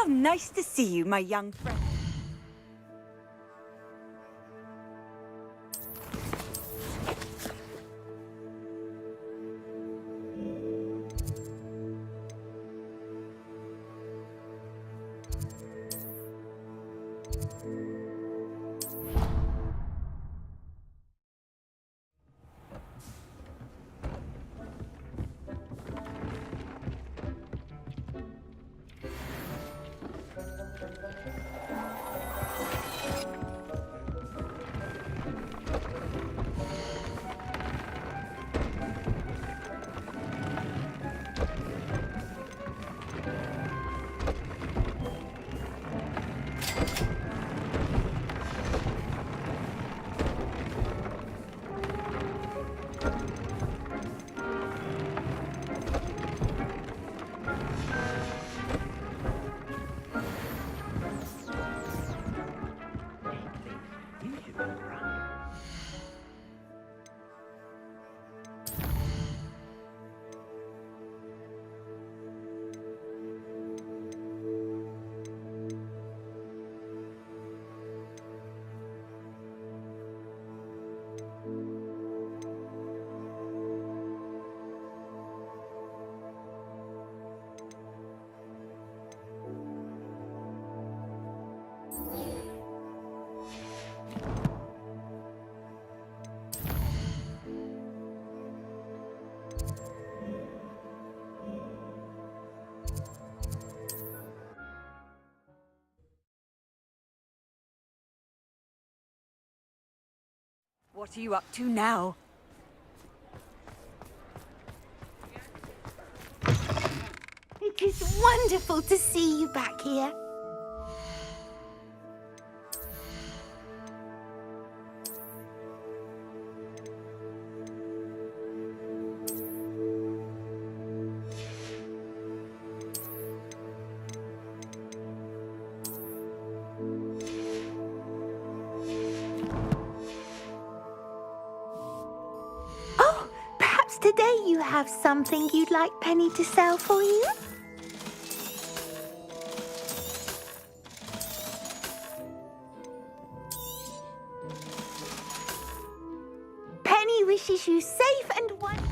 How nice to see you, my young friend. What are you up to now? It is wonderful to see you back here. Oh, perhaps today you have something you'd like Penny to sell for you? Penny wishes you safe and wonderful.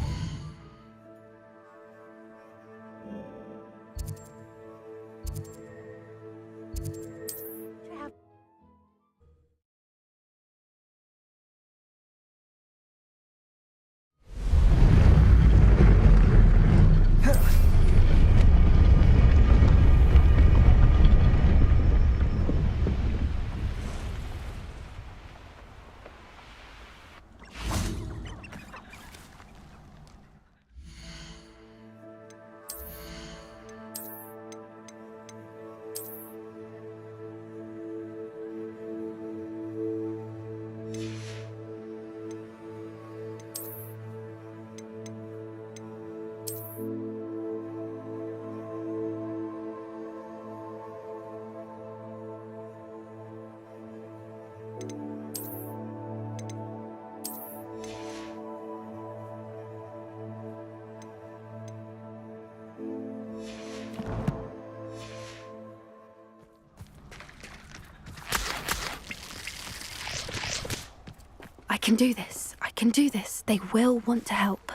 I can do this. I can do this. They will want to help.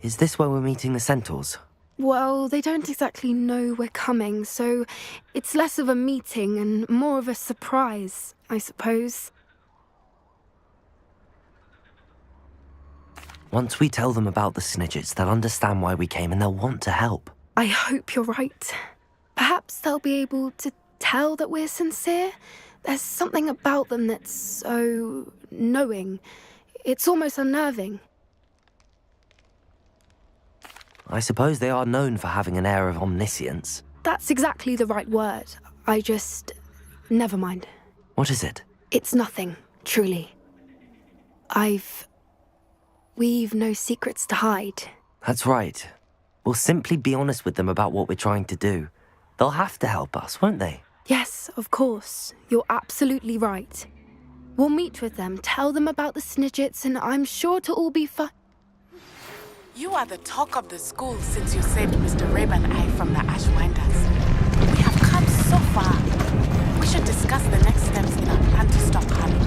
Is this where we're meeting the centaurs? Well, they don't exactly know we're coming, so it's less of a meeting and more of a surprise, I suppose. Once we tell them about the Snidgets, they'll understand why we came and they'll want to help. I hope you're right. Perhaps they'll be able to tell that we're sincere. There's something about them that's so knowing. It's almost unnerving. I suppose they are known for having an air of omniscience. That's exactly the right word. I just... never mind. What is it? It's nothing, truly. We've no secrets to hide. That's right. We'll simply be honest with them about what we're trying to do. They'll have to help us, won't they? Yes, of course. You're absolutely right. We'll meet with them, tell them about the Snidgets, and I'm sure to all be fine. You are the talk of the school since you saved Mr. Raven Eye from the Ashwinders. We have come so far. We should discuss the next steps in our plan to stop harming.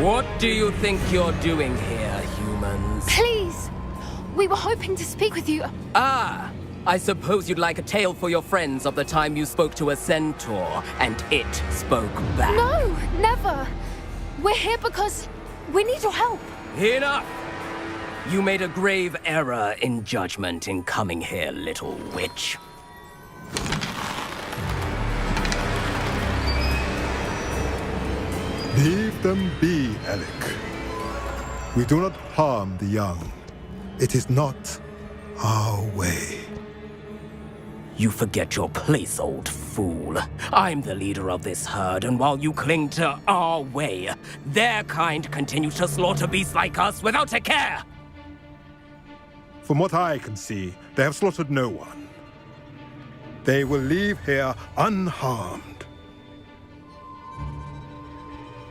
What do you think you're doing here, humans? Please! We were hoping to speak with you. Ah! I suppose you'd like a tale for your friends of the time you spoke to a centaur, and it spoke back. No, never. We're here because we need your help. Enough! You made a grave error in judgment in coming here, little witch. Leave them be, Alec. We do not harm the young. It is not our way. You forget your place, old fool. I'm the leader of this herd, and while you cling to our way, their kind continue to slaughter beasts like us without a care! From what I can see, they have slaughtered no one. They will leave here unharmed.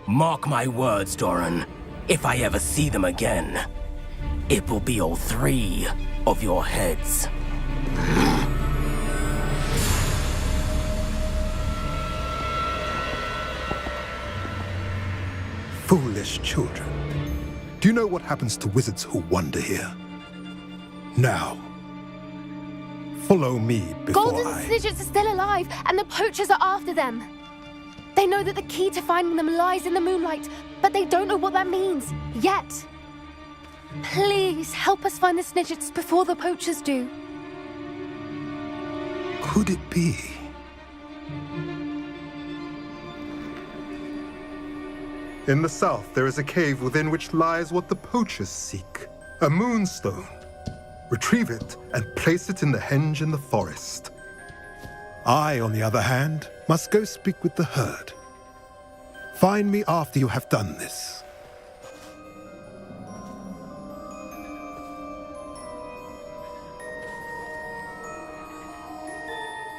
Mark my words, Doran. If I ever see them again, it will be all 3 of your heads. Foolish children. Do you know what happens to wizards who wander here? Now, follow me before Golden Snidgets are still alive, and the poachers are after them. They know that the key to finding them lies in the moonlight, but they don't know what that means, yet. Please, help us find the Snidgets before the poachers do. Could it be? In the south, there is a cave within which lies what the poachers seek. A moonstone. Retrieve it and place it in the henge in the forest. I, on the other hand, must go speak with the herd. Find me after you have done this.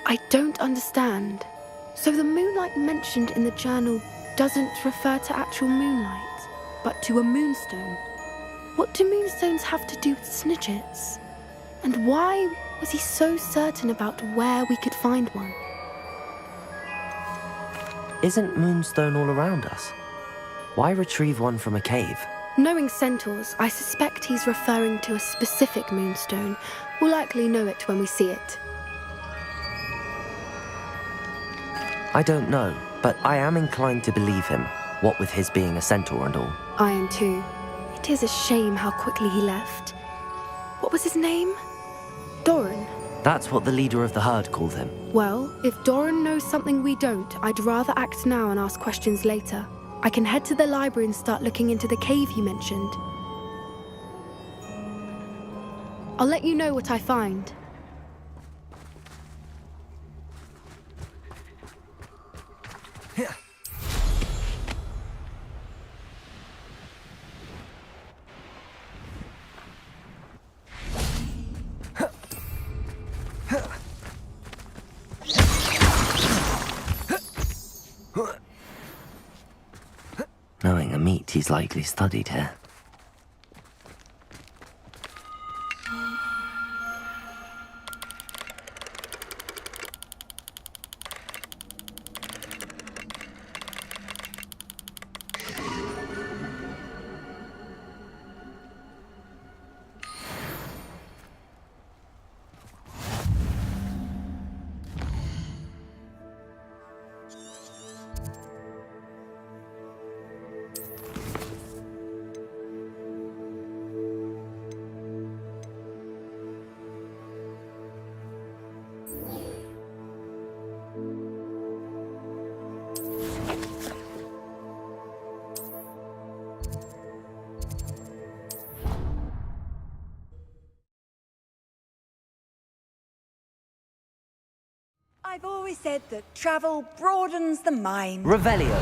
I don't understand. So the moonlight mentioned in the journal doesn't refer to actual moonlight, but to a moonstone. What do moonstones have to do with Snidgets? And why was he so certain about where we could find one? Isn't Moonstone all around us? Why retrieve one from a cave? Knowing centaurs, I suspect he's referring to a specific moonstone. We'll likely know it when we see it. I don't know, but I am inclined to believe him, what with his being a centaur and all. I am too. It is a shame how quickly he left. What was his name? Doran. That's what the leader of the herd called him. Well, if Doran knows something we don't, I'd rather act now and ask questions later. I can head to the library and start looking into the cave you mentioned. I'll let you know what I find. Knowing a meat he's likely studied here. I've always said that travel broadens the mind. Revelio.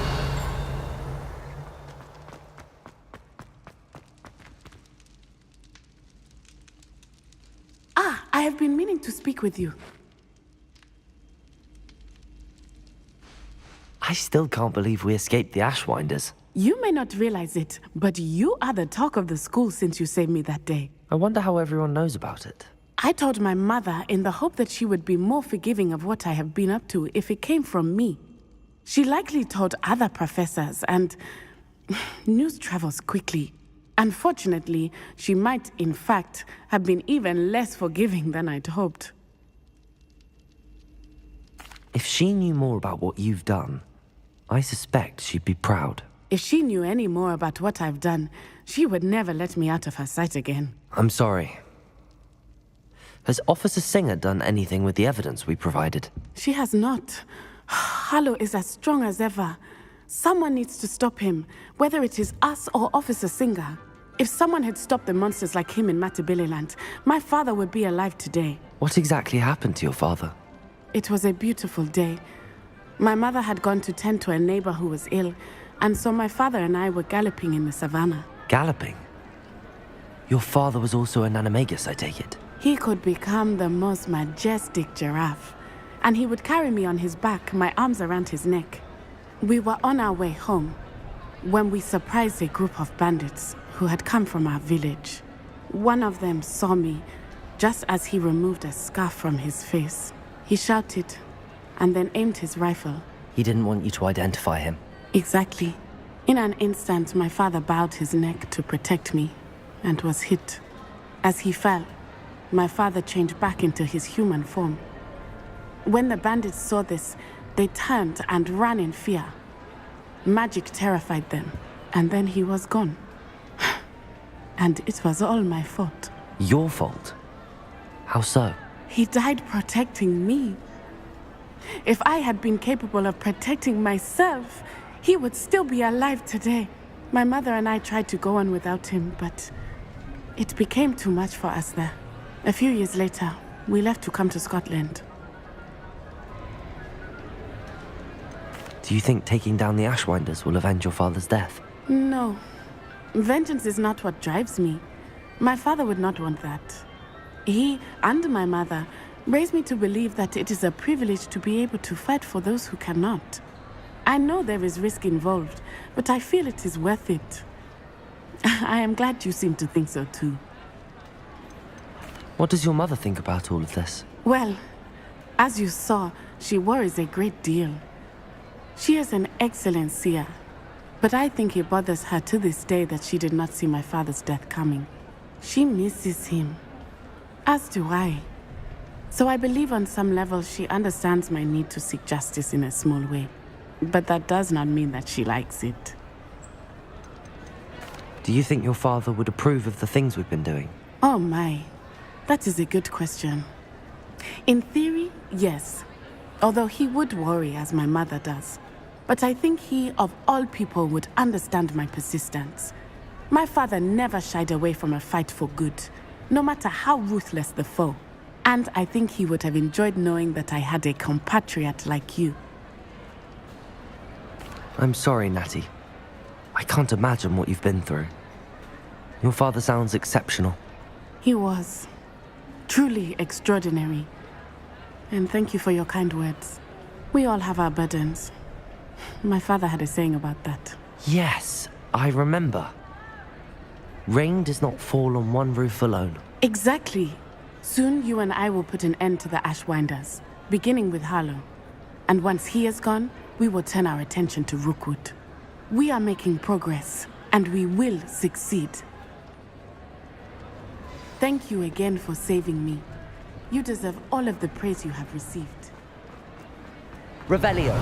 I have been meaning to speak with you. I still can't believe we escaped the Ashwinders. You may not realize it, but you are the talk of the school since you saved me that day. I wonder how everyone knows about it. I told my mother in the hope that she would be more forgiving of what I have been up to if it came from me. She likely told other professors, and news travels quickly. Unfortunately, she might, in fact, have been even less forgiving than I'd hoped. If she knew more about what you've done, I suspect she'd be proud. If she knew any more about what I've done, she would never let me out of her sight again. I'm sorry. Has Officer Singer done anything with the evidence we provided? She has not. Harlow is as strong as ever. Someone needs to stop him, whether it is us or Officer Singer. If someone had stopped the monsters like him in Matabeleland, my father would be alive today. What exactly happened to your father? It was a beautiful day. My mother had gone to tend to a neighbor who was ill, and so my father and I were galloping in the savannah. Galloping? Your father was also an animagus, I take it? He could become the most majestic giraffe, and he would carry me on his back, my arms around his neck. We were on our way home when we surprised a group of bandits who had come from our village. One of them saw me just as he removed a scarf from his face. He shouted and then aimed his rifle. He didn't want you to identify him. Exactly. In an instant, my father bowed his neck to protect me and was hit. As he fell, my father changed back into his human form. When the bandits saw this, they turned and ran in fear. Magic terrified them, and then he was gone. And it was all my fault. Your fault? How so? He died protecting me. If I had been capable of protecting myself, he would still be alive today. My mother and I tried to go on without him, but it became too much for us there. A few years later, we left to come to Scotland. Do you think taking down the Ashwinders will avenge your father's death? No. Vengeance is not what drives me. My father would not want that. He and my mother raised me to believe that it is a privilege to be able to fight for those who cannot. I know there is risk involved, but I feel it is worth it. I am glad you seem to think so too. What does your mother think about all of this? Well, as you saw, she worries a great deal. She is an excellent seer, but I think it bothers her to this day that she did not see my father's death coming. She misses him, as do I. So I believe on some level she understands my need to seek justice in a small way. But that does not mean that she likes it. Do you think your father would approve of the things we've been doing? Oh my, that is a good question. In theory, yes. Although he would worry as my mother does. But I think he, of all people, would understand my persistence. My father never shied away from a fight for good, no matter how ruthless the foe. And I think he would have enjoyed knowing that I had a compatriot like you. I'm sorry, Natty. I can't imagine what you've been through. Your father sounds exceptional. He was. Truly extraordinary. And thank you for your kind words. We all have our burdens. My father had a saying about that. Yes, I remember. Rain does not fall on one roof alone. Exactly. Soon you and I will put an end to the Ashwinders, beginning with Harlow. And once he is gone, we will turn our attention to Rookwood. We are making progress, and we will succeed. Thank you again for saving me. You deserve all of the praise you have received. Revelio.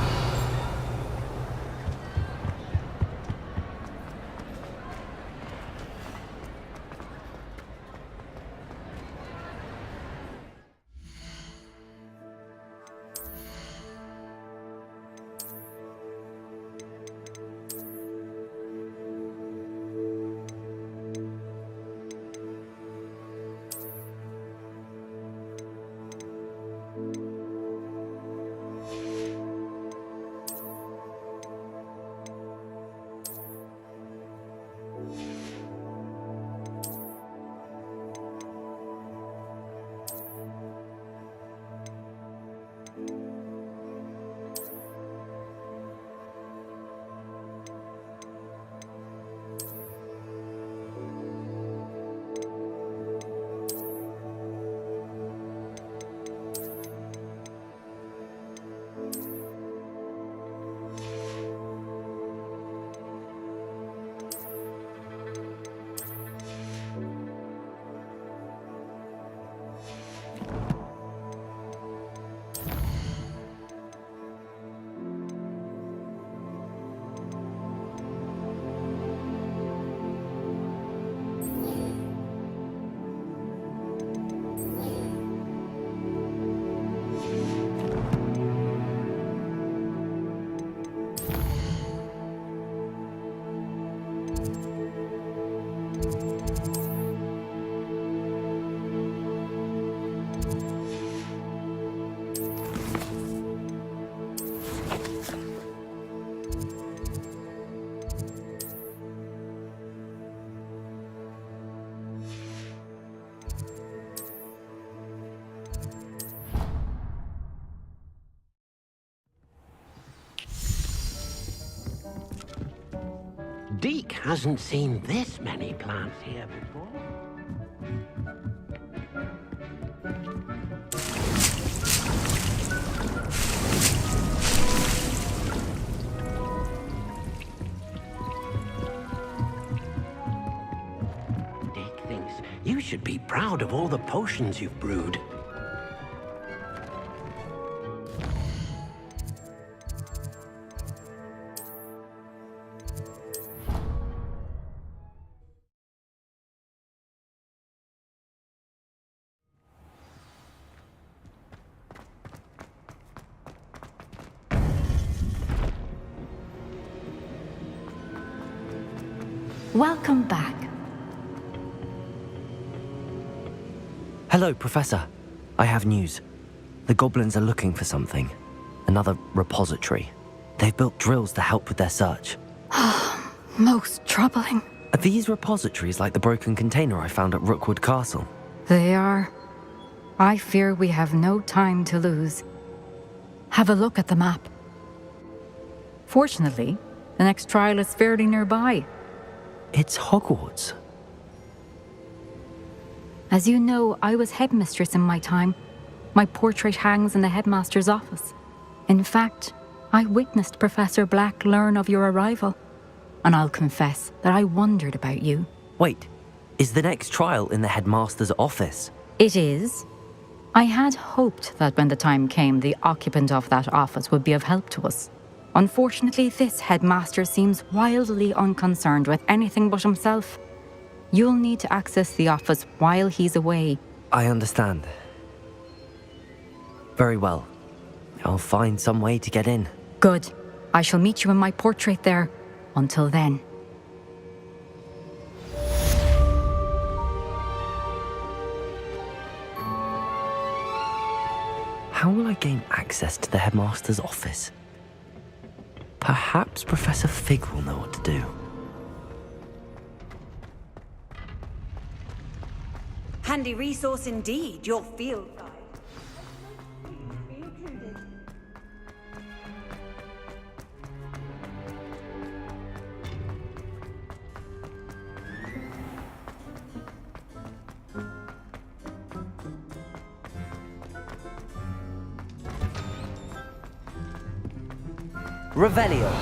Mystique hasn't seen this many plants here before. Dick thinks you should be proud of all the potions you've brewed. Welcome back. Hello, Professor. I have news. The goblins are looking for something. Another repository. They've built drills to help with their search. Most troubling. Are these repositories like the broken container I found at Rookwood Castle? They are. I fear we have no time to lose. Have a look at the map. Fortunately, the next trial is fairly nearby. It's Hogwarts. As you know, I was headmistress in my time. My portrait hangs in the headmaster's office. In fact, I witnessed Professor Black learn of your arrival. And I'll confess that I wondered about you. Wait, is the next trial in the headmaster's office? It is. I had hoped that when the time came, the occupant of that office would be of help to us. Unfortunately, this headmaster seems wildly unconcerned with anything but himself. You'll need to access the office while he's away. I understand. Very well. I'll find some way to get in. Good. I shall meet you in my portrait there. Until then. How will I gain access to the headmaster's office? Perhaps Professor Fig will know what to do. Handy resource indeed, your field guide. Be included. Revelio.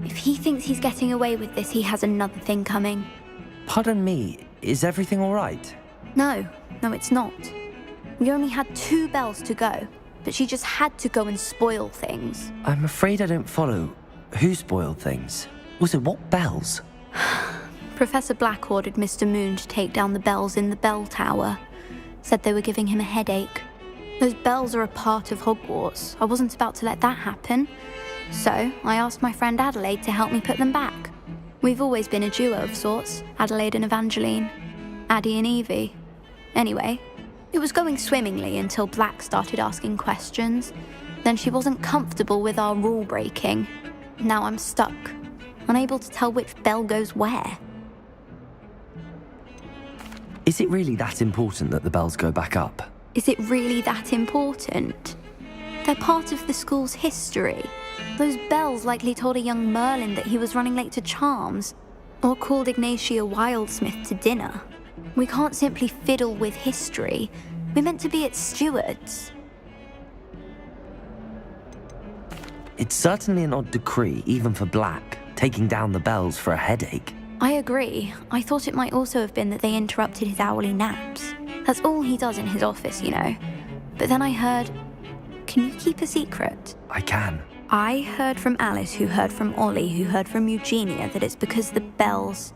If he thinks he's getting away with this, he has another thing coming. Pardon me, is everything all right? No, it's not. We only had 2 bells to go, but she just had to go and spoil things. I'm afraid I don't follow. Who spoiled things? Also, what bells? Professor Black ordered Mr. Moon to take down the bells in the bell tower. Said they were giving him a headache. Those bells are a part of Hogwarts. I wasn't about to let that happen. So, I asked my friend Adelaide to help me put them back. We've always been a duo of sorts, Adelaide and Evangeline. Addie and Evie. Anyway, it was going swimmingly until Black started asking questions. Then she wasn't comfortable with our rule breaking. Now I'm stuck, unable to tell which bell goes where. Is it really that important that the bells go back up? Is it really that important? They're part of the school's history. Those bells likely told a young Merlin that he was running late to Charms, or called Ignatia Wildsmith to dinner. We can't simply fiddle with history. We're meant to be its stewards. It's certainly an odd decree, even for Black, taking down the bells for a headache. I agree. I thought it might also have been that they interrupted his hourly naps. That's all he does in his office, you know. But then I heard... can you keep a secret? I can. I heard from Alice, who heard from Ollie, who heard from Eugenia, that it's because the bells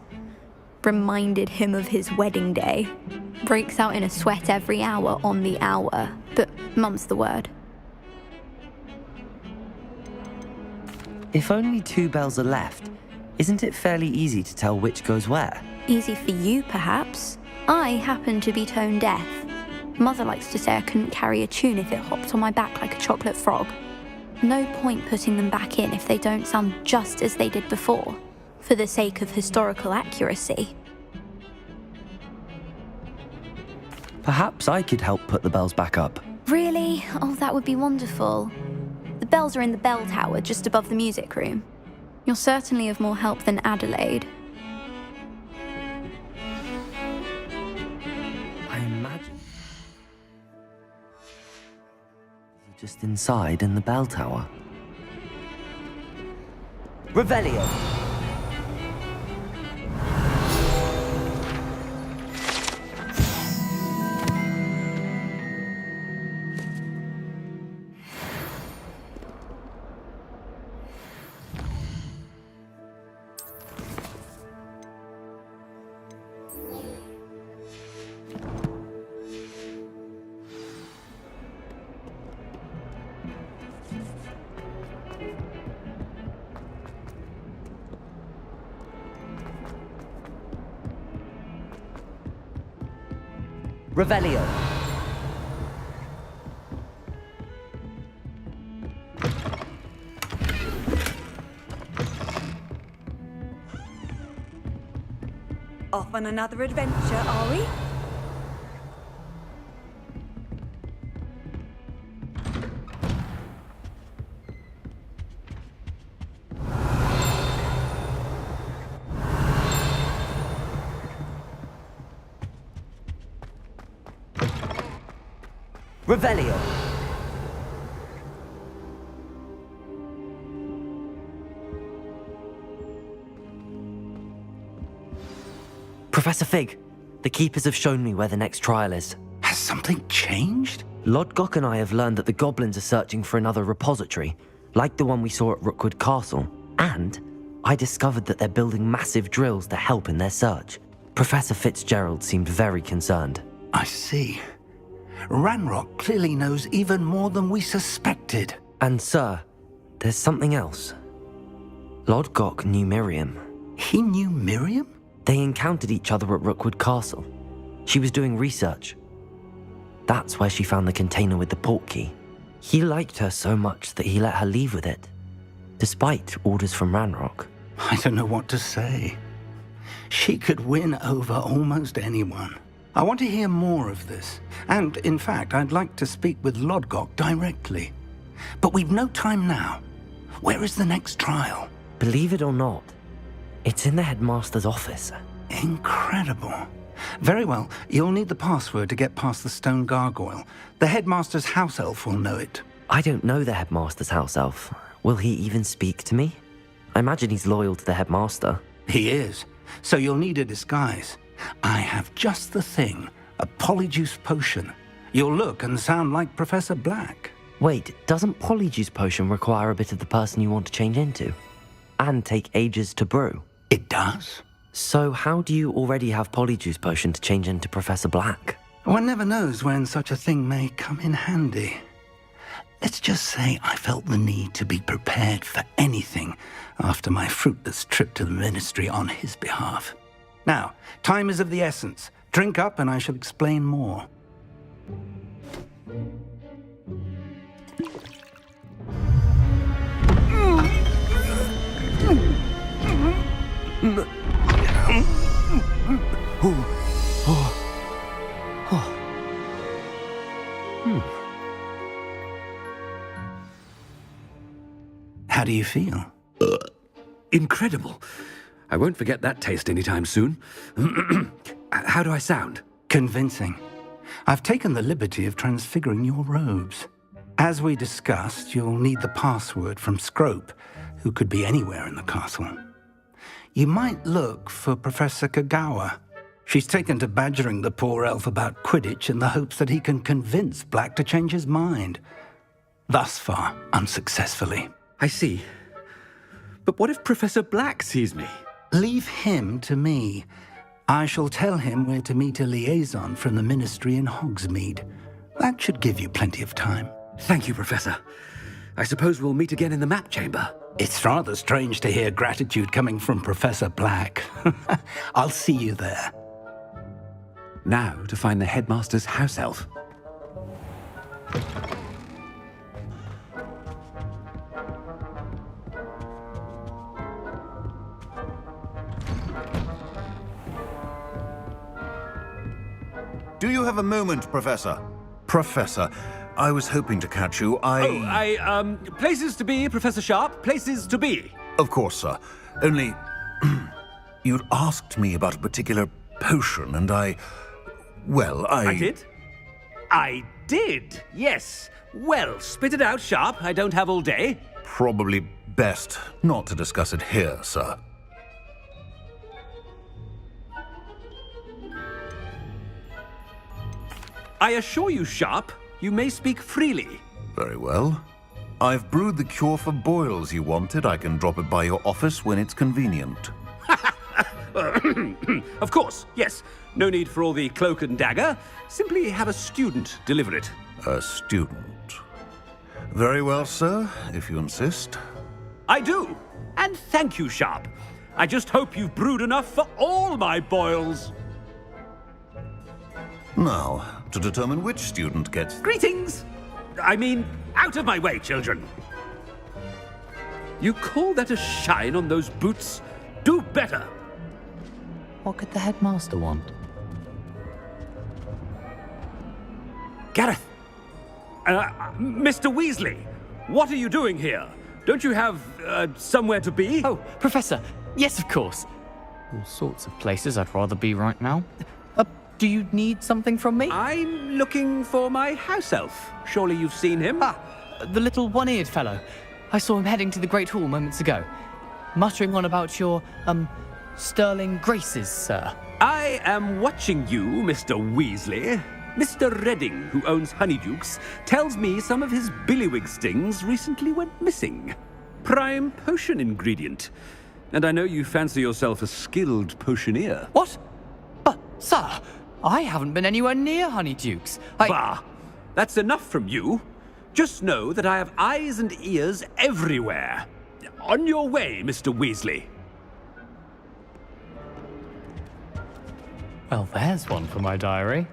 reminded him of his wedding day. Breaks out in a sweat every hour on the hour, but mum's the word. If only 2 bells are left, isn't it fairly easy to tell which goes where? Easy for you, perhaps. I happen to be tone deaf. Mother likes to say I couldn't carry a tune if it hopped on my back like a chocolate frog. No point putting them back in if they don't sound just as they did before, for the sake of historical accuracy. Perhaps I could help put the bells back up. Really? Oh, that would be wonderful. The bells are in the bell tower just above the music room. You're certainly of more help than Adelaide. I imagine you're just inside in the bell tower. Revelio! Revelio. Off on another adventure, are we? Revelio. Professor Fig, the Keepers have shown me where the next trial is. Has something changed? Lodgok and I have learned that the goblins are searching for another repository, like the one we saw at Rookwood Castle. And I discovered that they're building massive drills to help in their search. Professor Fitzgerald seemed very concerned. I see. Ranrock clearly knows even more than we suspected. And sir, there's something else. Lodgok knew Miriam. He knew Miriam? They encountered each other at Rookwood Castle. She was doing research. That's where she found the container with the portkey. He liked her so much that he let her leave with it, despite orders from Ranrock. I don't know what to say. She could win over almost anyone. I want to hear more of this. And, in fact, I'd like to speak with Lodgok directly. But we've no time now. Where is the next trial? Believe it or not, it's in the headmaster's office. Incredible. Very well, you'll need the password to get past the stone gargoyle. The headmaster's house elf will know it. I don't know the headmaster's house elf. Will he even speak to me? I imagine he's loyal to the headmaster. He is. So you'll need a disguise. I have just the thing. A polyjuice potion. You'll look and sound like Professor Black. Wait, doesn't polyjuice potion require a bit of the person you want to change into? And take ages to brew? It does. So how do you already have polyjuice potion to change into Professor Black? One never knows when such a thing may come in handy. Let's just say I felt the need to be prepared for anything after my fruitless trip to the ministry on his behalf. Now, time is of the essence. Drink up and I shall explain more. How do you feel? Incredible. I won't forget that taste anytime soon. How do I sound? Convincing. I've taken the liberty of transfiguring your robes. As we discussed, you'll need the password from Scrope, who could be anywhere in the castle. You might look for Professor Kagawa. She's taken to badgering the poor elf about Quidditch in the hopes that he can convince Black to change his mind. thus far unsuccessfully. I see. But what if Professor Black sees me? Leave him to me. I shall tell him where to meet a liaison from the Ministry in Hogsmeade. That should give you plenty of time. Thank you, Professor. I suppose we'll meet again in the map chamber. It's rather strange to hear gratitude coming from Professor Black. I'll see you there. Now to find the headmaster's house elf. Do you have a moment, Professor? Professor, I was hoping to catch you. Places to be, Professor Sharp. Places to be. Of course, sir. Only... you'd asked me about a particular potion, and I did? I did, yes. Well, spit it out, Sharp. I don't have all day. Probably best not to discuss it here, sir. I assure you, Sharp, you may speak freely. Very well. I've brewed the cure for boils you wanted. I can drop it by your office when it's convenient. Of course, yes. No need for all the cloak and dagger. Simply have a student deliver it. A student. Very well, sir, if you insist. I do. And thank you, Sharp. I just hope you've brewed enough for all my boils. Now, to determine which student gets... Greetings! I mean, out of my way, children. You call that a shine on those boots? Do better. What could the headmaster want? Gareth! Mr. Weasley, what are you doing here? Don't you have, somewhere to be? Oh, Professor, yes, of course. All sorts of places I'd rather be right now. Do you need something from me? I'm looking for my house elf. Surely you've seen him? Ah, the little one-eared fellow. I saw him heading to the Great Hall moments ago, muttering on about your, sterling graces, sir. I am watching you, Mr. Weasley. Mr. Redding, who owns Honeydukes, tells me some of his billywig stings recently went missing. Prime potion ingredient. And I know you fancy yourself a skilled potioneer. What? But, sir, I haven't been anywhere near Honeydukes. Bah! That's enough from you. Just know that I have eyes and ears everywhere. On your way, Mr. Weasley. Well, there's one for my diary.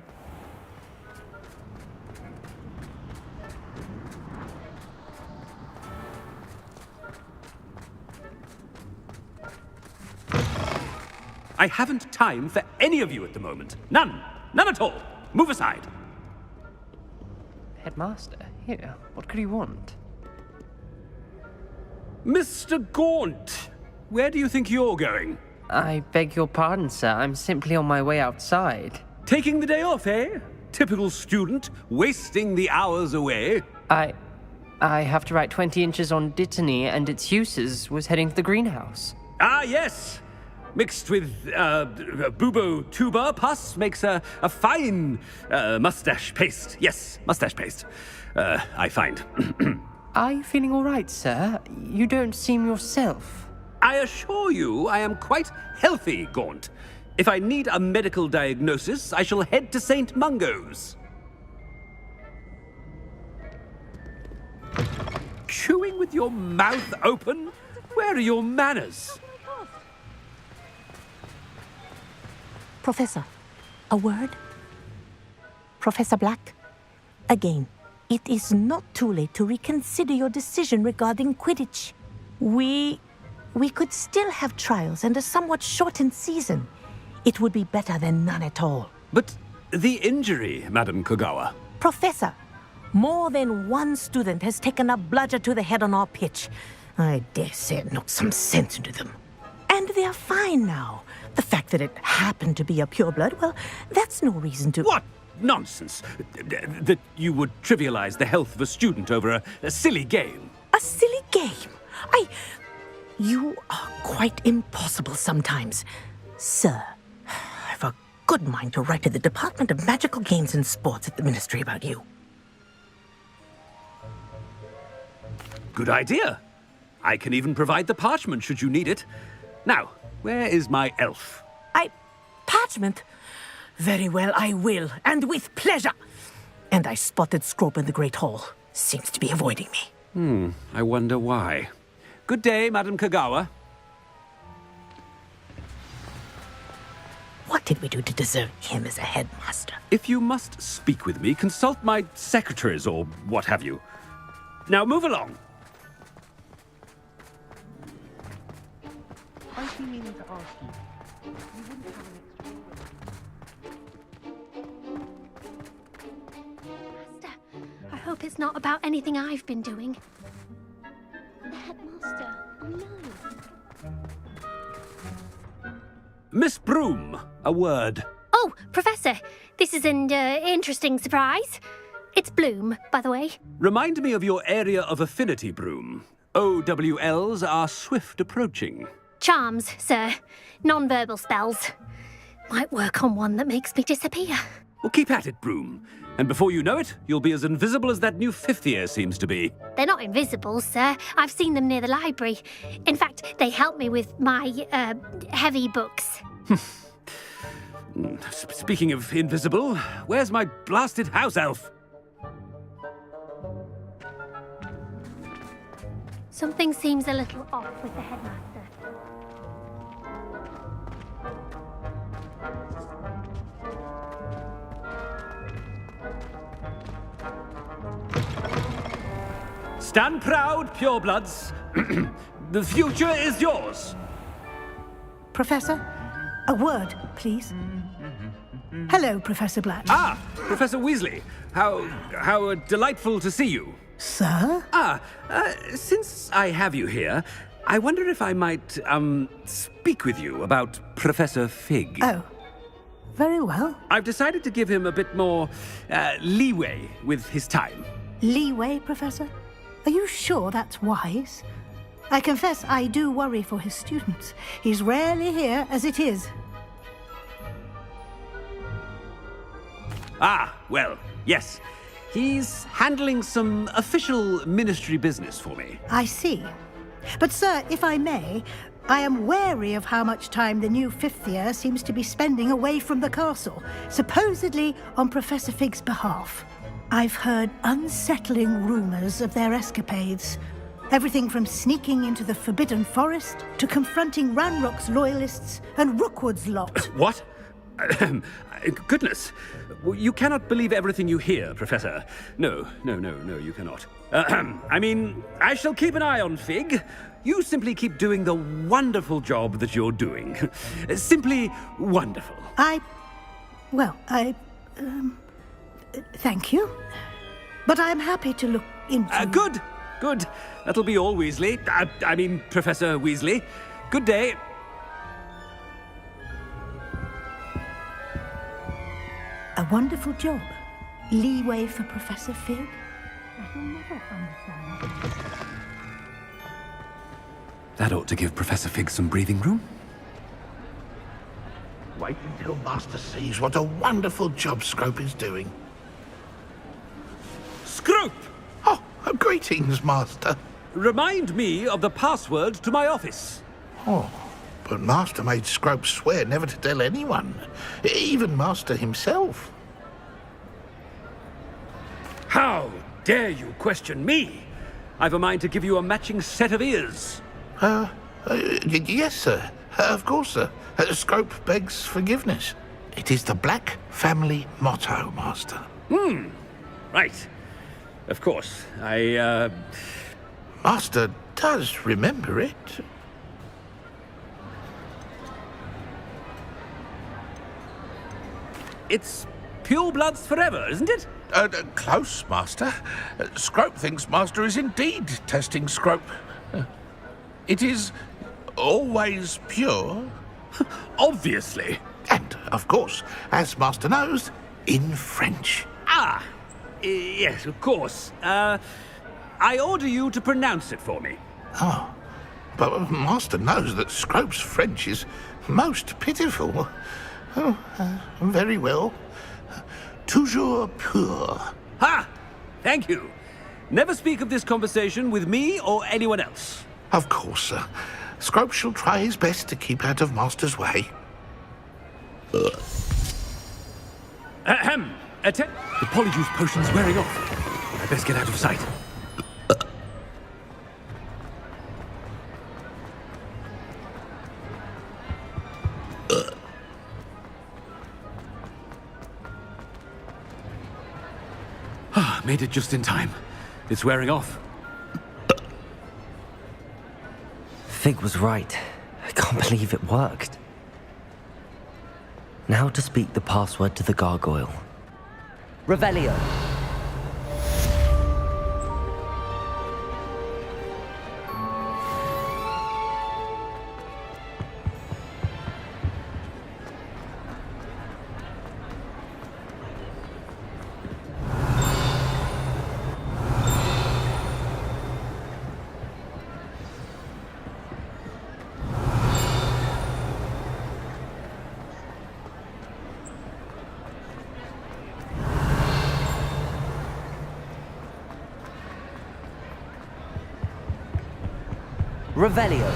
I haven't time for any of you at the moment. None. None at all. Move aside. Headmaster, here. What could he want? Mr. Gaunt, where do you think you're going? I beg your pardon, sir. I'm simply on my way outside. Taking the day off, eh? Typical student, wasting the hours away. I have to write 20 inches on Dittany and its uses. Was heading to the greenhouse. Ah, yes. Mixed with bubo tuber pus makes a fine mustache paste. Yes, mustache paste. I find. Are you feeling all right, sir? You don't seem yourself. I assure you I am quite healthy, Gaunt. If I need a medical diagnosis, I shall head to St. Mungo's. Chewing with your mouth open? Where are your manners? Professor, a word? Professor Black, again, it is not too late to reconsider your decision regarding Quidditch. We could still have trials and a somewhat shortened season. It would be better than none at all. But the injury, Madam Kogawa. Professor, more than one student has taken a bludger to the head on our pitch. I dare say it knocked some sense into them. And they're fine now. The fact that it happened to be a pureblood, well, that's no reason to... What nonsense! That you would trivialize the health of a student over a silly game. A silly game? You are quite impossible sometimes. Sir, I've a good mind to write to the Department of Magical Games and Sports at the Ministry about you. Good idea. I can even provide the parchment should you need it. Now, where is my elf? Parchment? Very well, I will, and with pleasure. And I spotted Scrope in the Great Hall. Seems to be avoiding me. I wonder why. Good day, Madam Kagawa. What did we do to deserve him as a headmaster? If you must speak with me, consult my secretaries or what have you. Now move along. I've been meaning to ask you. You wouldn't have an Master, I hope it's not about anything I've been doing. The headmaster, no. Miss Broom, a word. Oh, Professor, this is an interesting surprise. It's Bloom, by the way. Remind me of your area of affinity, Broom. OWLs are swift approaching. Charms, sir. Non-verbal spells. Might work on one that makes me disappear. Well, keep at it, Broom. And before you know it, you'll be as invisible as that new fifth year seems to be. They're not invisible, sir. I've seen them near the library. In fact, they help me with my, heavy books. Speaking of invisible, where's my blasted house elf? Something seems a little off with the headmaster. Stand proud, purebloods. The future is yours. Professor, a word, please. Hello, Professor Black. Ah, Professor Weasley. How delightful to see you. Sir? Since I have you here, I wonder if I might, speak with you about Professor Fig. Oh, very well. I've decided to give him a bit more, leeway with his time. Leeway, Professor? Are you sure that's wise? I confess I do worry for his students. He's rarely here as it is. Ah, well, yes. He's handling some official ministry business for me. I see. But, sir, if I may, I am wary of how much time the new fifth year seems to be spending away from the castle, supposedly on Professor Fig's behalf. I've heard unsettling rumors of their escapades. Everything from sneaking into the Forbidden Forest to confronting Ranrock's loyalists and Rookwood's lot. What? Goodness. You cannot believe everything you hear, Professor. No, you cannot. I mean, I shall keep an eye on Fig. You simply keep doing the wonderful job that you're doing. Simply wonderful. Thank you. But I'm happy to look into... Good. That'll be all, Weasley. I mean, Professor Weasley. Good day. A wonderful job. Leeway for Professor Fig. I shall never understand. That ought to give Professor Fig some breathing room. Wait until Master sees what a wonderful job Scrope is doing. Scrope! Oh, greetings, Master. Remind me of the password to my office. Oh, but Master made Scrope swear never to tell anyone, even Master himself. How dare you question me? I've a mind to give you a matching set of ears. Yes, sir. Of course, sir. Scrope begs forgiveness. It is the Black family motto, Master. Right. Of course. Master does remember it. It's purebloods forever, isn't it? Close, Master. Scrope thinks Master is indeed testing Scrope. It is always pure. Obviously. And, of course, as Master knows, in French. Yes, of course. I order you to pronounce it for me. Oh, but Master knows that Scrope's French is most pitiful. Oh, very well. Toujours pur. Ha! Thank you. Never speak of this conversation with me or anyone else. Of course, sir. Scrope shall try his best to keep out of Master's way. Ahem. The polyjuice potion's wearing off. I best get out of sight. Made it just in time. It's wearing off. Fig was right. I can't believe it worked. Now to speak the password to the gargoyle. Revelio. Revelio.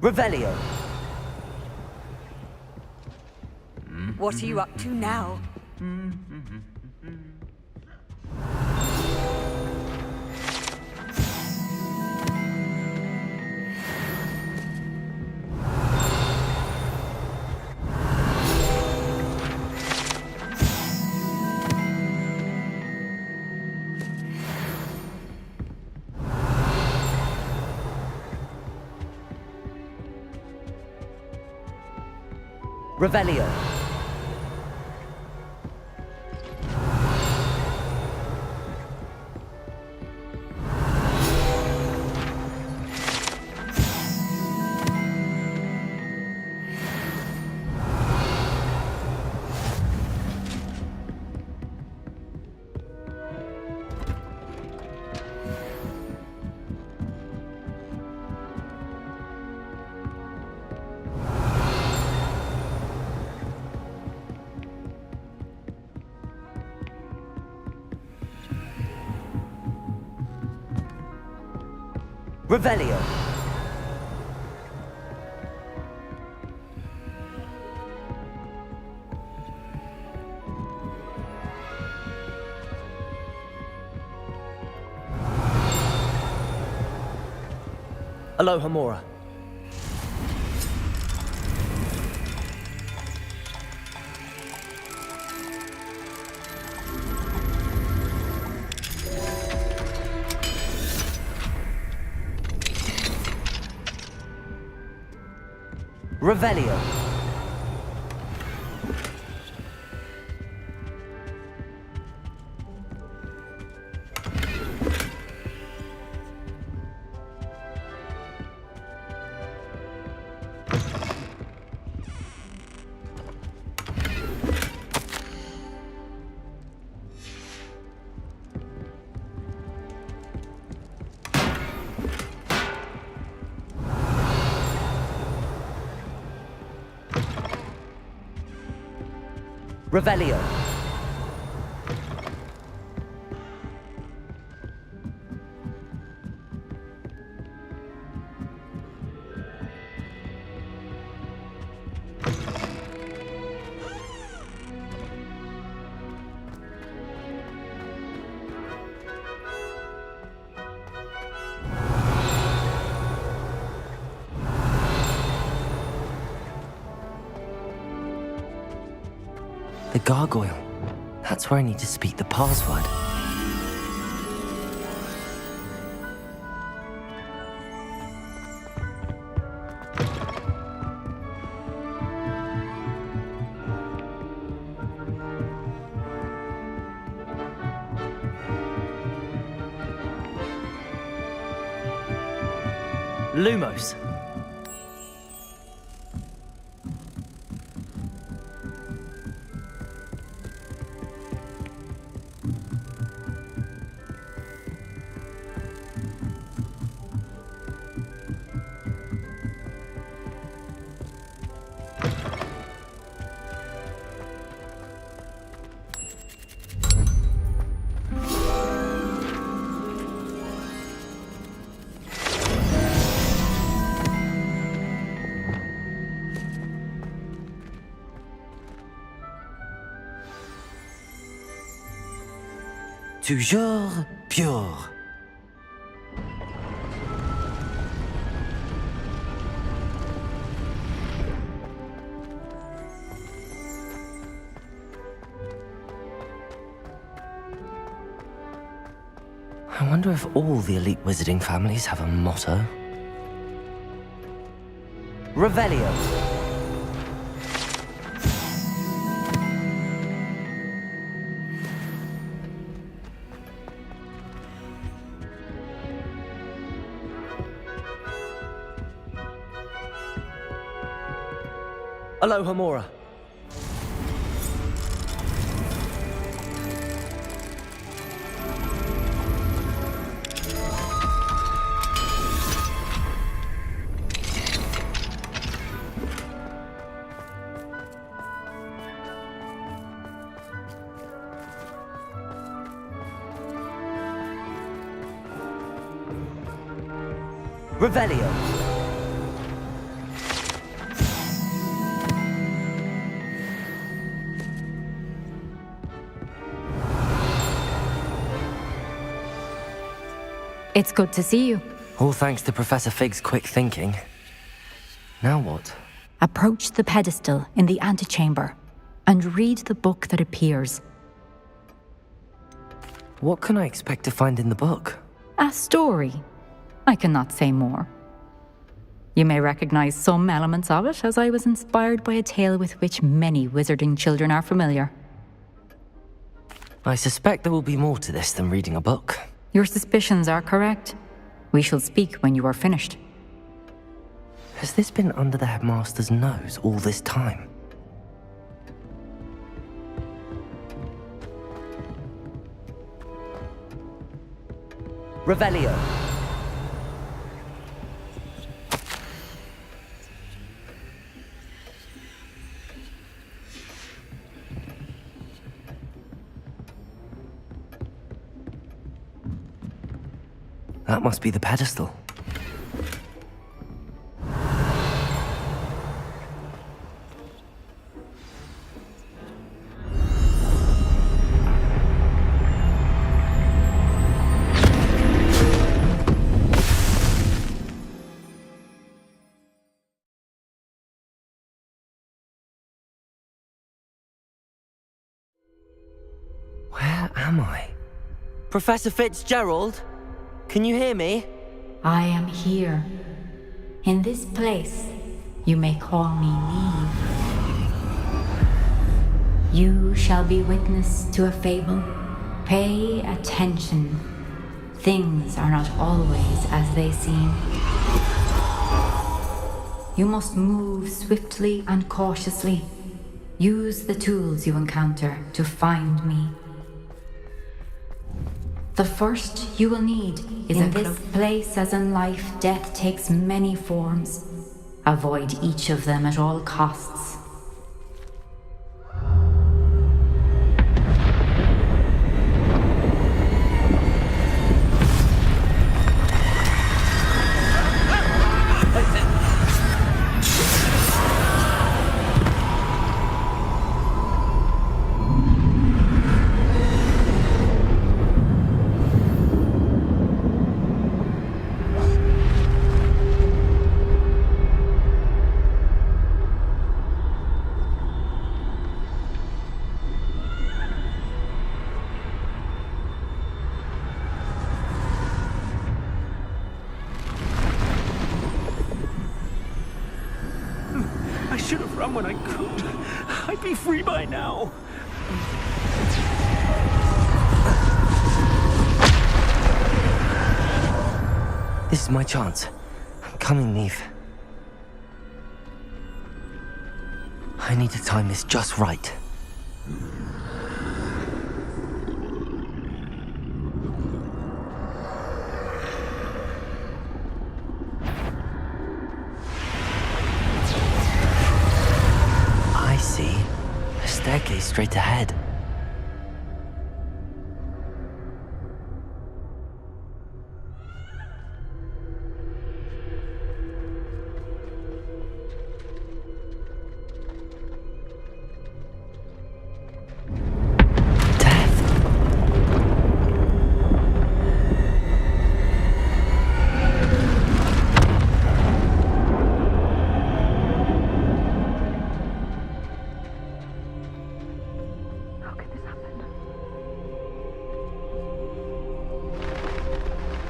Revelio. What are you up to now? Revelio. Revelio. Aloha Mora. Revelio. Revelio. gargoyle. That's where I need to speak the password. Lumos. Toujours pure. I wonder if all the elite wizarding families have a motto. Revelio. Aloha Mora. Revelio. It's good to see you. All thanks to Professor Fig's quick thinking. Now what? Approach the pedestal in the antechamber and read the book that appears. What can I expect to find in the book? A story. I cannot say more. You may recognize some elements of it, as I was inspired by a tale with which many wizarding children are familiar. I suspect there will be more to this than reading a book. Your suspicions are correct. We shall speak when you are finished. Has this been under the headmaster's nose all this time? Revelio. That must be the pedestal. Where am I? Professor Fitzgerald? Can you hear me? I am here. In this place, you may call me Neve. You shall be witness to a fable. Pay attention. Things are not always as they seem. You must move swiftly and cautiously. Use the tools you encounter to find me. The first you will need is in this place, as in life, death takes many forms. Avoid each of them at all costs. run when I could. I'd be free by now. This is my chance. I'm coming, Neve. I need to time this just right. I see. A staircase straight ahead.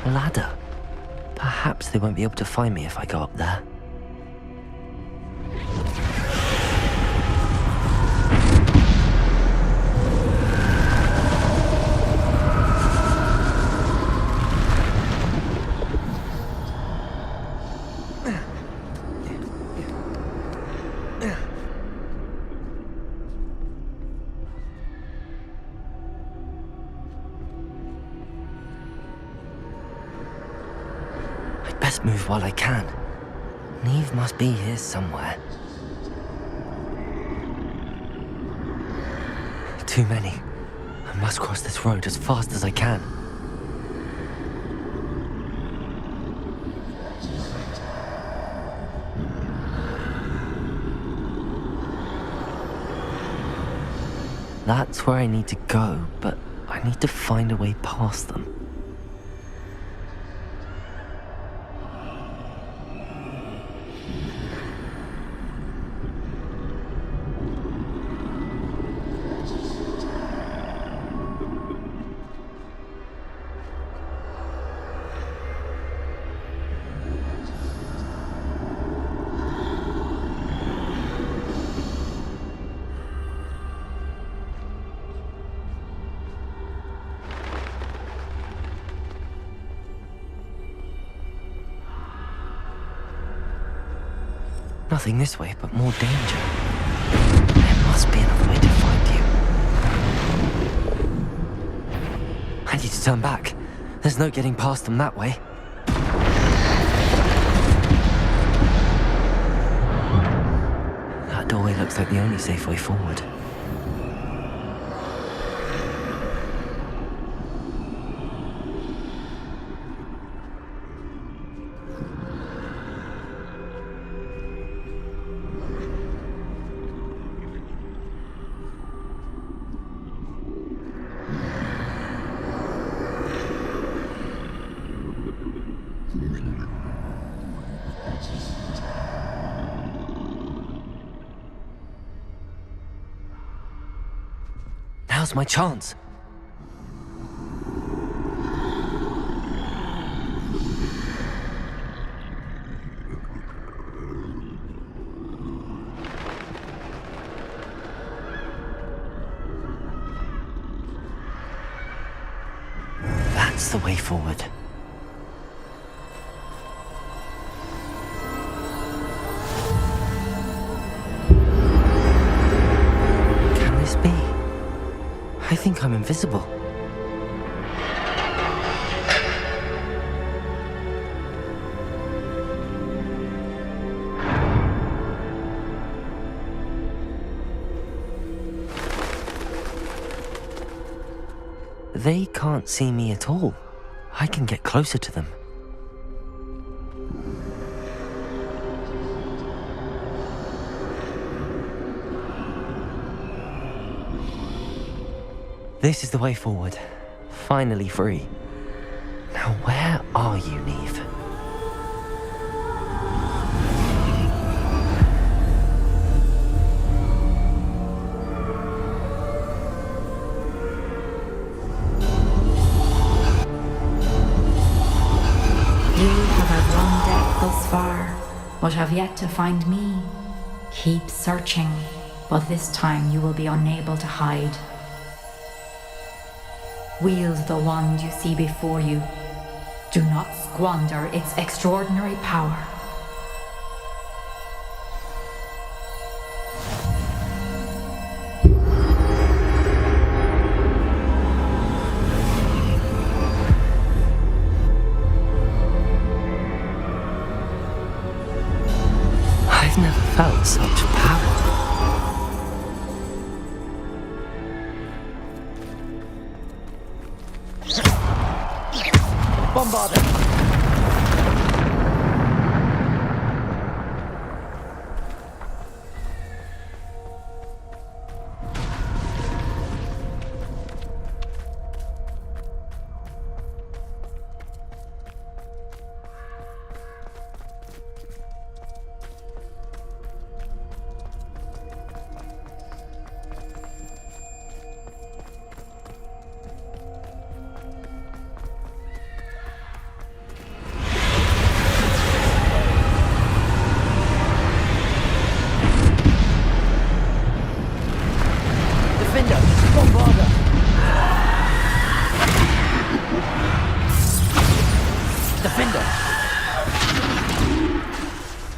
A ladder. Perhaps they won't be able to find me if I go up there. Best move while I can. Neve must be here somewhere. Too many. I must cross this road as fast as I can. That's where I need to go, but I need to find a way past them. Nothing this way, but more danger. There must be another way to find you. I need to turn back. There's no getting past them that way. That doorway looks like the only safe way forward. Now's my chance. That's the way forward. Can this be? I think I'm invisible. They can't see me at all. I can get closer to them. This is the way forward. Finally free. Now where are you, Neve? You have outrun death thus far, but have yet to find me. Keep searching, but this time you will be unable to hide. Wield the wand you see before you. Do not squander its extraordinary power. I've never felt such power. Bombarder!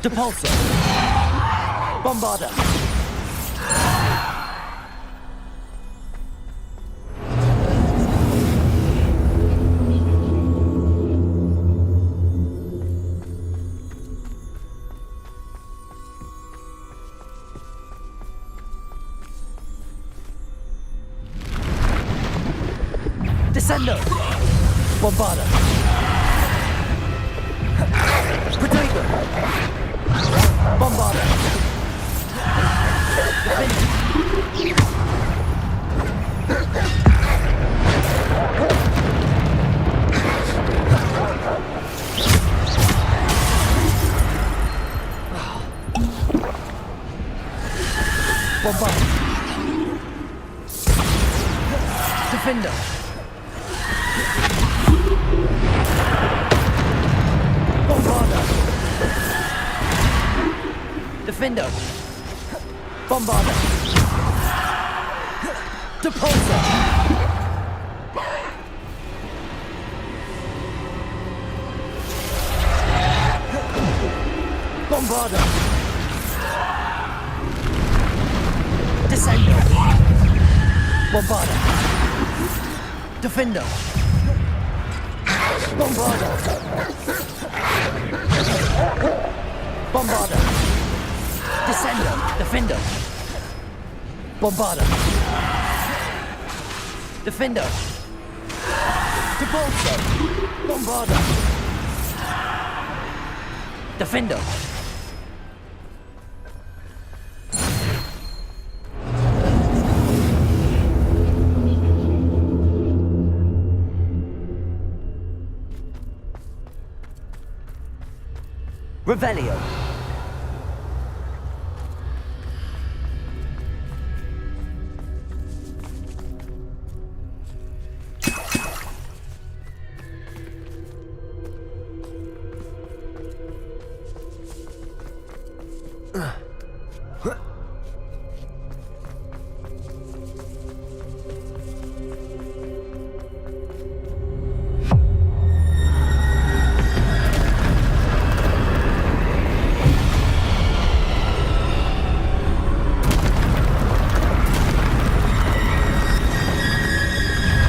Depulsor! Bombarder! Descendo! Bombarder! Protego! Bombarder! Bombarder! Defender! Bombarder! Defender! Bombarder! Depulsor! Bombarder! Descender! Bombarder! Defender! Bombarder! Bombarder! Descender! Defender! Bombarder! Defender! Depulsor! Bombarder! Defender! Revelio.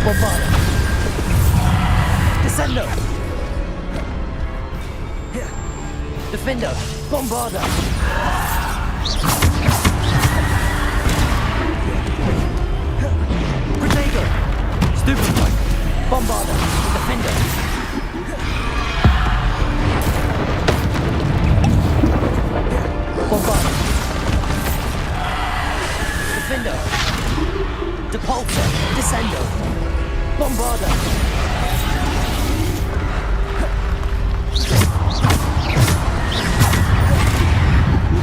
Bombarder! Descendo! Defender! Bombarder! Protego! Stupid Mike! Bombarder! Defender! Bombarder! Defender! Depulsor! Descendo! Bombarder!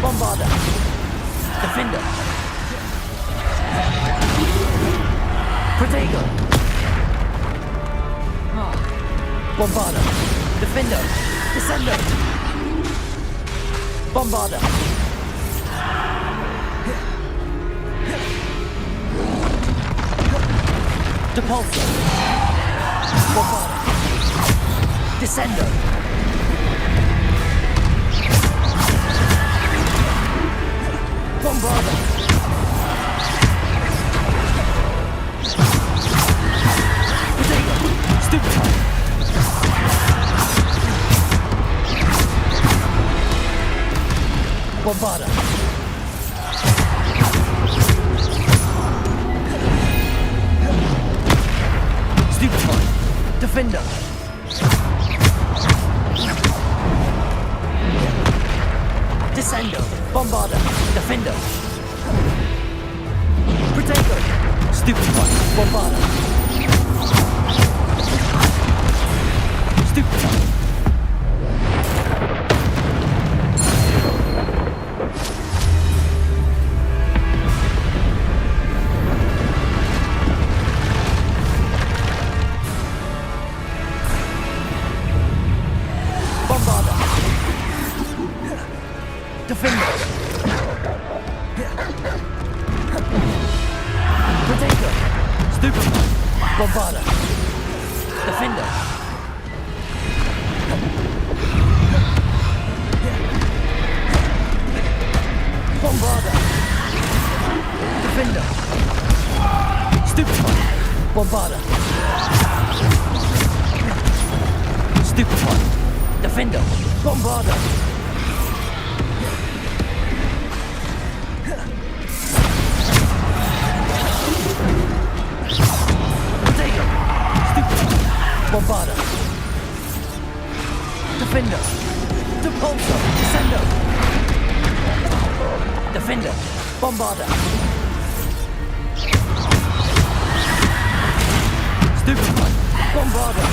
Bombarder! Defender! Protego! Bombarder! Defender! Descendo! Bombarder! Depulso. Bombada. Descendo. Bombada. Potato. Stupefy. Bombada. Stupefy. Defender. Descendo. Bombada. Defender. Potato. Stupefy. Bombada. Stupefy. Bombada. Defender. Potato. Stupefy. Bombada. Defender. Bombada. Defender. Stupefy. Bombada. Stupefy. Defender. Bombada. Potato. Stupefy. Bombada. Defender. Depulso. Descendo. Defender. Bombada. Stupefy. Bombada.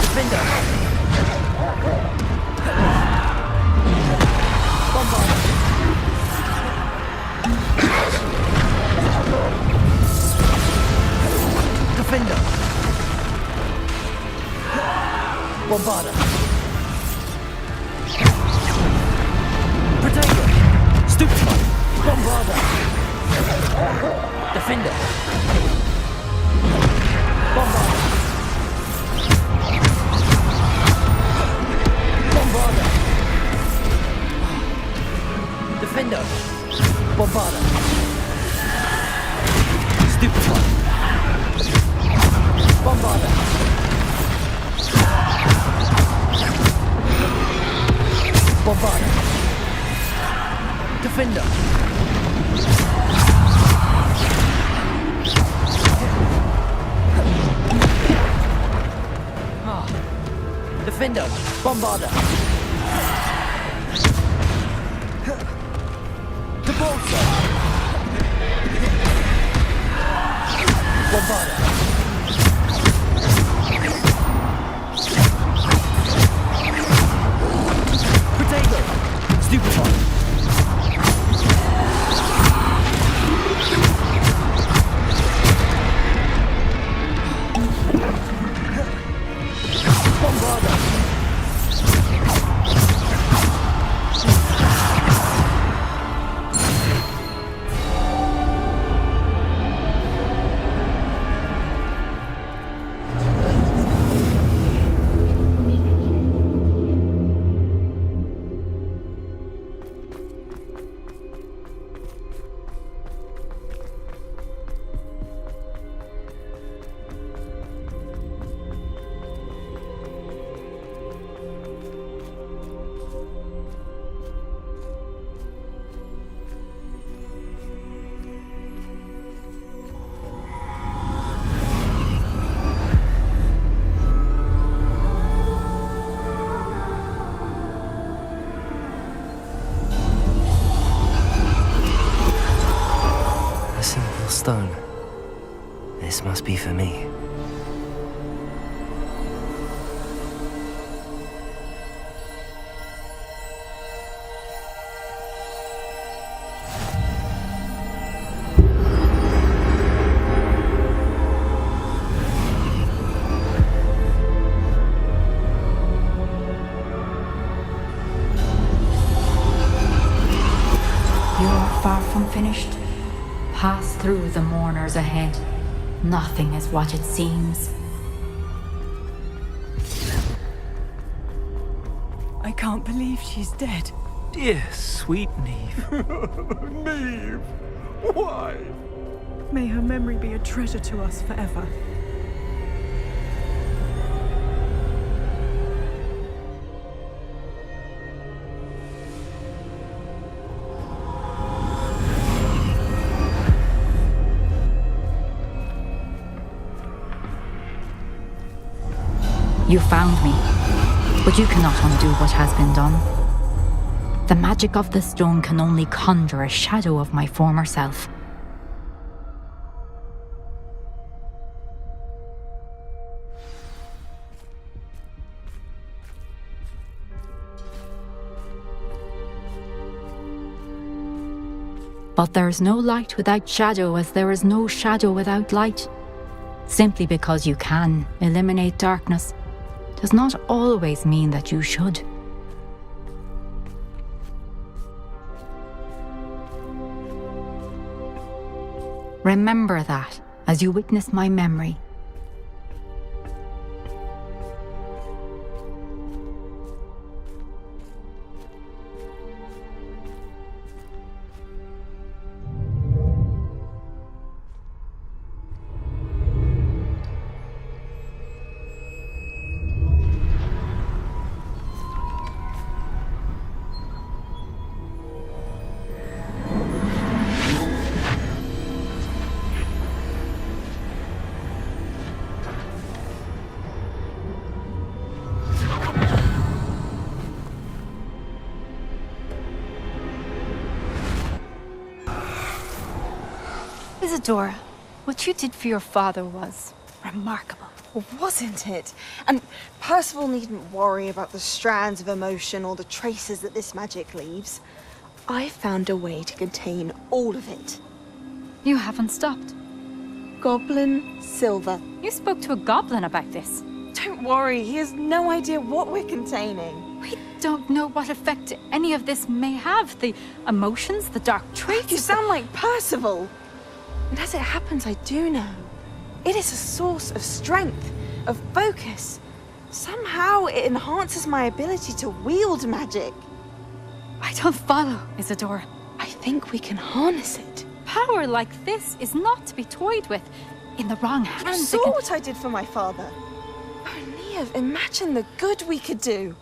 Defender. Bombada. Defender. Bombada. Potato. Stupefy. Bombada. Defender. Bombada. Bombada. Defender. Bombada. Stupefy. Bombada. Bombada. Defender. Defender. Bombada. Depulso. Bombada. Potato. Stupefy. Bombada. Stone. This must be for me. You're far from finished. Past through the mourners ahead. Nothing is what it seems. I can't believe she's dead. Dear sweet Neve. Neve! Why? May her memory be a treasure to us forever. You found me, but you cannot undo what has been done. The magic of the stone can only conjure a shadow of my former self. But there is no light without shadow, as there is no shadow without light. Simply because you can eliminate darkness does not always mean that you should. Remember that as you witness my memory. Isadora, what you did for your father was remarkable. Well, wasn't it? And Percival needn't worry about the strands of emotion or the traces that this magic leaves. I found a way to contain all of it. You haven't stopped. Goblin silver. You spoke to a goblin about this. Don't worry, he has no idea what we're containing. We don't know what effect any of this may have. The emotions, the dark traits. You sound like Percival. And as it happens, I do know. It is a source of strength, of focus. Somehow it enhances my ability to wield magic. I don't follow, Isadora. I think we can harness it. Power like this is not to be toyed with. In the wrong hands, You saw what I did for my father. Oh, Neve, imagine the good we could do.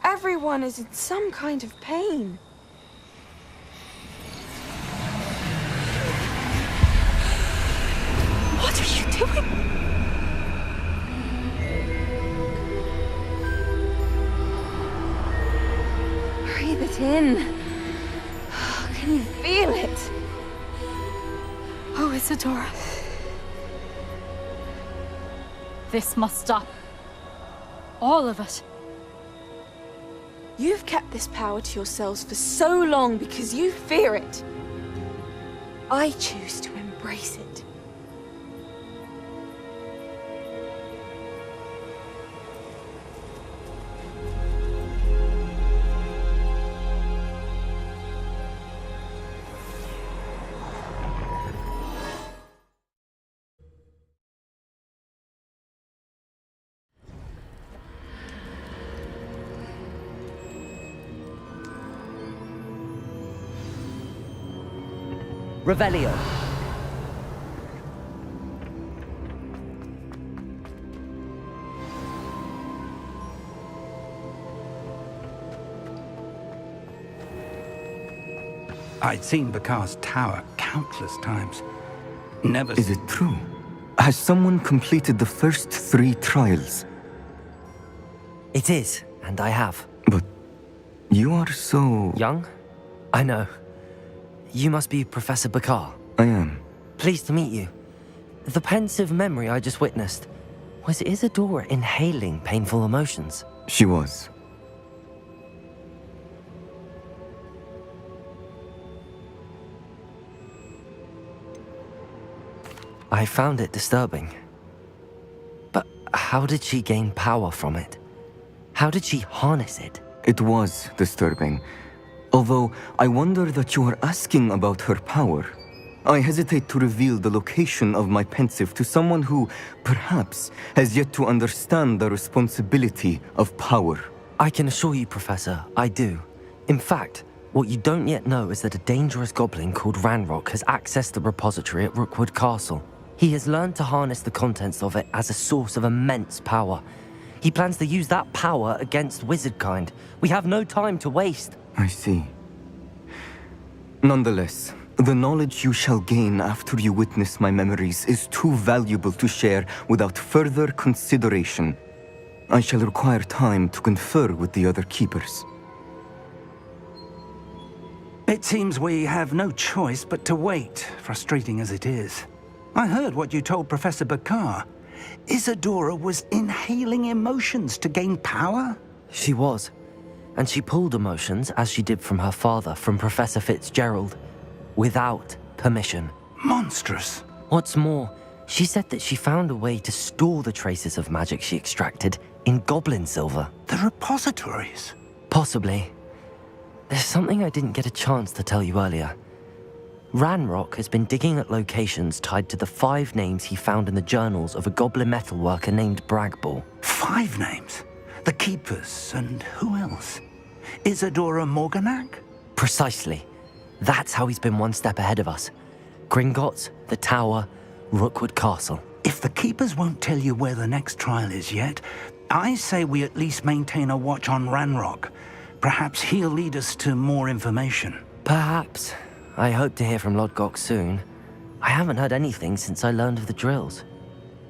Everyone is in some kind of pain. What are you doing? Breathe it in. Can you feel it? Oh, Isadora. This must stop. All of it. You've kept this power to yourselves for so long because you fear it. I choose to embrace it. Revelio. I'd seen Bakar's tower countless times. Never. Is it true? Has someone completed the first 3 trials? It is, and I have. But you are so... Young? I know. You must be Professor Bakar. I am. Pleased to meet you. The pensive memory I just witnessed, was Isadora inhaling painful emotions? She was. I found it disturbing. But how did she gain power from it? How did she harness it? It was disturbing. Although, I wonder that you are asking about her power. I hesitate to reveal the location of my pensive to someone who, perhaps, has yet to understand the responsibility of power. I can assure you, Professor, I do. In fact, what you don't yet know is that a dangerous goblin called Ranrock has accessed the repository at Rookwood Castle. He has learned to harness the contents of it as a source of immense power. He plans to use that power against wizardkind. We have no time to waste. I see. Nonetheless, the knowledge you shall gain after you witness my memories is too valuable to share without further consideration. I shall require time to confer with the other keepers. It seems we have no choice but to wait, frustrating as it is. I heard what you told Professor Bakar. Isadora was inhaling emotions to gain power? She was. And she pulled emotions, as she did from her father, from Professor Fitzgerald, without permission. Monstrous. What's more, she said that she found a way to store the traces of magic she extracted in goblin silver. The repositories? Possibly. There's something I didn't get a chance to tell you earlier. Ranrock has been digging at locations tied to the 5 names he found in the journals of a goblin metalworker named Bragball. 5 names? The Keepers, and who else? Isadora Morganac? Precisely. That's how he's been one step ahead of us. Gringotts, the Tower, Rookwood Castle. If the Keepers won't tell you where the next trial is yet, I say we at least maintain a watch on Ranrock. Perhaps he'll lead us to more information. Perhaps. I hope to hear from Lodgok soon. I haven't heard anything since I learned of the drills.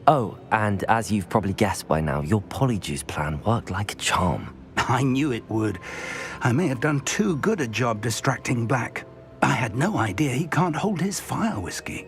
Oh, and as you've probably guessed by now, your Polyjuice plan worked like a charm. I knew it would. I may have done too good a job distracting Black. I had no idea he can't hold his fire whiskey.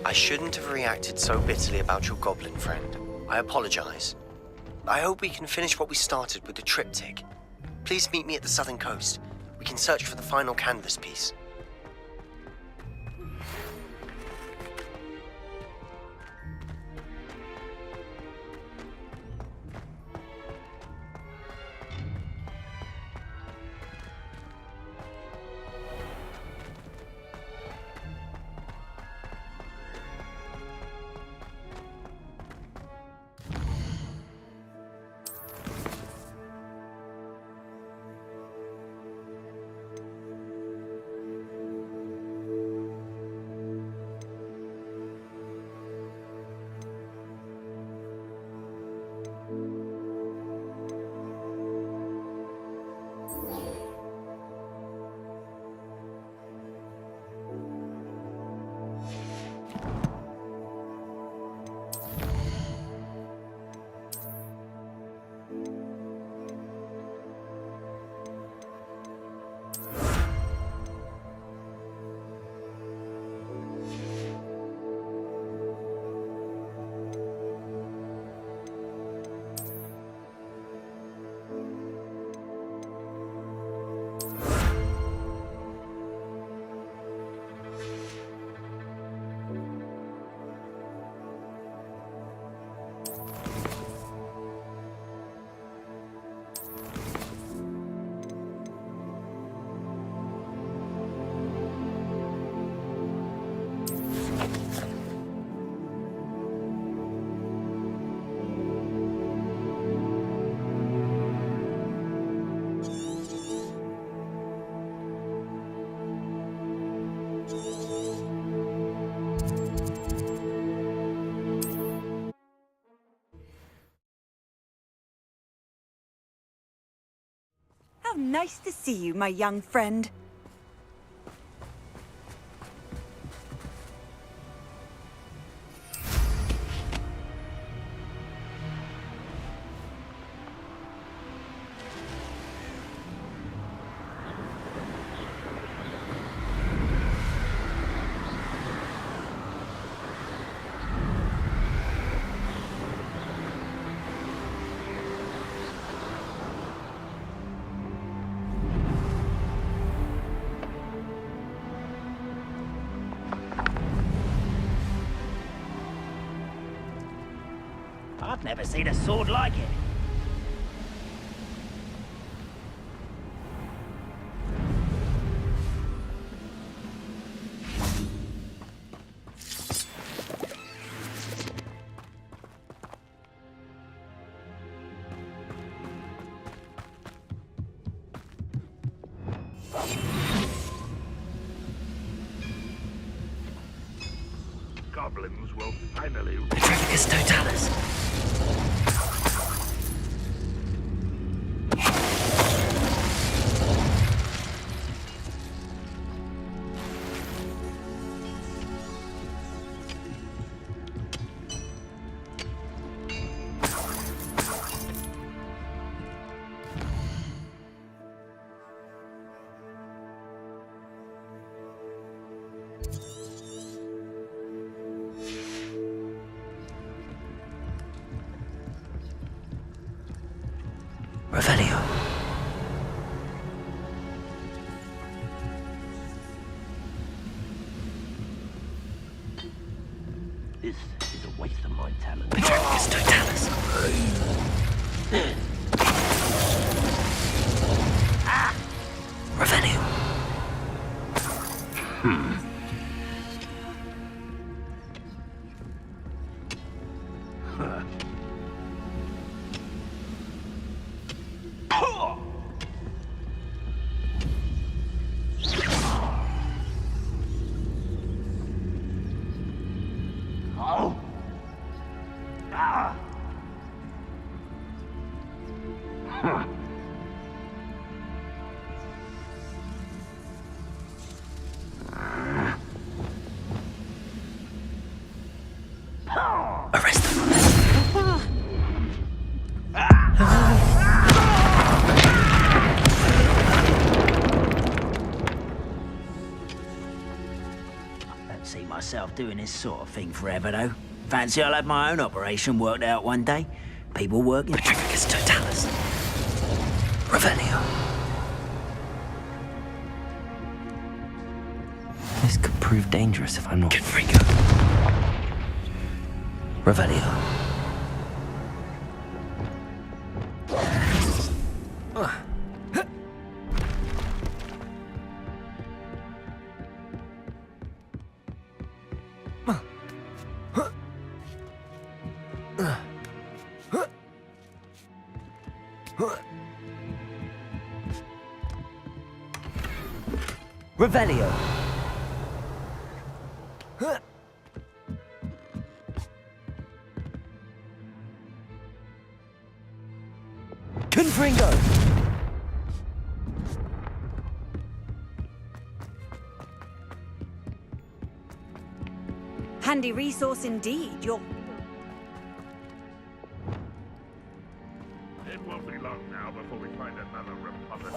I shouldn't have reacted so bitterly about your goblin friend. I apologize. I hope we can finish what we started with the triptych. Please meet me at the southern coast. We can search for the final canvas piece. How nice to see you, my young friend. I've never seen a sword like it. Goblins will finally... Petrificus totalis. Revelio. This is a waste of my talent. Petrificus totalis. Revelio. Arrest them. I don't see myself doing this sort of thing forever, though. Fancy I'll have my own operation worked out one day. People working... Petrificus totalis. Revelio. This could prove dangerous if I'm not... Confringo. Revelio. Revelio. Confringo. Handy resource indeed. You're... It won't be long now before we find another republic.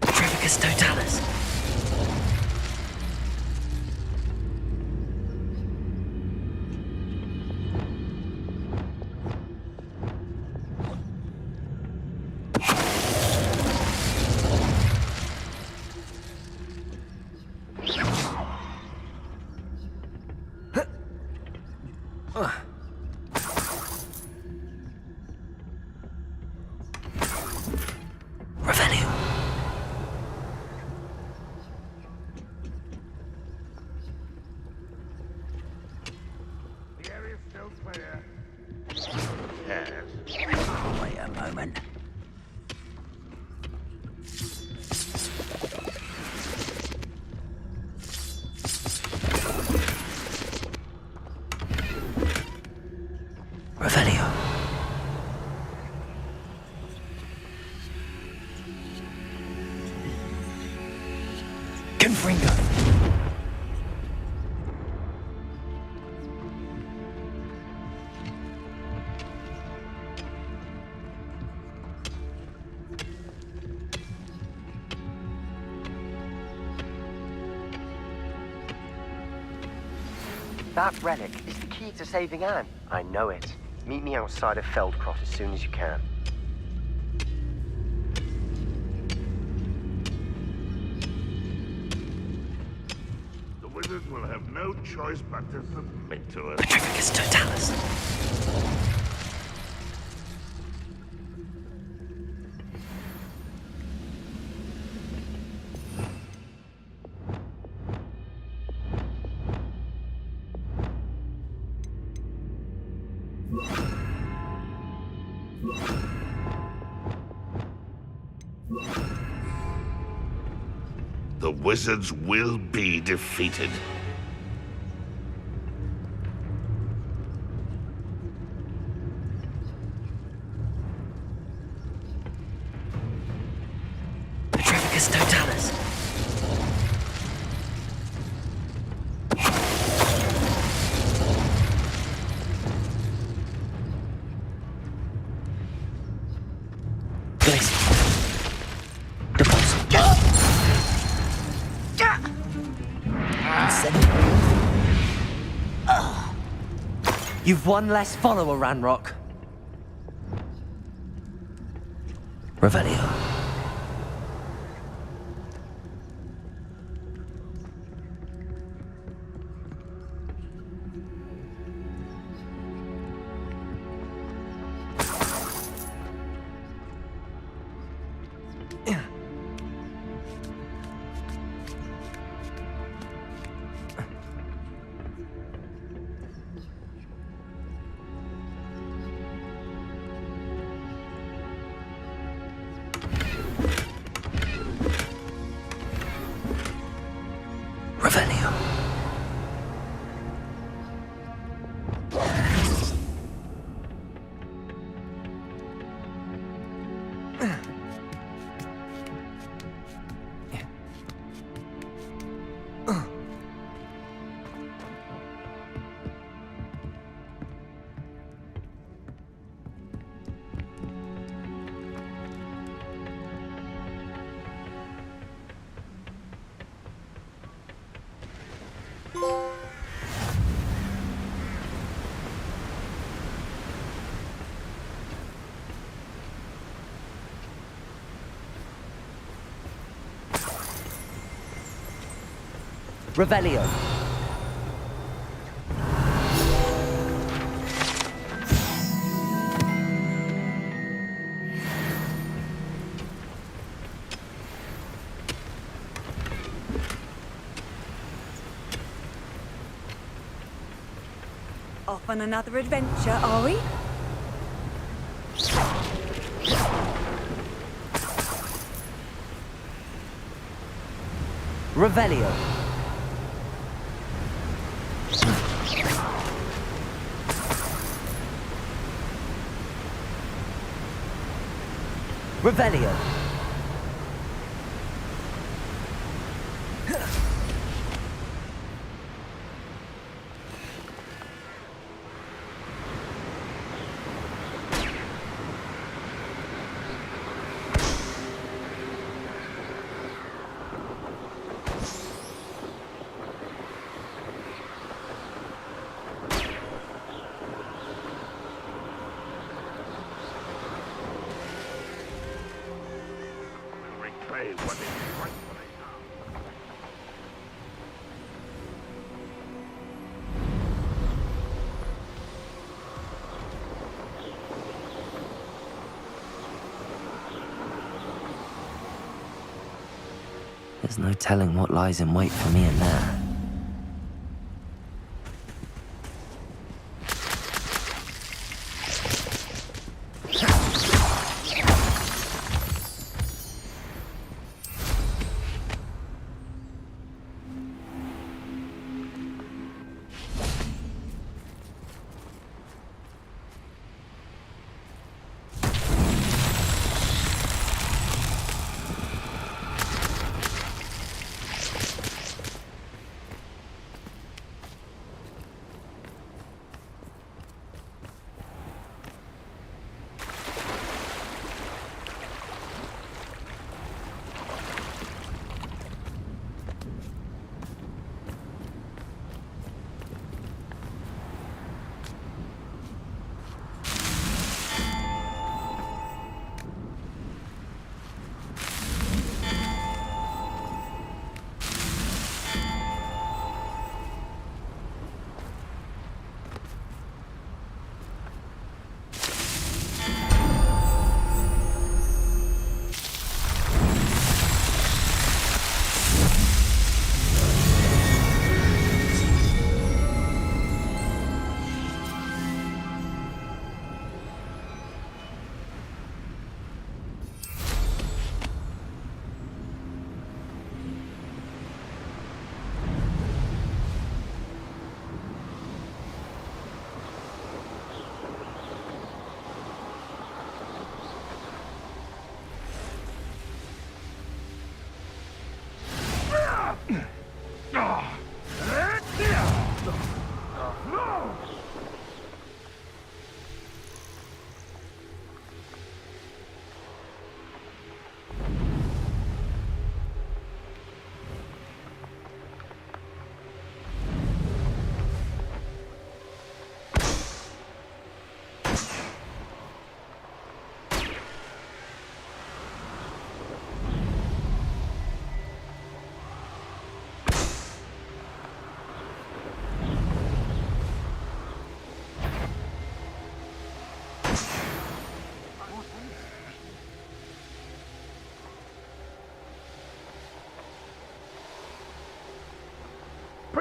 Petrificus totalis. Revelio. The area's still clear. Wait a moment. Revelio. Confringo. That relic is the key to saving Anne. I know it. Meet me outside of Feldcroft as soon as you can. have no choice but to submit to us. Petrificus totalis. The wizards will be defeated. Petrificus totalis. You've one less follower, Ranrock. Revelio. Revelio. Revelio. Off on another adventure, are we? Revelio. Revelio. There's no telling what lies in wait for me in there.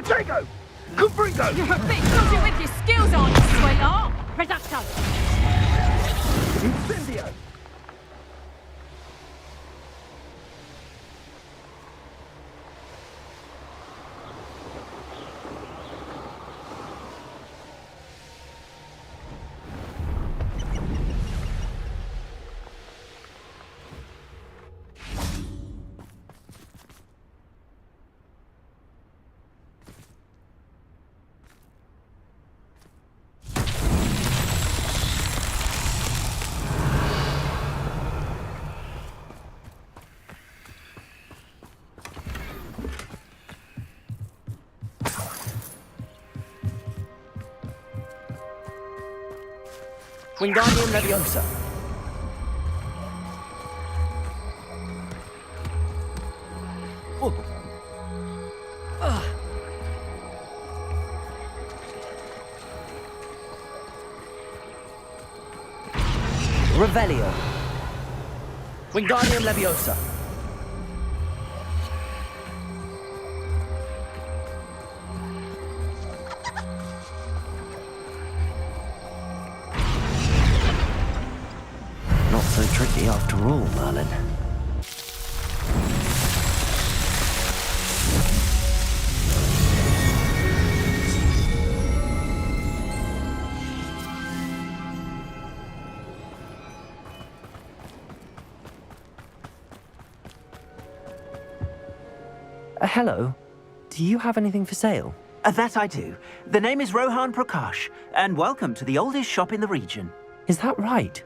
Protego! Cubrigo! You're a bit dodgy with your skills, aren't you, sweetheart? Reducto! Incendio! Wingardium Leviosa. Revelio. Wingardium Leviosa. Not so tricky after all, Merlin. Hello. Do you have anything for sale? That I do. The name is Rohan Prakash, and welcome to the oldest shop in the region. Is that right?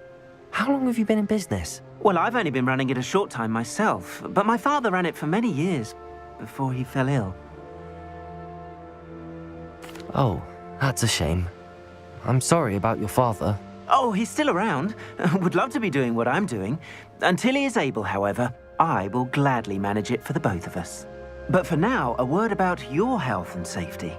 How long have you been in business? Well, I've only been running it a short time myself, but my father ran it for many years before he fell ill. Oh, that's a shame. I'm sorry about your father. Oh, he's still around. Would love to be doing what I'm doing. Until he is able, however, I will gladly manage it for the both of us. But for now, a word about your health and safety.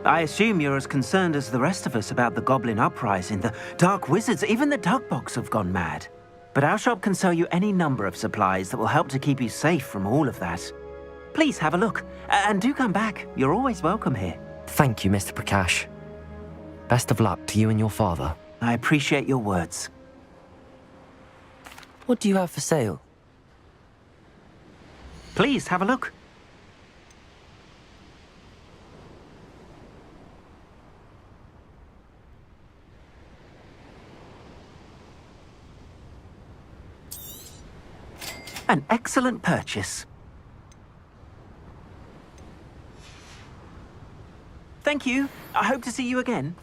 I assume you're as concerned as the rest of us about the Goblin Uprising, the Dark Wizards, even the Dugbox have gone mad. But our shop can sell you any number of supplies that will help to keep you safe from all of that. Please have a look, and do come back. You're always welcome here. Thank you, Mr. Prakash. Best of luck to you and your father. I appreciate your words. What do you have for sale? Please have a look. An excellent purchase. Thank you. I hope to see you again.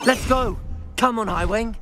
Let's go! Come on, Highwing!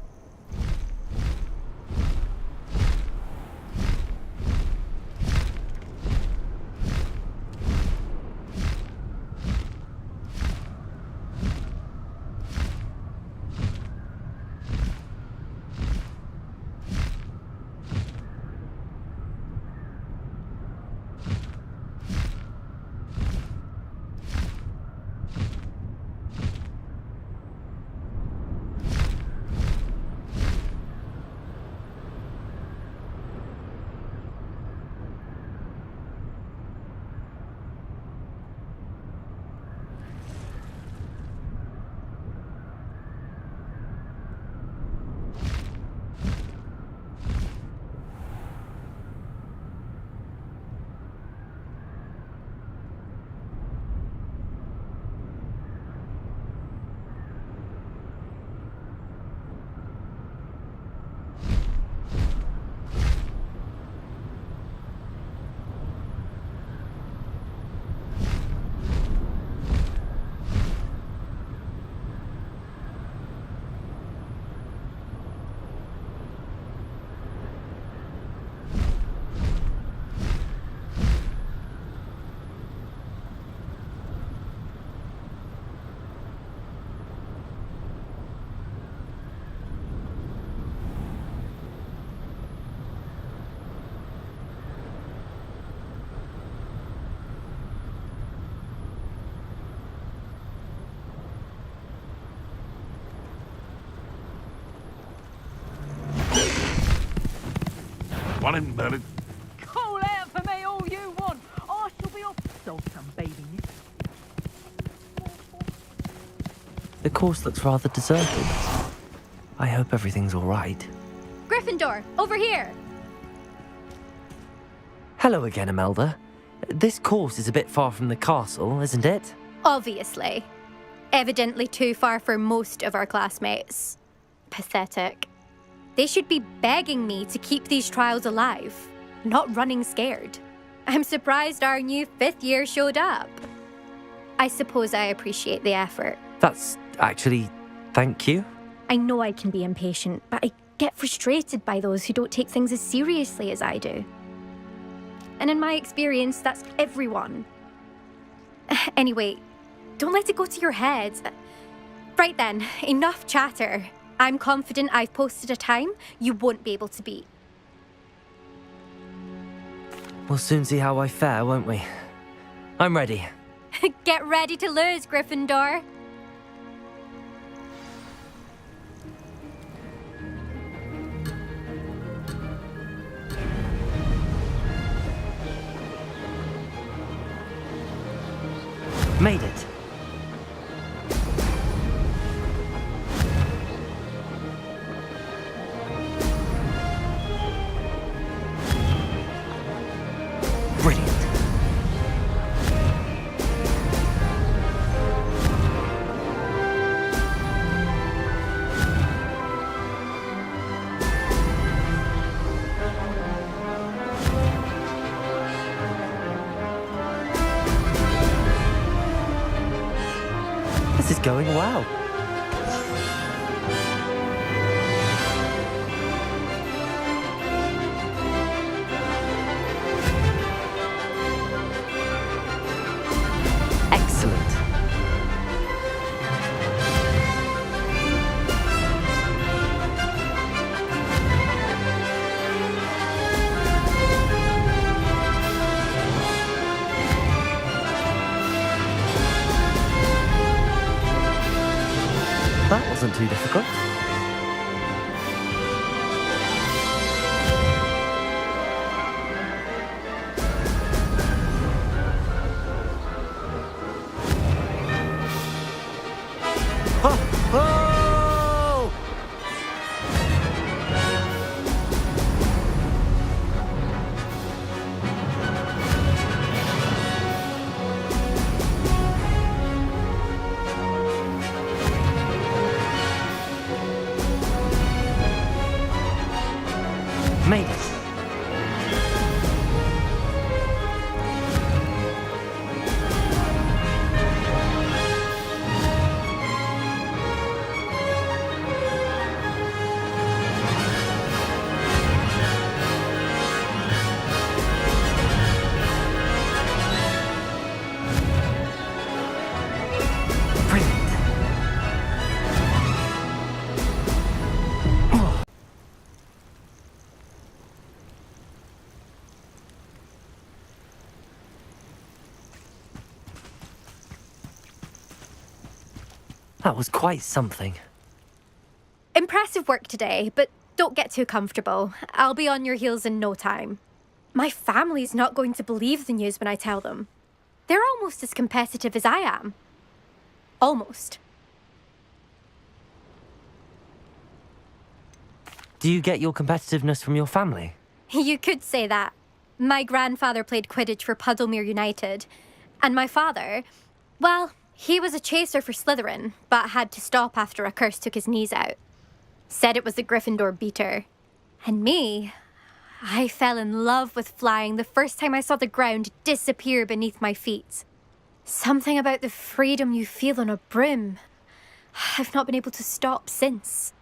Come on in, Merlin. Call out for me all you want. I shall be off. Dog some baby. The course looks rather deserted. I hope everything's all right. Gryffindor, over here! Hello again, Imelda. This course is a bit far from the castle, isn't it? Obviously. Evidently too far for most of our classmates. Pathetic. They should be begging me to keep these trials alive, not running scared. I'm surprised our new 5th year showed up. I suppose I appreciate the effort. That's actually... thank you. I know I can be impatient, but I get frustrated by those who don't take things as seriously as I do. And in my experience, that's everyone. Anyway, don't let it go to your head. Right then, enough chatter. I'm confident I've posted a time you won't be able to beat. We'll soon see how I fare, won't we? I'm ready. Get ready to lose, Gryffindor. Made it. Brilliant. This is going well. Excellent. That wasn't too difficult. Oh! Made it. That was quite something. Impressive work today, but don't get too comfortable. I'll be on your heels in no time. My family's not going to believe the news when I tell them. They're almost as competitive as I am. Almost. Do you get your competitiveness from your family? You could say that. My grandfather played Quidditch for Puddlemere United. And my father, well, he was a chaser for Slytherin, but had to stop after a curse took his knees out. Said it was the Gryffindor beater. And me, I fell in love with flying the first time I saw the ground disappear beneath my feet. Something about the freedom you feel on a broom. I've not been able to stop since.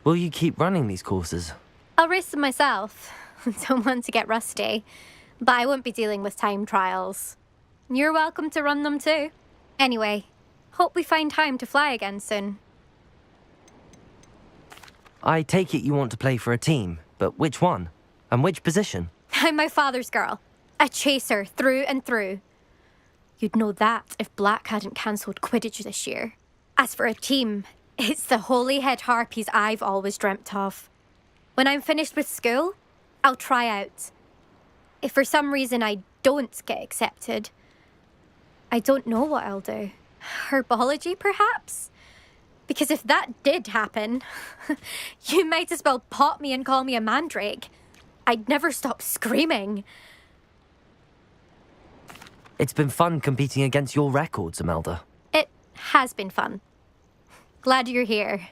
Will you keep running these courses? I'll race them myself. Don't want to get rusty. But I won't be dealing with time trials. You're welcome to run them too. Anyway, hope we find time to fly again soon. I take it you want to play for a team, but which one? And which position? I'm my father's girl. A chaser through and through. You'd know that if Black hadn't cancelled Quidditch this year. As for a team, it's the holy head harpies I've always dreamt of. When I'm finished with school, I'll try out. If for some reason I don't get accepted, I don't know what I'll do. Herbology, perhaps? Because if that did happen, you might as well pop me and call me a mandrake. I'd never stop screaming. It's been fun competing against your records, Imelda. It has been fun. Glad you're here.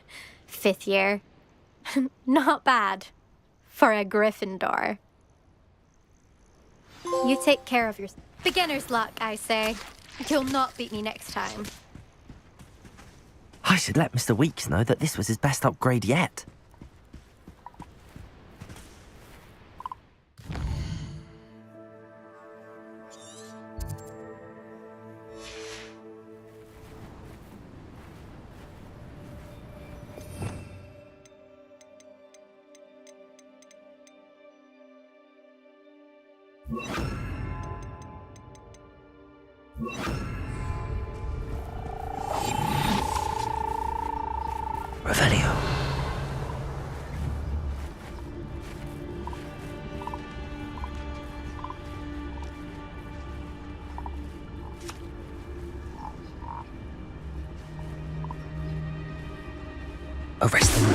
5th year. Not bad. For a Gryffindor. You take care of yourself. Beginner's luck, I say. You'll not beat me next time. I should let Mr. Weeks know that this was his best upgrade yet. Revelio. Arrest them.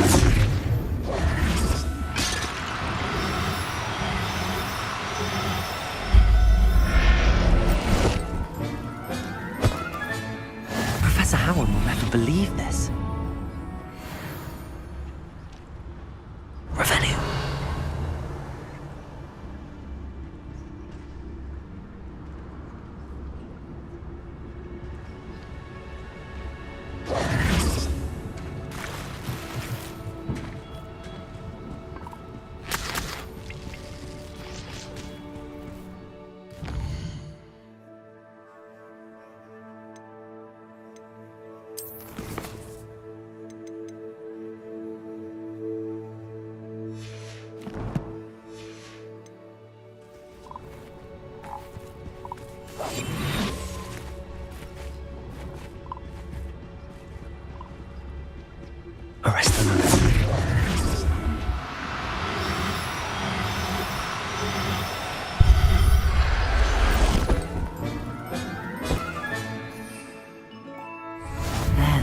Professor Howard will never believe this. Revelio. Arrest them.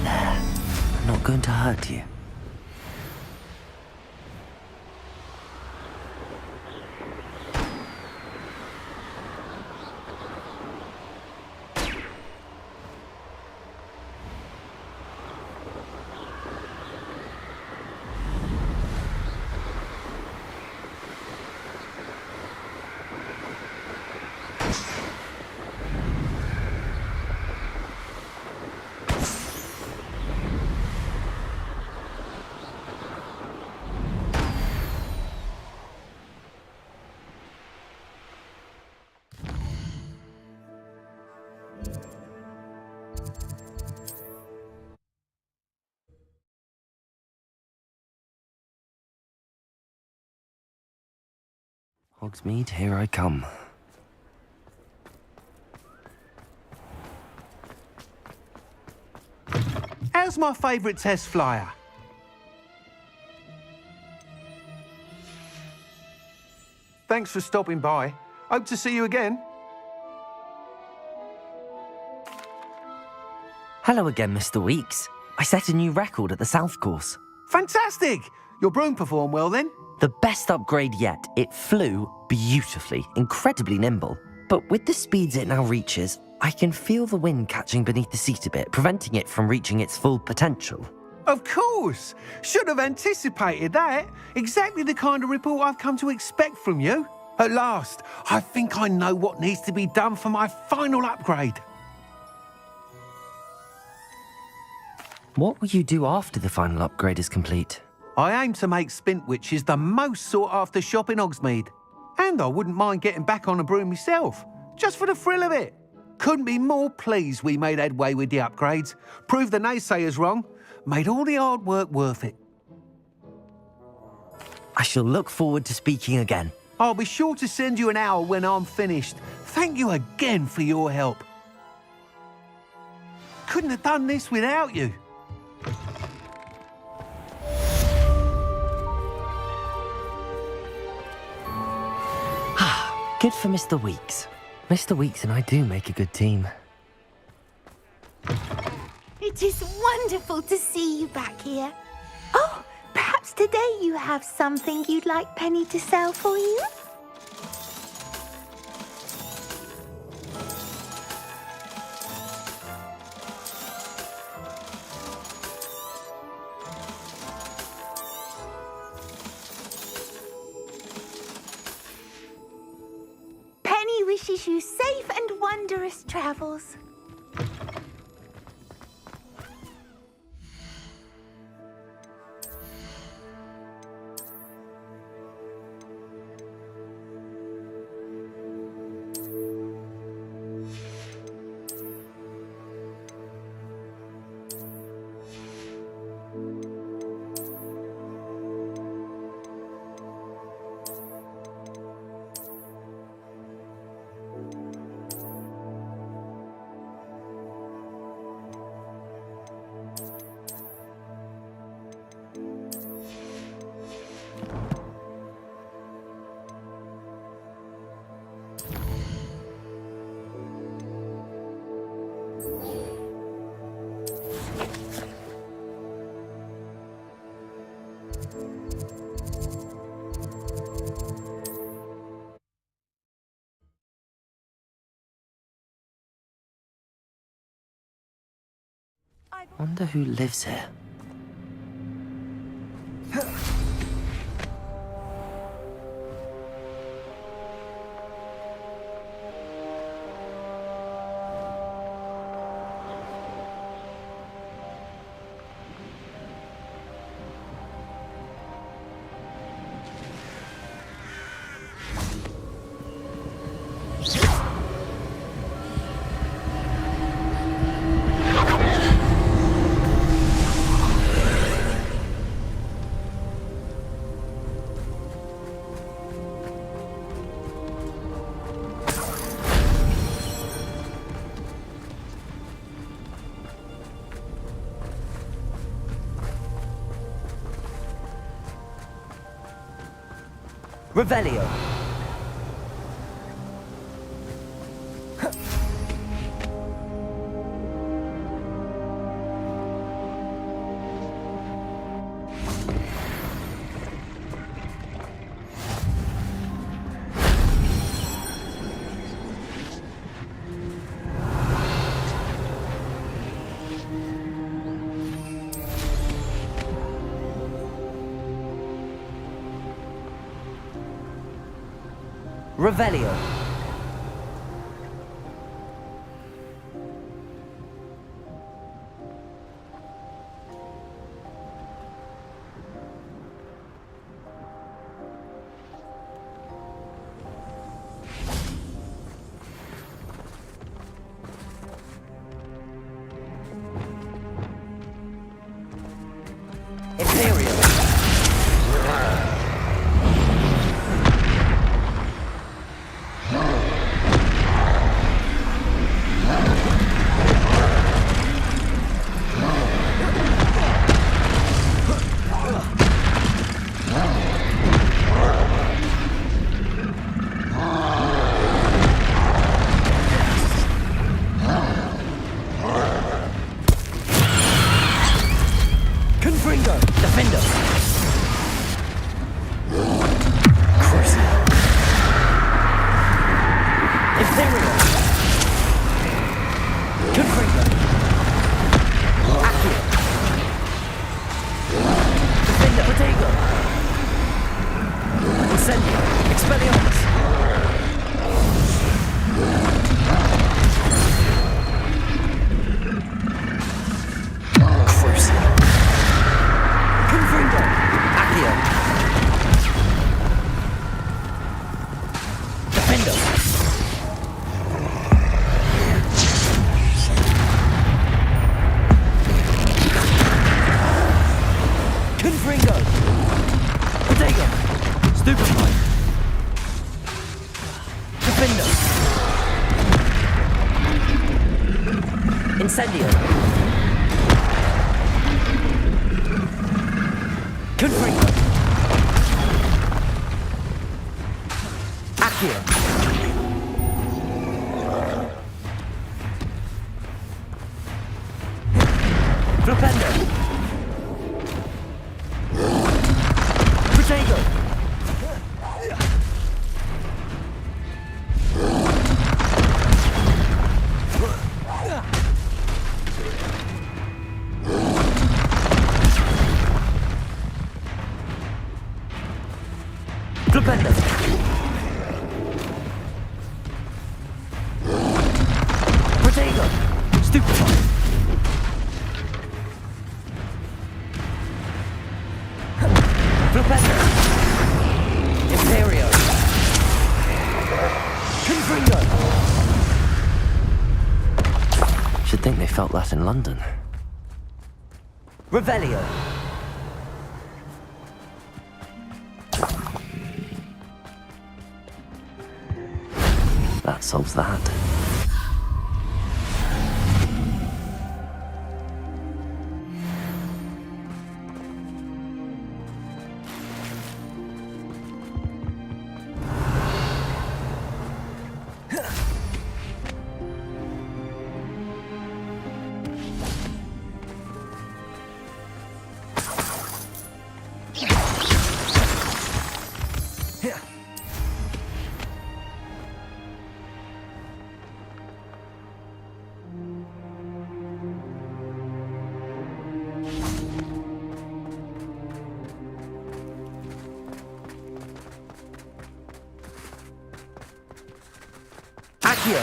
There. I'm not going to hurt you. Hogsmeade, here I come. How's my favourite test flyer? Thanks for stopping by. Hope to see you again. Hello again, Mr. Weeks. I set a new record at the South Course. Fantastic! Your broom performed well then? The best upgrade yet. It flew beautifully, incredibly nimble. But with the speeds it now reaches, I can feel the wind catching beneath the seat a bit, preventing it from reaching its full potential. Of course! Should have anticipated that. Exactly the kind of report I've come to expect from you. At last, I think I know what needs to be done for my final upgrade. What will you do after the final upgrade is complete? I aim to make Spintwitches the most sought-after shop in Hogsmeade. And I wouldn't mind getting back on a broom myself, just for the thrill of it. Couldn't be more pleased we made headway with the upgrades, proved the naysayers wrong, made all the hard work worth it. I shall look forward to speaking again. I'll be sure to send you an owl when I'm finished. Thank you again for your help. Couldn't have done this without you. Good for Mr. Weeks. Mr. Weeks and I do make a good team. It is wonderful to see you back here. Oh, perhaps today you have something you'd like Penny to sell for you? Penny wishes you safe and wondrous travels. Wonder who lives here. Revelio. Revelio. Incendio. Confringo. Accio. Flipendo! Potato! Flipendo! Potato! Stupefy! Flipendo! Imperio! Confringo! Should think they felt that in London. Revelio! That solves that. Accio!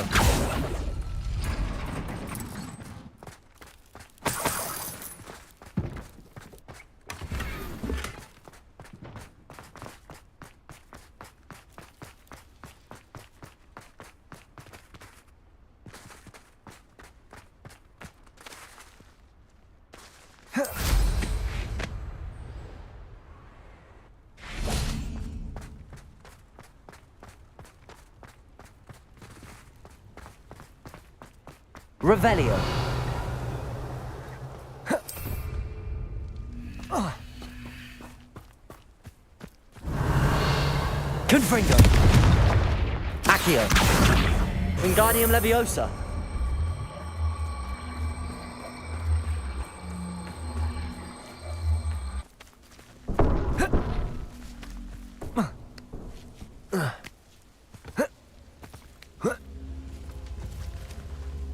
Revelio. Confringo. Accio. Wingardium Leviosa.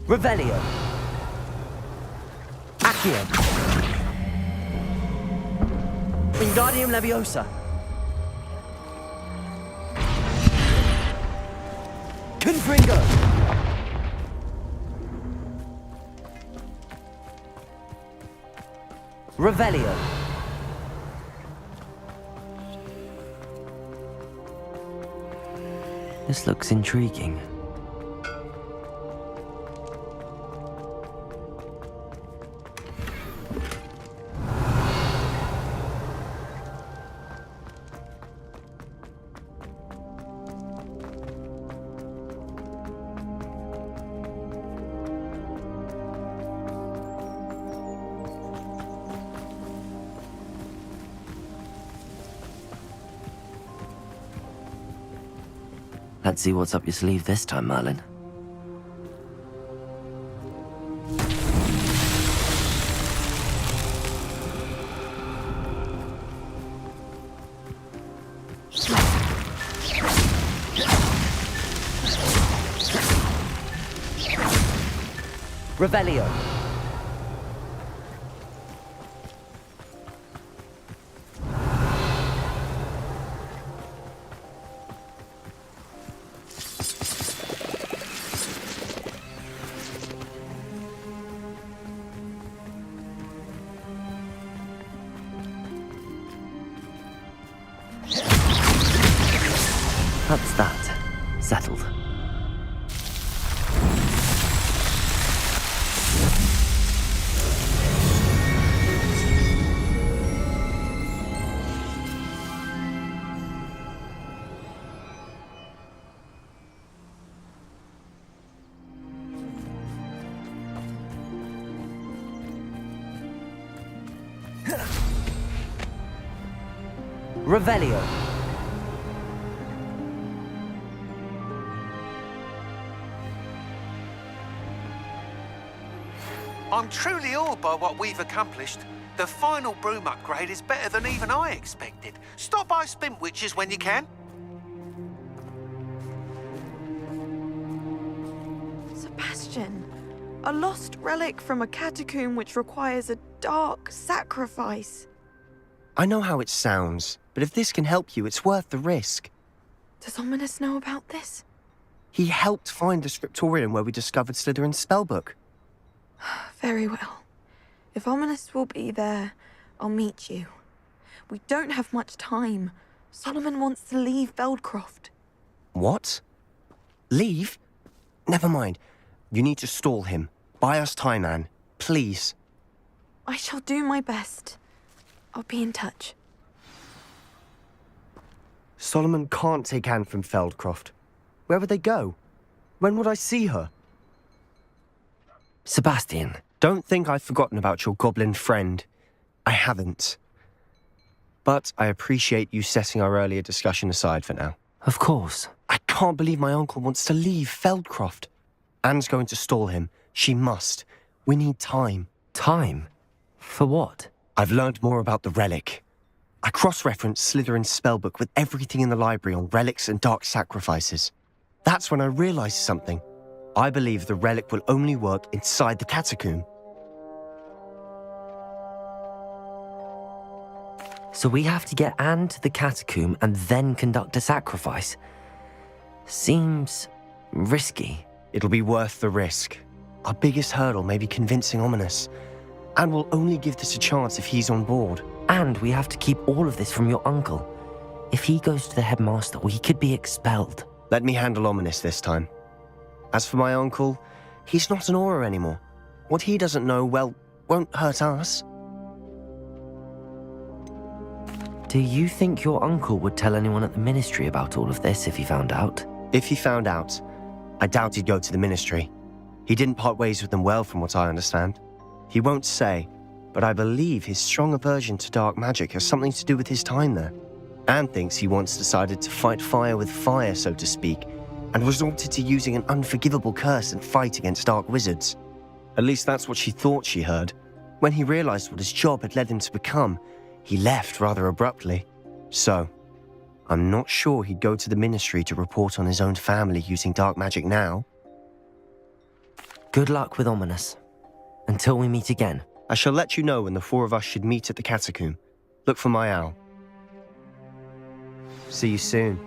Revelio. Accio. Wingardium Leviosa. Confringo. Revelio. This looks intriguing. Let's see what's up your sleeve this time, Merlin. Revelio. That's that. Settled. Revelio. I'm truly awed by what we've accomplished. The final broom upgrade is better than even I expected. Stop by Spintwitches when you can. Sebastian, a lost relic from a catacomb which requires a dark sacrifice. I know how it sounds, but if this can help you, it's worth the risk. Does Ominous know about this? He helped find the scriptorium where we discovered Slytherin's spellbook. Very well. If Ominous will be there, I'll meet you. We don't have much time. Solomon wants to leave Feldcroft. What? Leave? Never mind. You need to stall him. Buy us time, Anne. Please. I shall do my best. I'll be in touch. Solomon can't take Anne from Feldcroft. Where would they go? When would I see her? Sebastian, don't think I've forgotten about your goblin friend. I haven't. But I appreciate you setting our earlier discussion aside for now. Of course. I can't believe my uncle wants to leave Feldcroft. Anne's going to stall him. She must. We need time. Time? For what? I've learned more about the relic. I cross-referenced Slytherin's spellbook with everything in the library on relics and dark sacrifices. That's when I realized something. I believe the relic will only work inside the catacomb. So we have to get Anne to the catacomb and then conduct a sacrifice. Seems risky. It'll be worth the risk. Our biggest hurdle may be convincing Ominous. And we'll only give this a chance if he's on board. And we have to keep all of this from your uncle. If he goes to the headmaster, we could be expelled. Let me handle Ominous this time. As for my uncle, he's not an Auror anymore. What he doesn't know, well, won't hurt us. Do you think your uncle would tell anyone at the ministry about all of this if he found out? If he found out, I doubt he'd go to the ministry. He didn't part ways with them well, from what I understand. He won't say, but I believe his strong aversion to dark magic has something to do with his time there. Anne thinks he once decided to fight fire with fire, so to speak, and resorted to using an unforgivable curse and fight against dark wizards. At least that's what she thought she heard. When he realized what his job had led him to become, he left rather abruptly. So, I'm not sure he'd go to the ministry to report on his own family using dark magic now. Good luck with Ominous. Until we meet again. I shall let you know when the four of us should meet at the catacomb. Look for my owl. See you soon.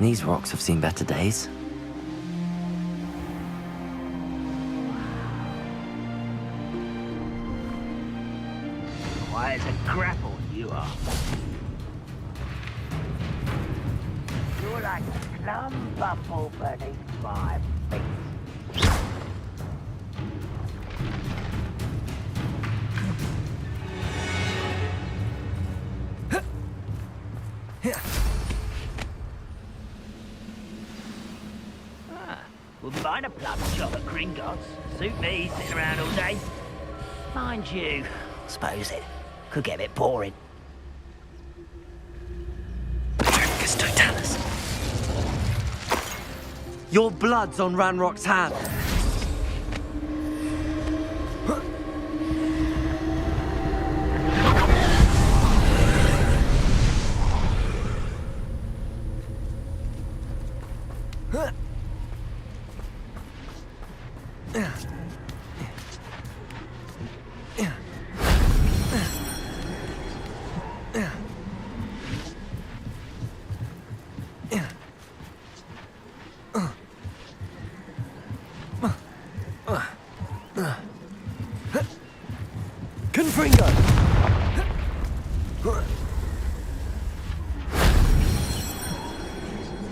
These rocks have seen better days. Quiet as a grapple, you are. You're like a plum bubble beneath my feet. Wouldn't mind a plum shop at Gringotts. Suit me, sitting around all day. Mind you, suppose it could get a bit boring. Your blood's on Ranrock's hand.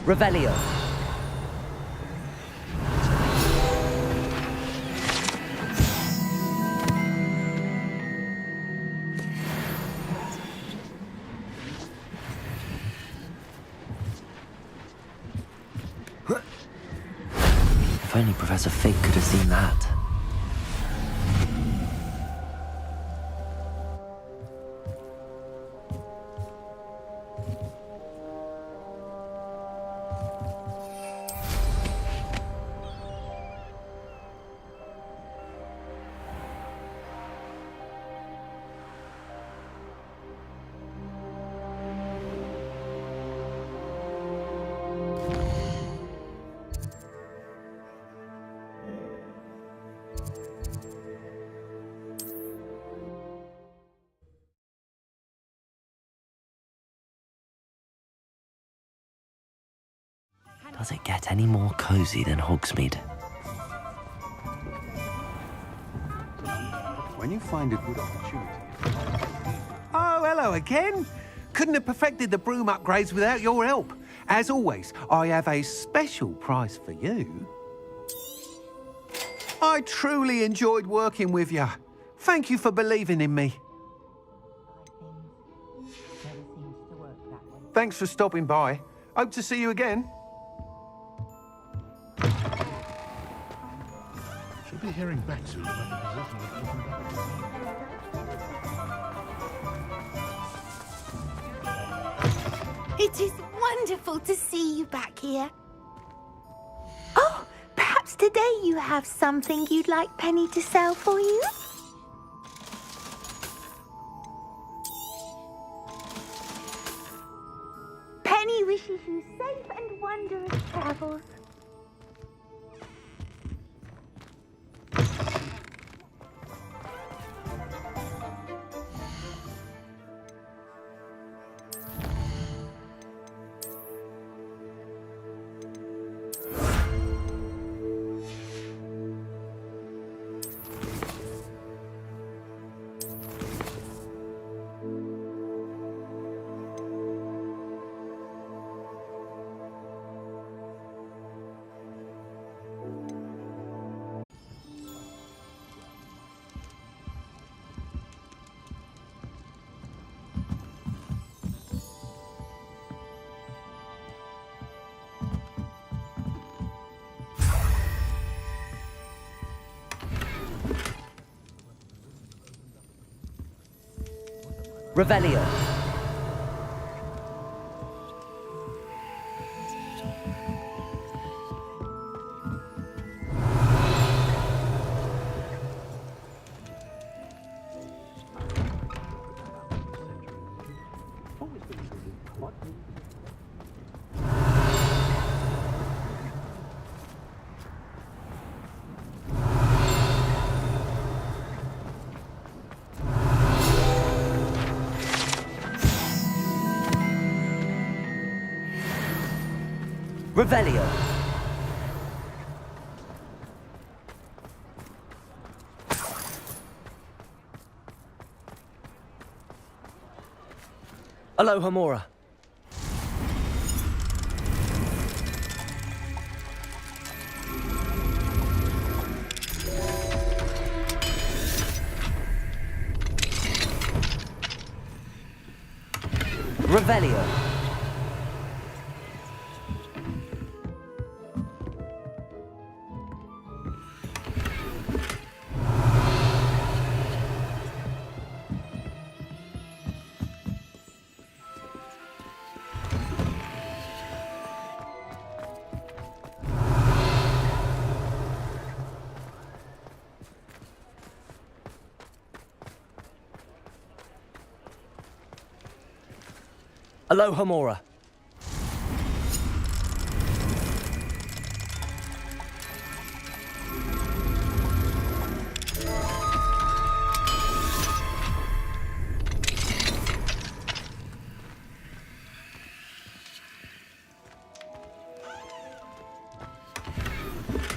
Revelio. If only Professor Fig could have seen that. Does it get any more cozy than Hogsmeade? When you find a good opportunity... Oh, hello again. Couldn't have perfected the broom upgrades without your help. As always, I have a special prize for you. I truly enjoyed working with you. Thank you for believing in me. Thanks for stopping by. Hope to see you again. Should be hearing back soon about the position of open door. It is wonderful to see you back here. Oh, perhaps today you have something you'd like Penny to sell for you? Penny wishes you safe and wondrous travels. Revelio. Revelio. Aloha Mora. Revelio. Aloha Mora.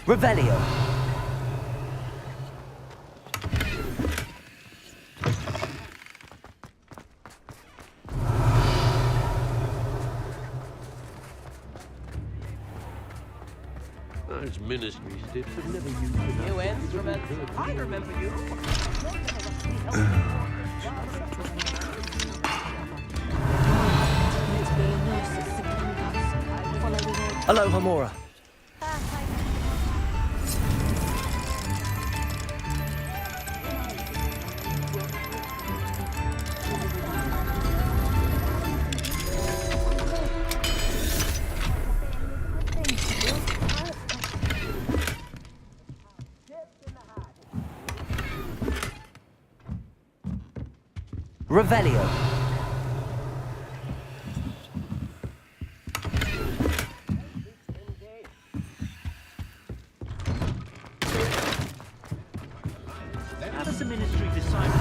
Revelio. Those ministry stiffs have never used enough. You instrument. I remember you. Aloha Mora. Revelio. How does the Ministry decide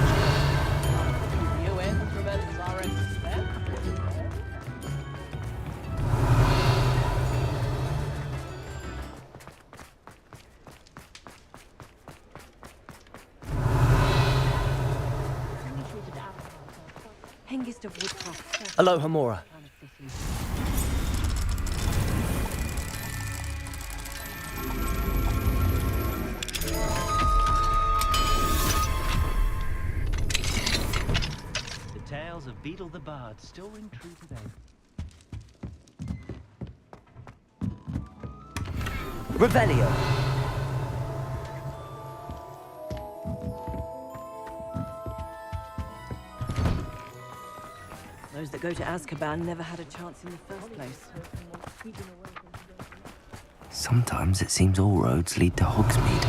Hengist of Woodcroft. Aloha Mora. The tales of Beetle the Bard still ring true today. Revelio. Those that go to Azkaban never had a chance in the first place. Sometimes it seems all roads lead to Hogsmeade.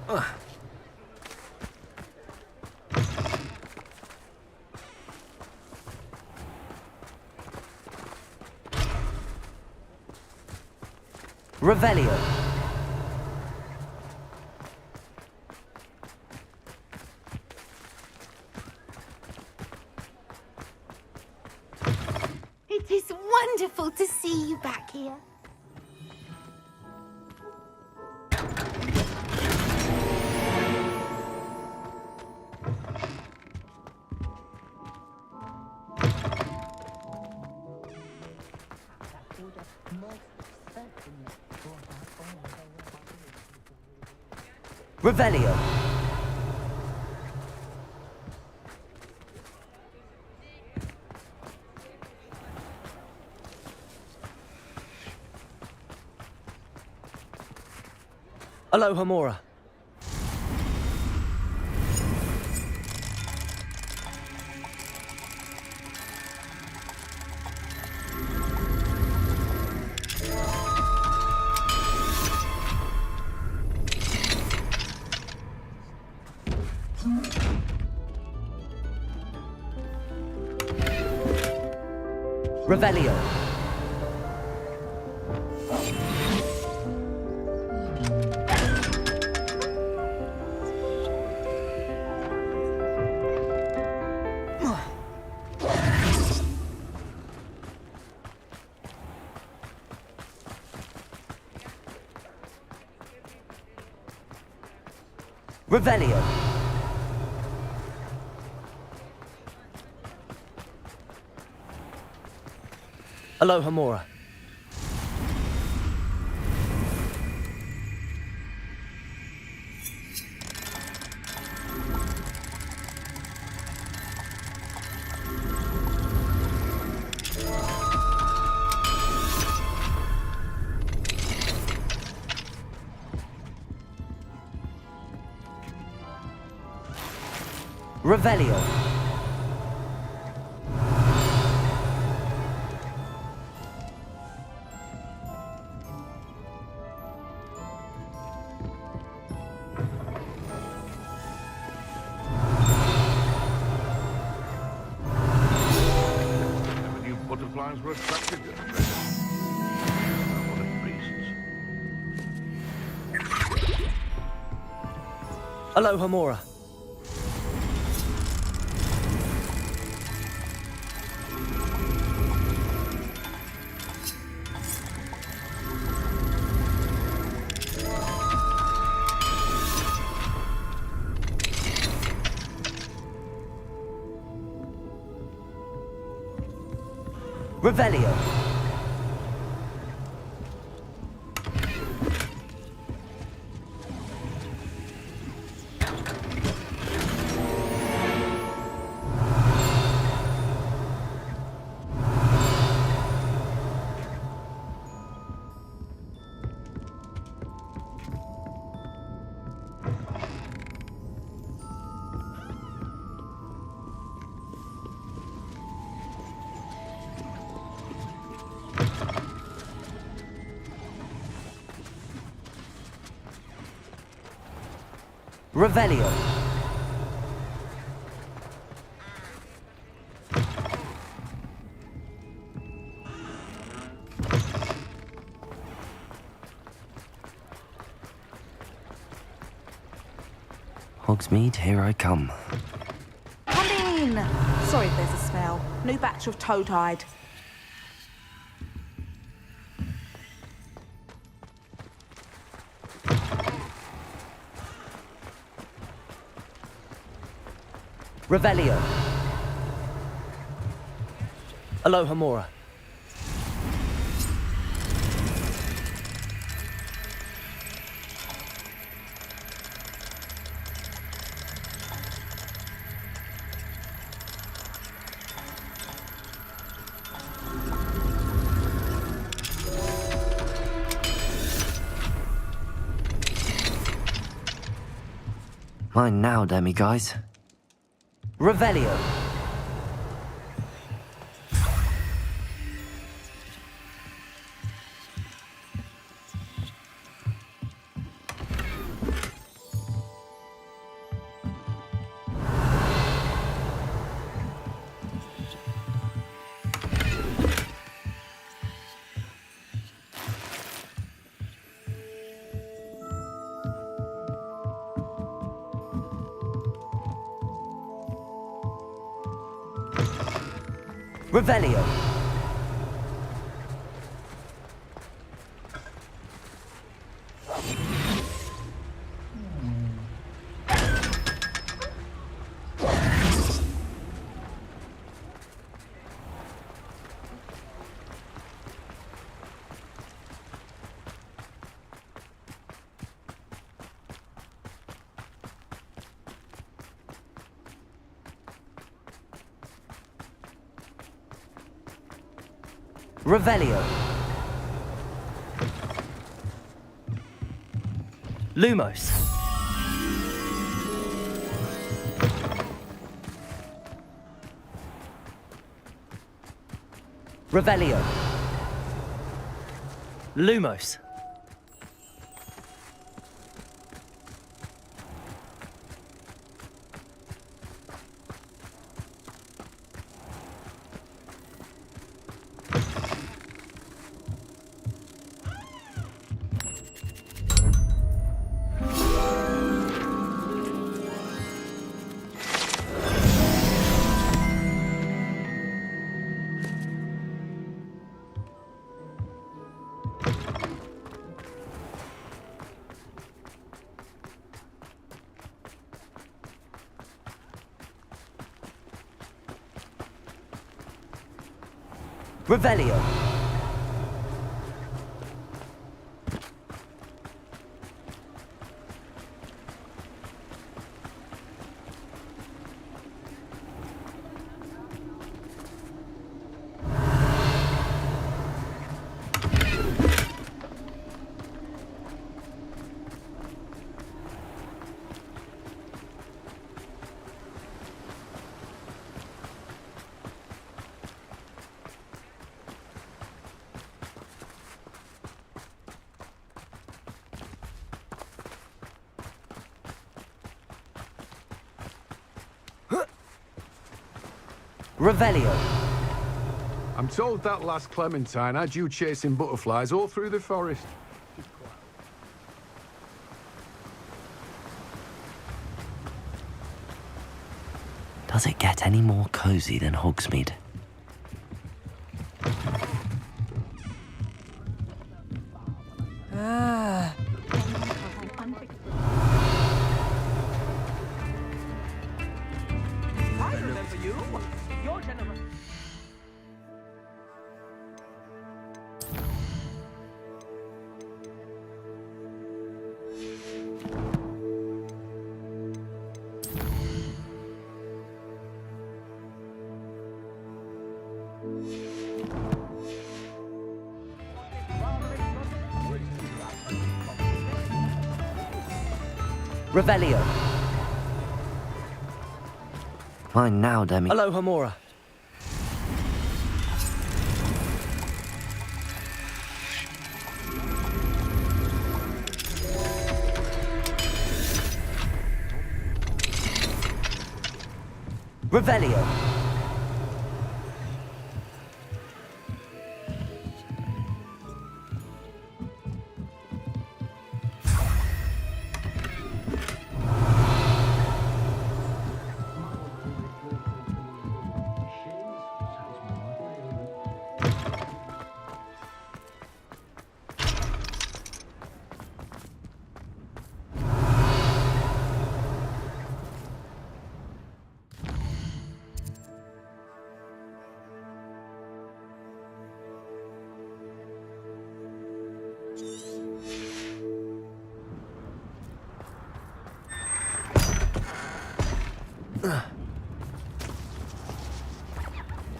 Ugh. Revelio. It is wonderful to see you back here. Revelio. Aloha Mora. Revelio. Revelio. Aloha Mora. Revelio. Never knew butterflies were attracted to treasure. For what reasons? Aloha Mora. Revelio. Revelio. Hogsmeade, here I come. Come in! Sorry if there's a smell. New batch of toe-tied. Revelio. Aloha Mora. Mine now, demi-guys. Revelio. Revelio. Revelio. Lumos. Revelio. Lumos. Revelio. Revelio. I'm told that last Clementine had you chasing butterflies all through the forest. Does it get any more cozy than Hogsmeade? I remember you. Your generation. Revelio. Mine now, Demi. Aloha Mora. Revelio.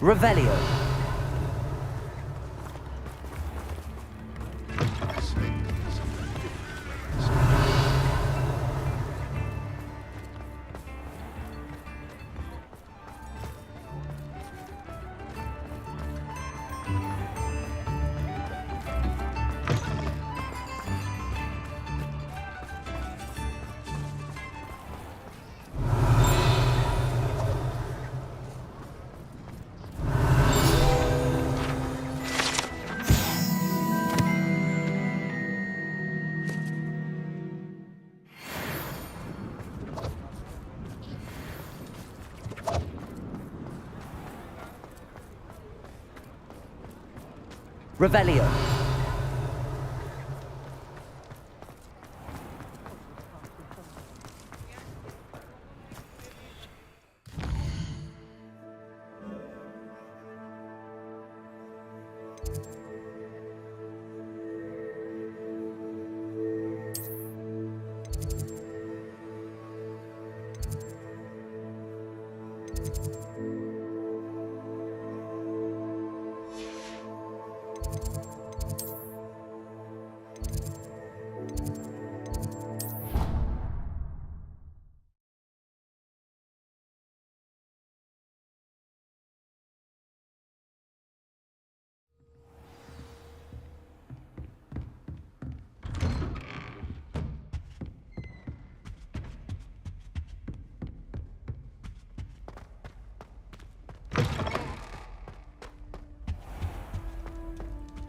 Revelio. Revelio.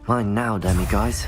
Mine now, demiguise.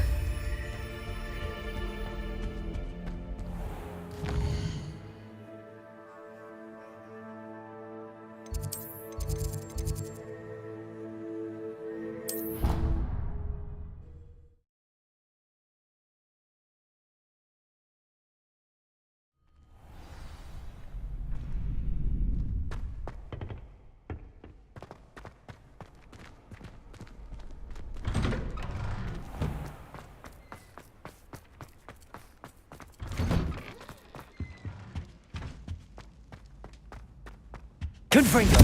Confringo.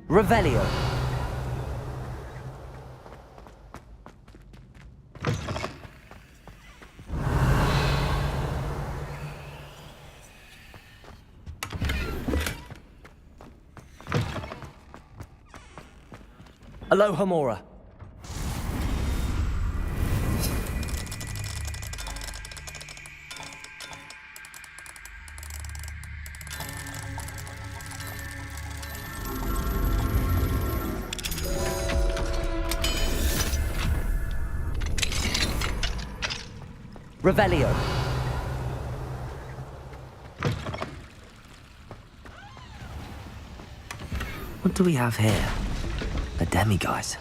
Revelio. Aloha Mora. Revelio. What do we have here? A demiguise.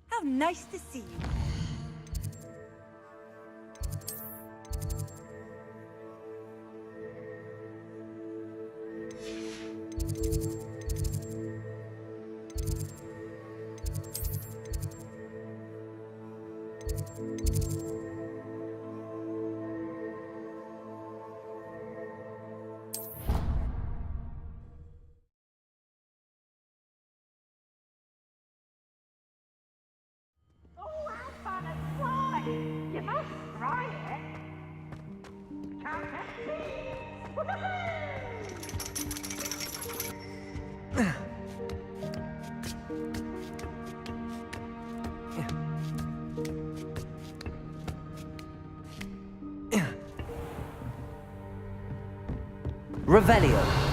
How nice to see you. You must try it. Count Revelio.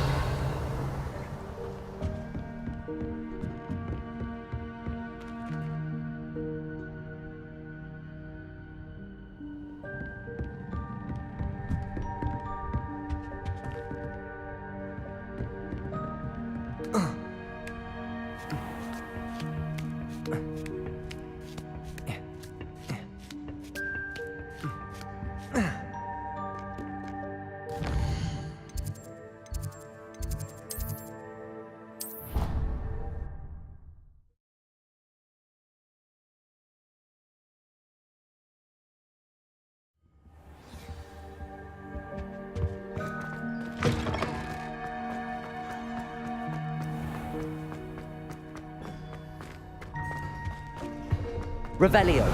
Revelio.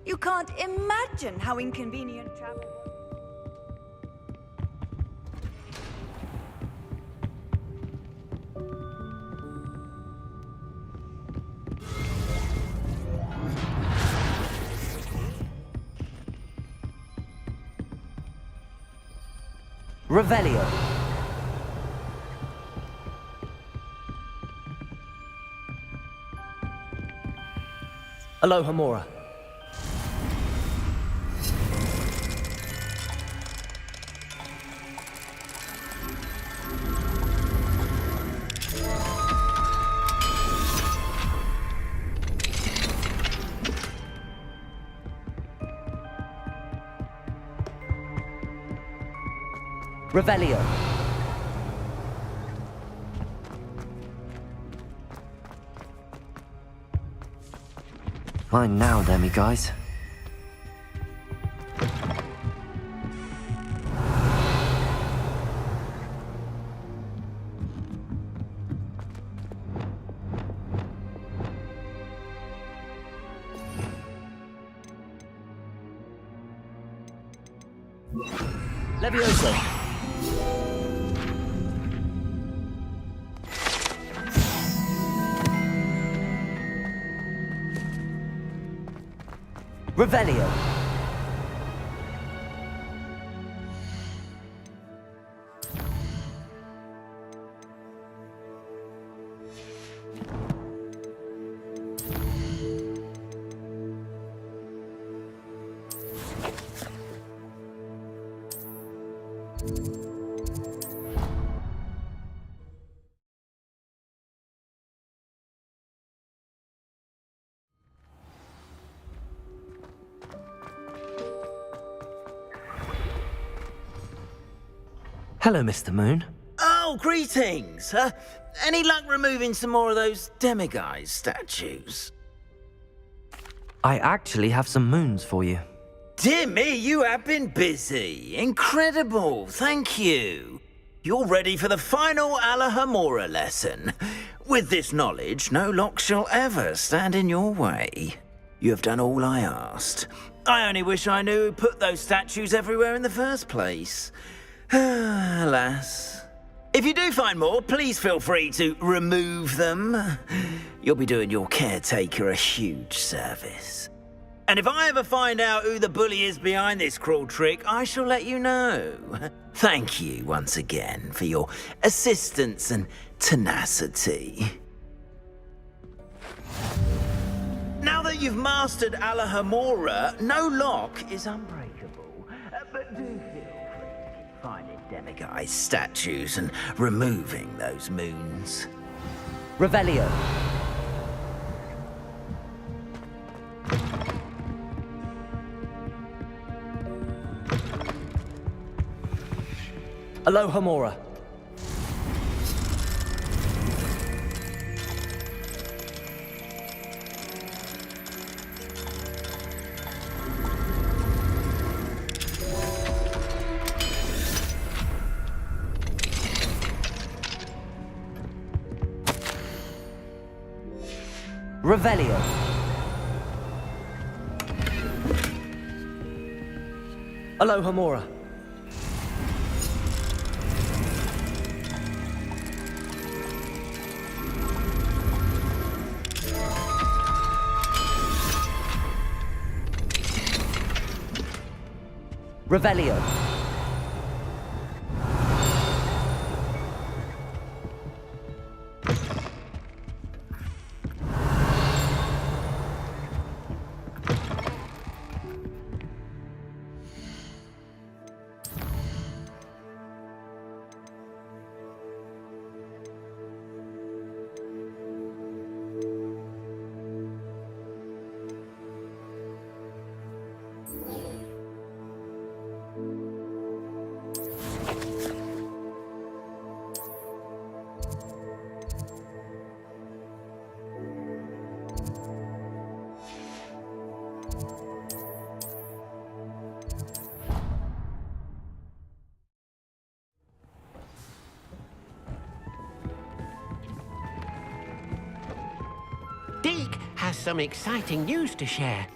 You can't imagine how inconvenient travel. Revelio. Alohomora. Revelio. Fine now, demi-guys. Levioso. Revelio. Hello, Mr. Moon. Oh, greetings! Any luck removing some more of those demiguise statues? I actually have some moons for you. Dear me, you have been busy. Incredible, thank you. You're ready for the final Alohomora lesson. With this knowledge, no lock shall ever stand in your way. You have done all I asked. I only wish I knew who put those statues everywhere in the first place. Alas. If you do find more, please feel free to remove them. You'll be doing your caretaker a huge service. And if I ever find out who the bully is behind this cruel trick, I shall let you know. Thank you once again for your assistance and tenacity. Now that you've mastered Alohomora, no lock is unbreakable. But do feel free to keep finding demiguise statues and removing those moons. Revelio. Alohomora. Revelio. Alohomora. Revelio. Deke has some exciting news to share.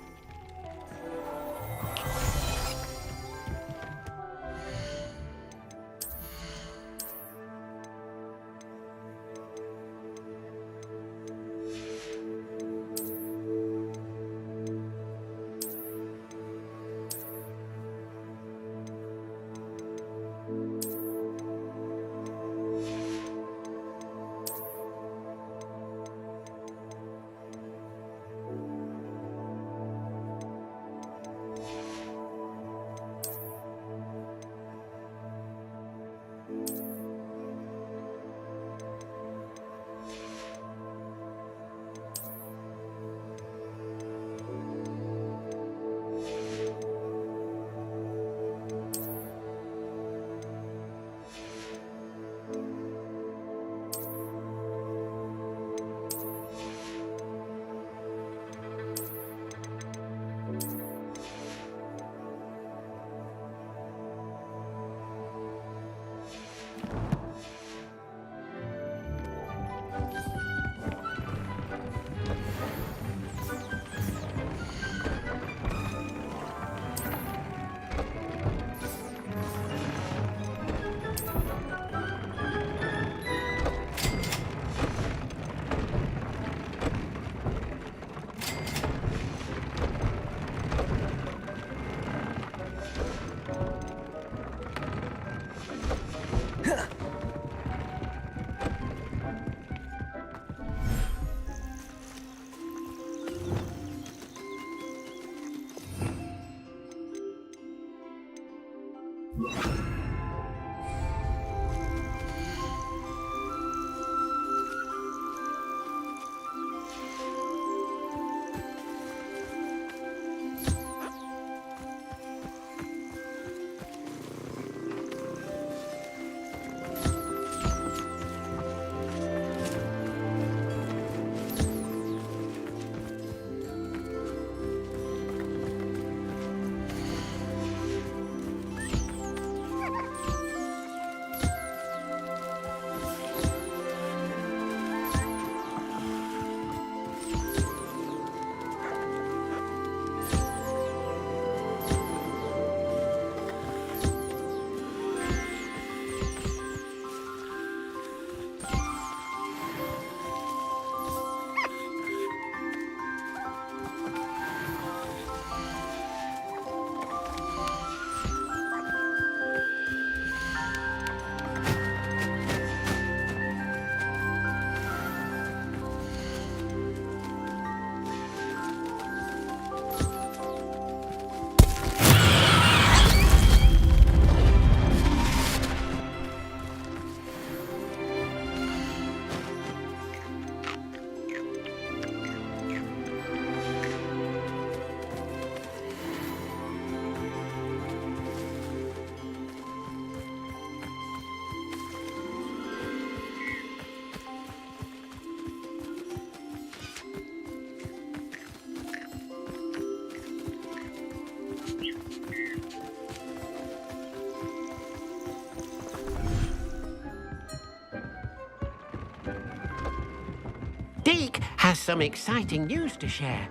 Deke has some exciting news to share.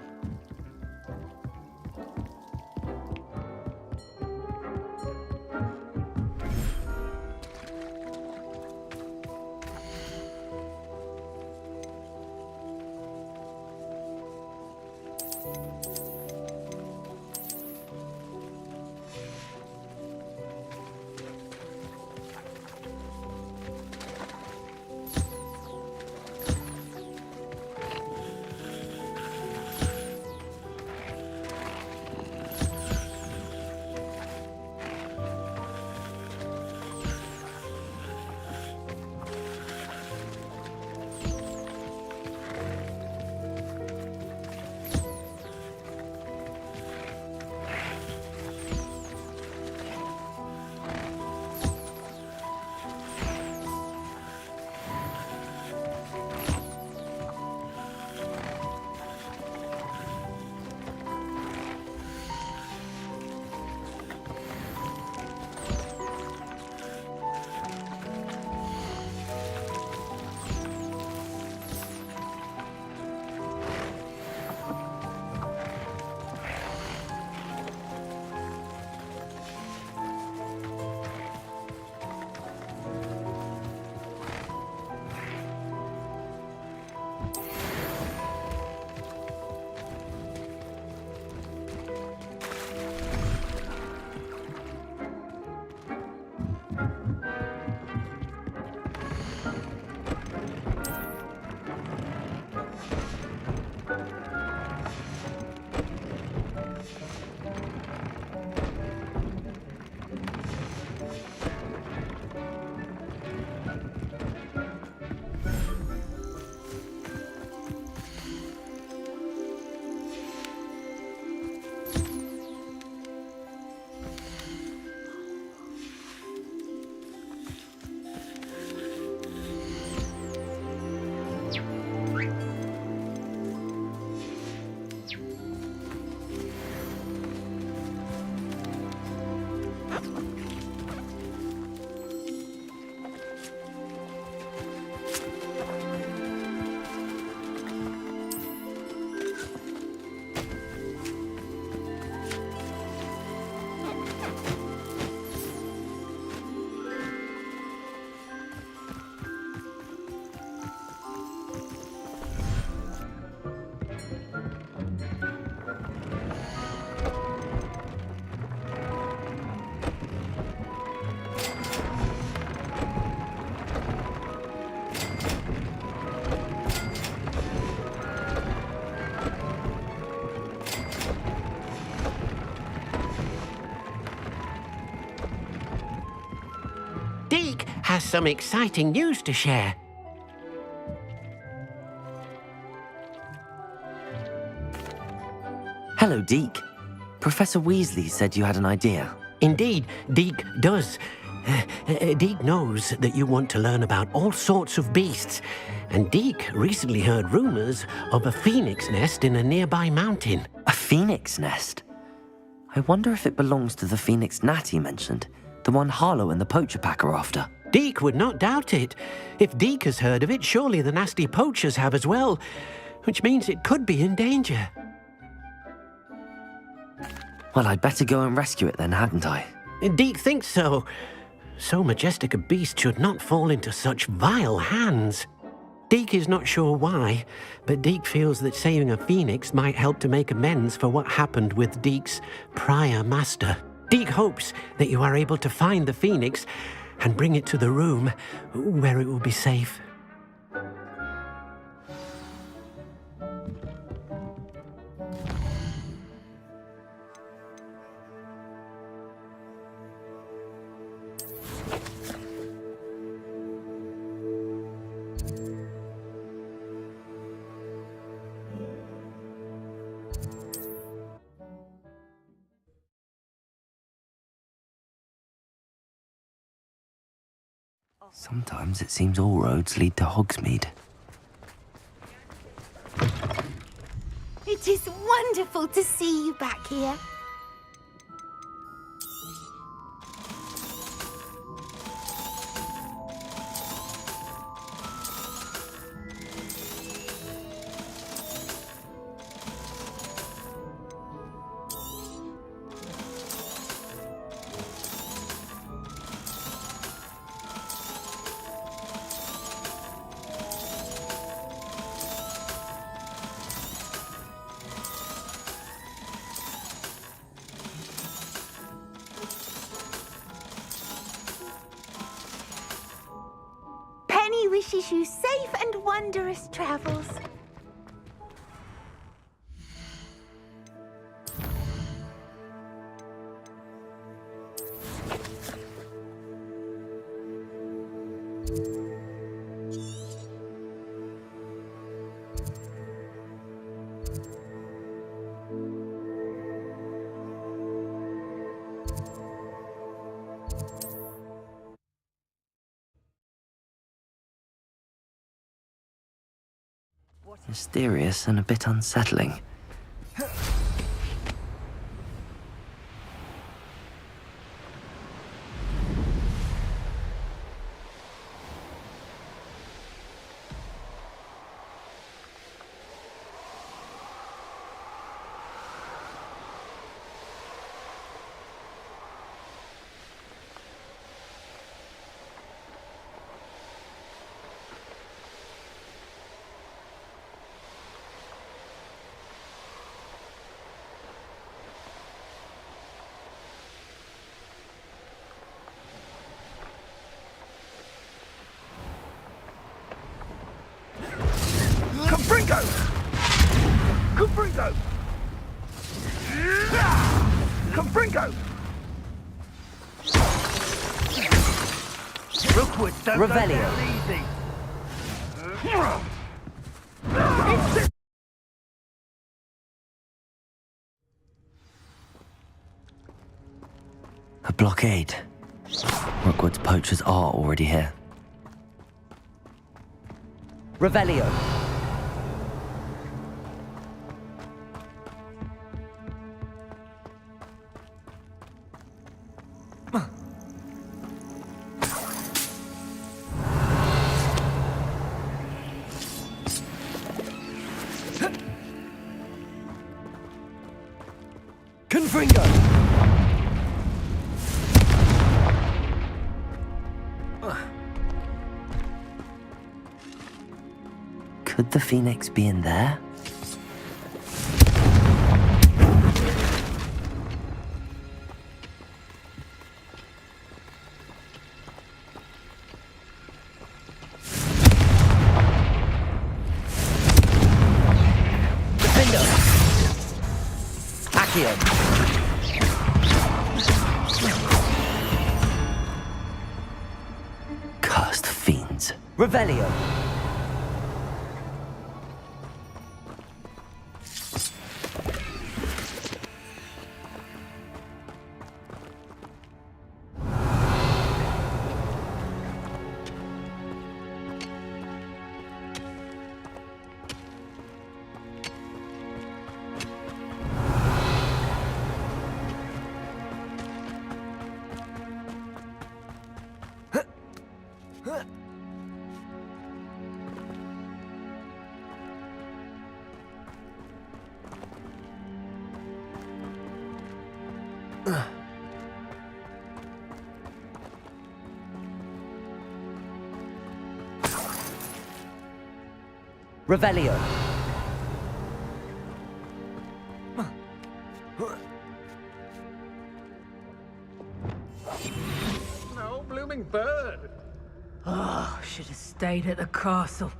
Deke has some exciting news to share. Hello, Deke. Professor Weasley said you had an idea. Indeed, Deke does. Deke knows that you want to learn about all sorts of beasts, and Deke recently heard rumors of a phoenix nest in a nearby mountain. A phoenix nest? I wonder if it belongs to the phoenix gnat he mentioned, the one Harlow and the poacher pack are after. Deke would not doubt it. If Deke has heard of it, surely the nasty poachers have as well, which means it could be in danger. Well, I'd better go and rescue it then, hadn't I? Deke thinks so. So majestic a beast should not fall into such vile hands. Deke is not sure why, but Deke feels that saving a phoenix might help to make amends for what happened with Deke's prior master. Deke hopes that you are able to find the phoenix and bring it to the room where it will be safe. Sometimes it seems all roads lead to Hogsmeade. It is wonderful to see you back here. wishes you safe and wondrous travels. Mysterious and a bit unsettling. Confringo! Confringo! Rookwood, don't Revelio. go down easy. A blockade. Rookwood's poachers are already here. Revelio. Confringo! Could the Phoenix be in there? Defender! Accio! Cursed fiends. Revelio! Revelio. No blooming bird. Oh, should have stayed at the castle.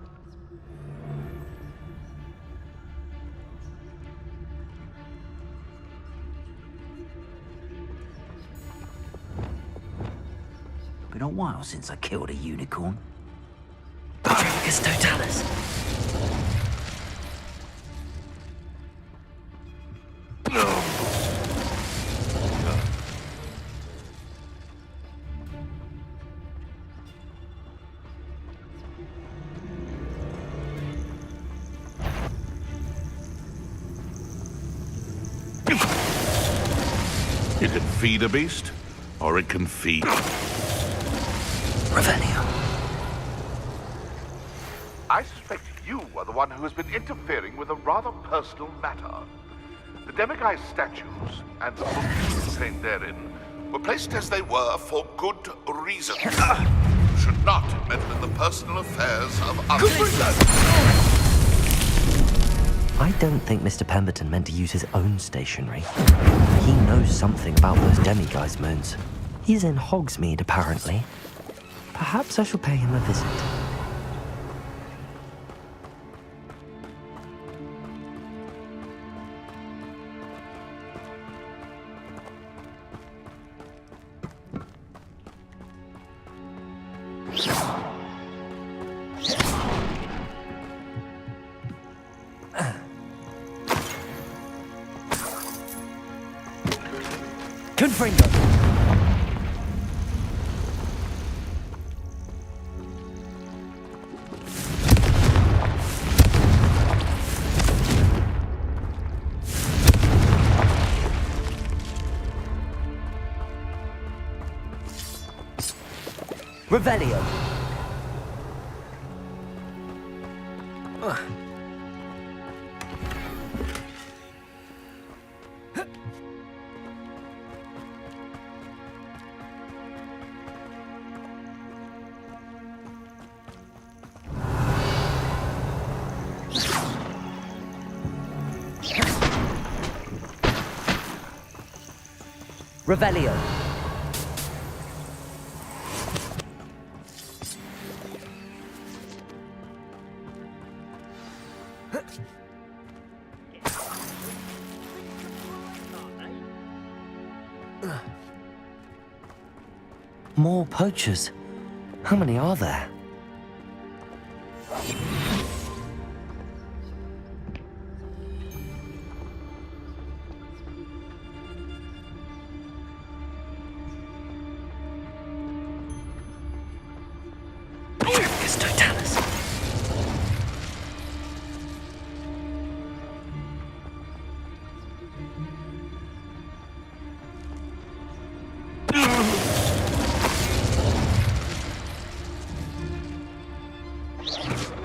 Been a while since I killed a unicorn. Patricus Totalis. It can feed a beast, or it can feed. Revelio. I suspect you are the one who has been interfering with a rather personal matter. The demiguise statues and the books contained therein were placed as they were for good reason. You should not meddle in the personal affairs of others. I don't think Mr. Pemberton meant to use his own stationery. He knows something about those demiguise moons. He's in Hogsmeade, apparently. Perhaps I shall pay him a visit. Confringo! Revelio! Revelio! More poachers? How many are there?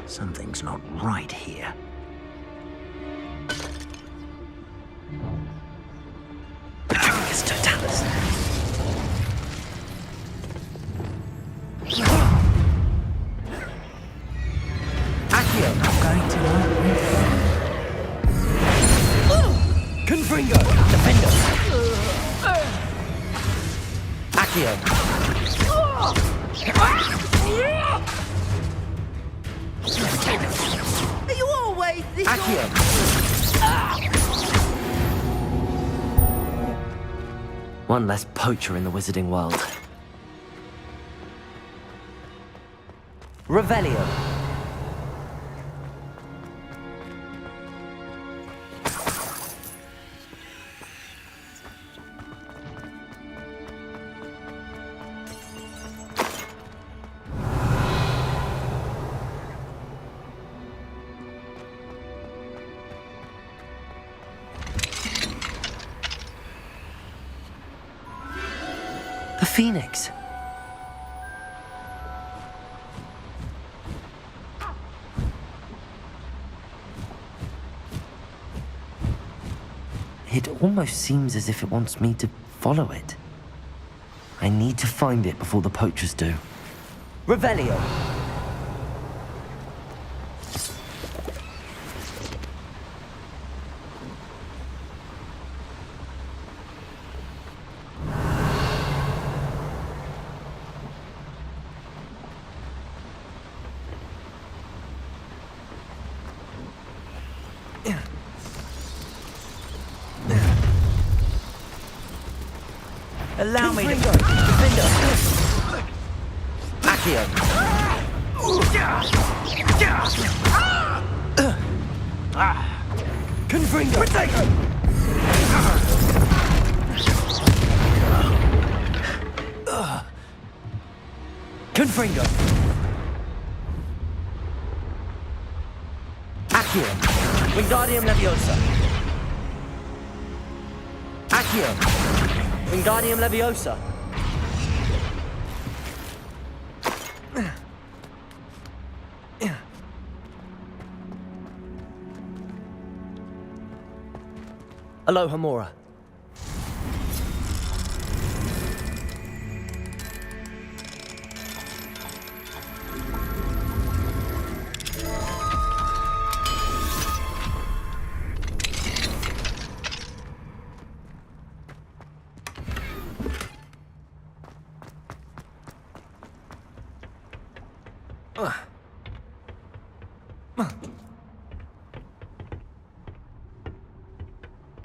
Something's not right here. Patricus Totalis. Accio! I'm going to Confringo! Defender! Accio! Are you always this One less poacher in the wizarding world. Revelio. The Phoenix. It almost seems as if it wants me to follow it. I need to find it before the poachers do. Revelio. Allow me to... Accio. Confringo. Confringo. Accio. Wingardium Leviosa. Accio. Wingardium Leviosa. Alohomora.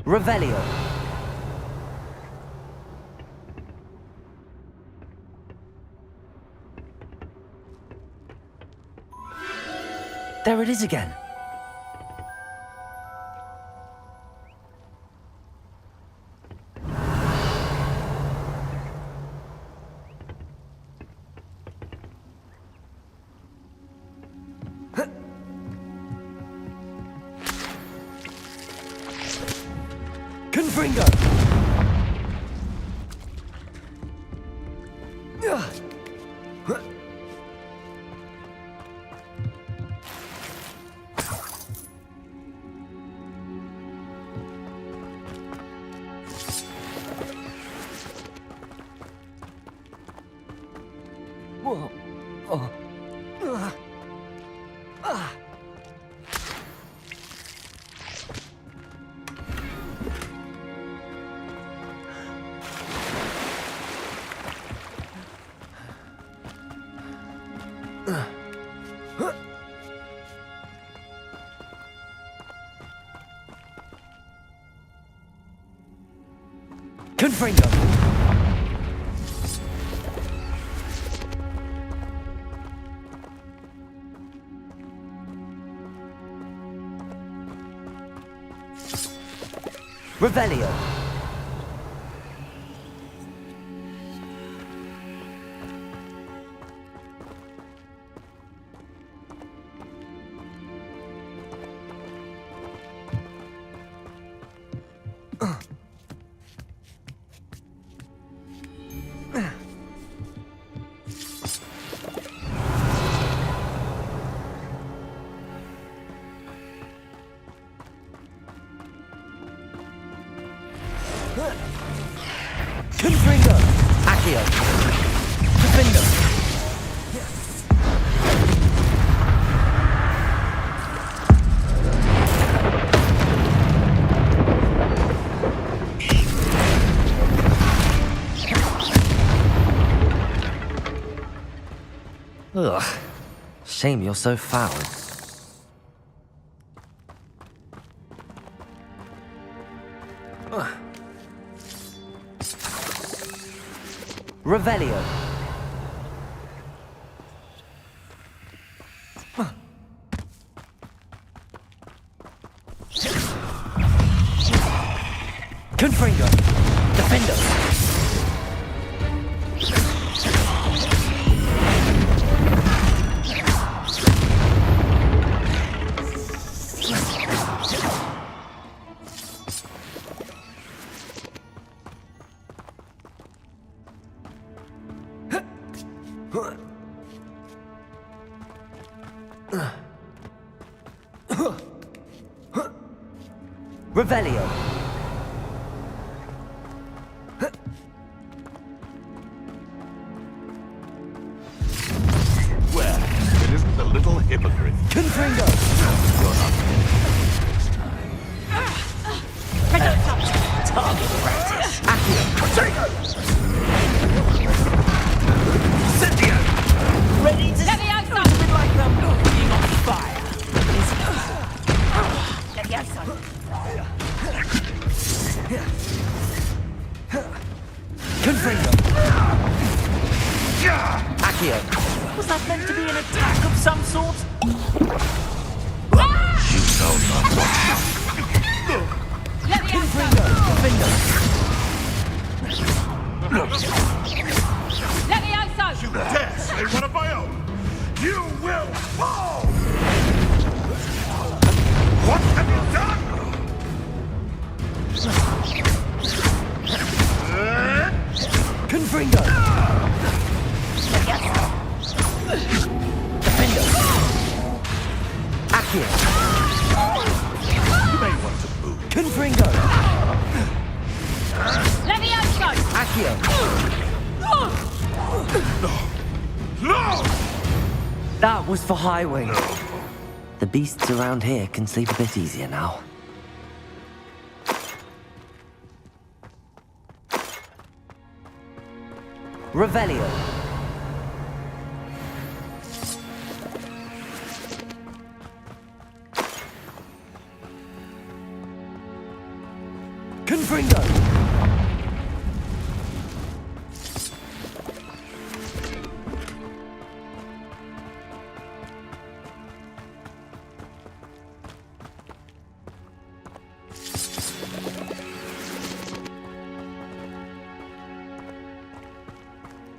Revelio. There it is again. Confringo! Confringo! Revelio! Confringo! Accio! Defendo! Ugh. Shame you're so foul. Revelio. Confringo. Defendo. Revelio. Well, it isn't the little hypocrite. Confringo. You're not this time. Target practice. Potato! Ready to... Levioso! A bit like them being on fire. Levioso! Confringo. Accio. Was that meant to be an attack of some sort? You know not what. Confringo. Defendo. Levioso! You dare slay one of my own! You will fall! What have you done? Confringo. Defendo. Accio. You may want to move. Confringo. Levioso! Accio. No! That was for Highwing. The beasts around here can sleep a bit easier now. Revelio. Confringo.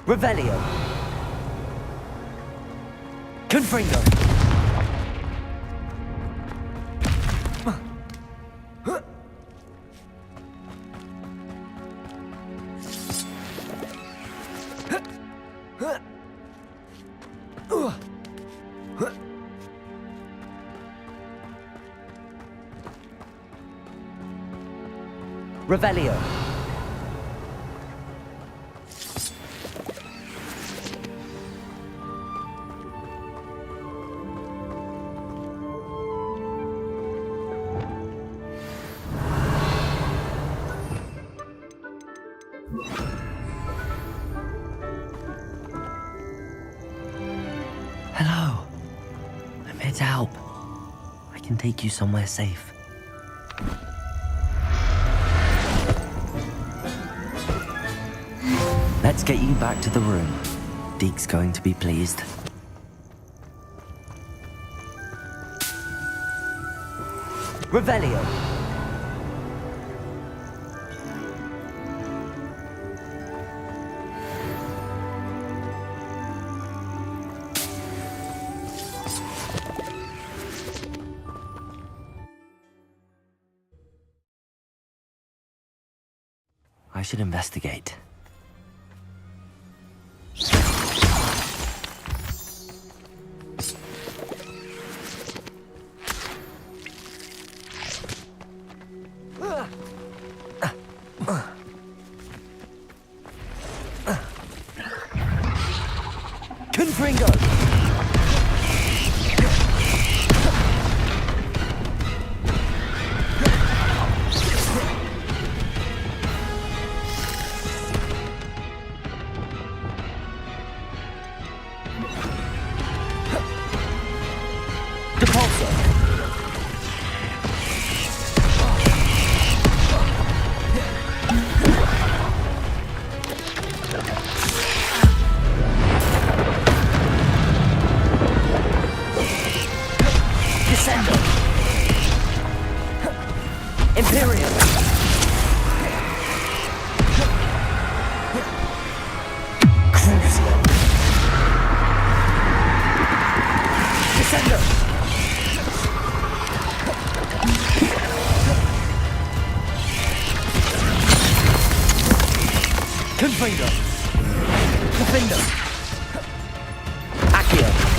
Revelio. Confringo. Revelio. Hello. I'm here to help. I can take you somewhere safe. Let's get you back to the room. Deke's going to be pleased. Revelio. I should investigate. Confringo! Confringo. Defender. Accio.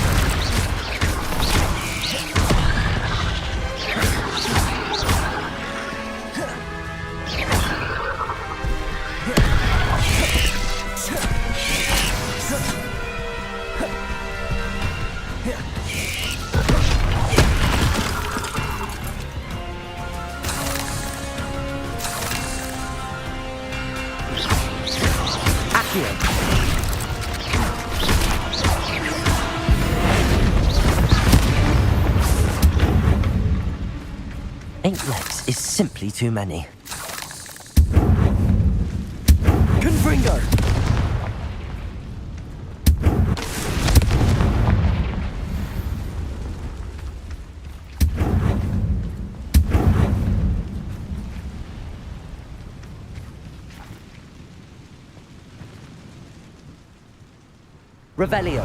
Inklets is simply too many. Confringo! Revelio.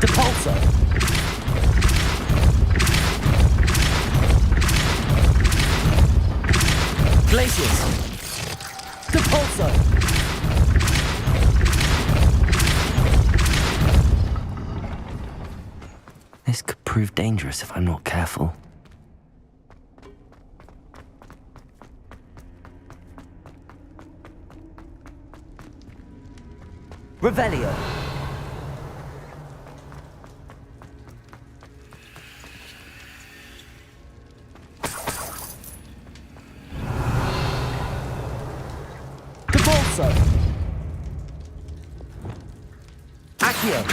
Depulso. Glacius. Depulso. This could prove dangerous if I'm not careful. Revelio. Depulso. Accio.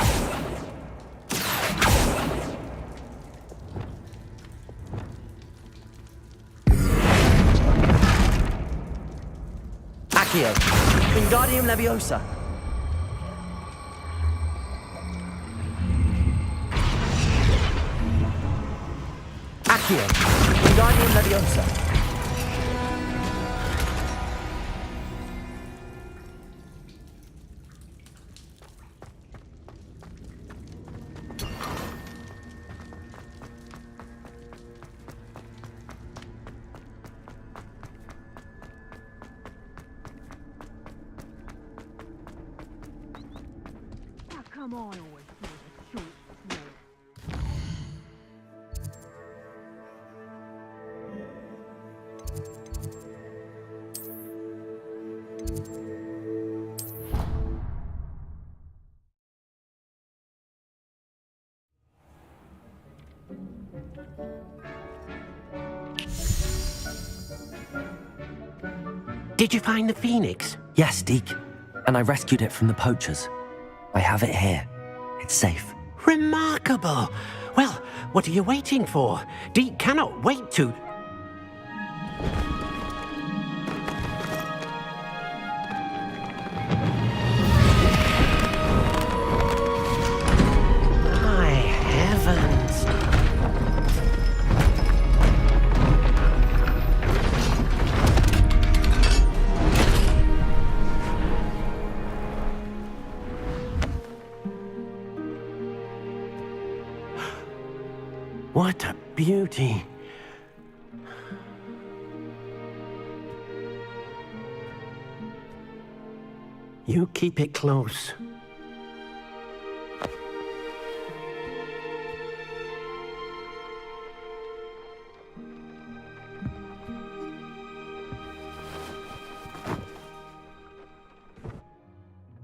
Accio. Wingardium Leviosa. Accio. Wingardium Leviosa. come on, always a short throw. Did you find the phoenix? Yes, Deke. And I rescued it from the poachers. I have it here. It's safe. Remarkable! Well, what are you waiting for? Deke cannot wait to... My heavens! What a beauty. You keep it close.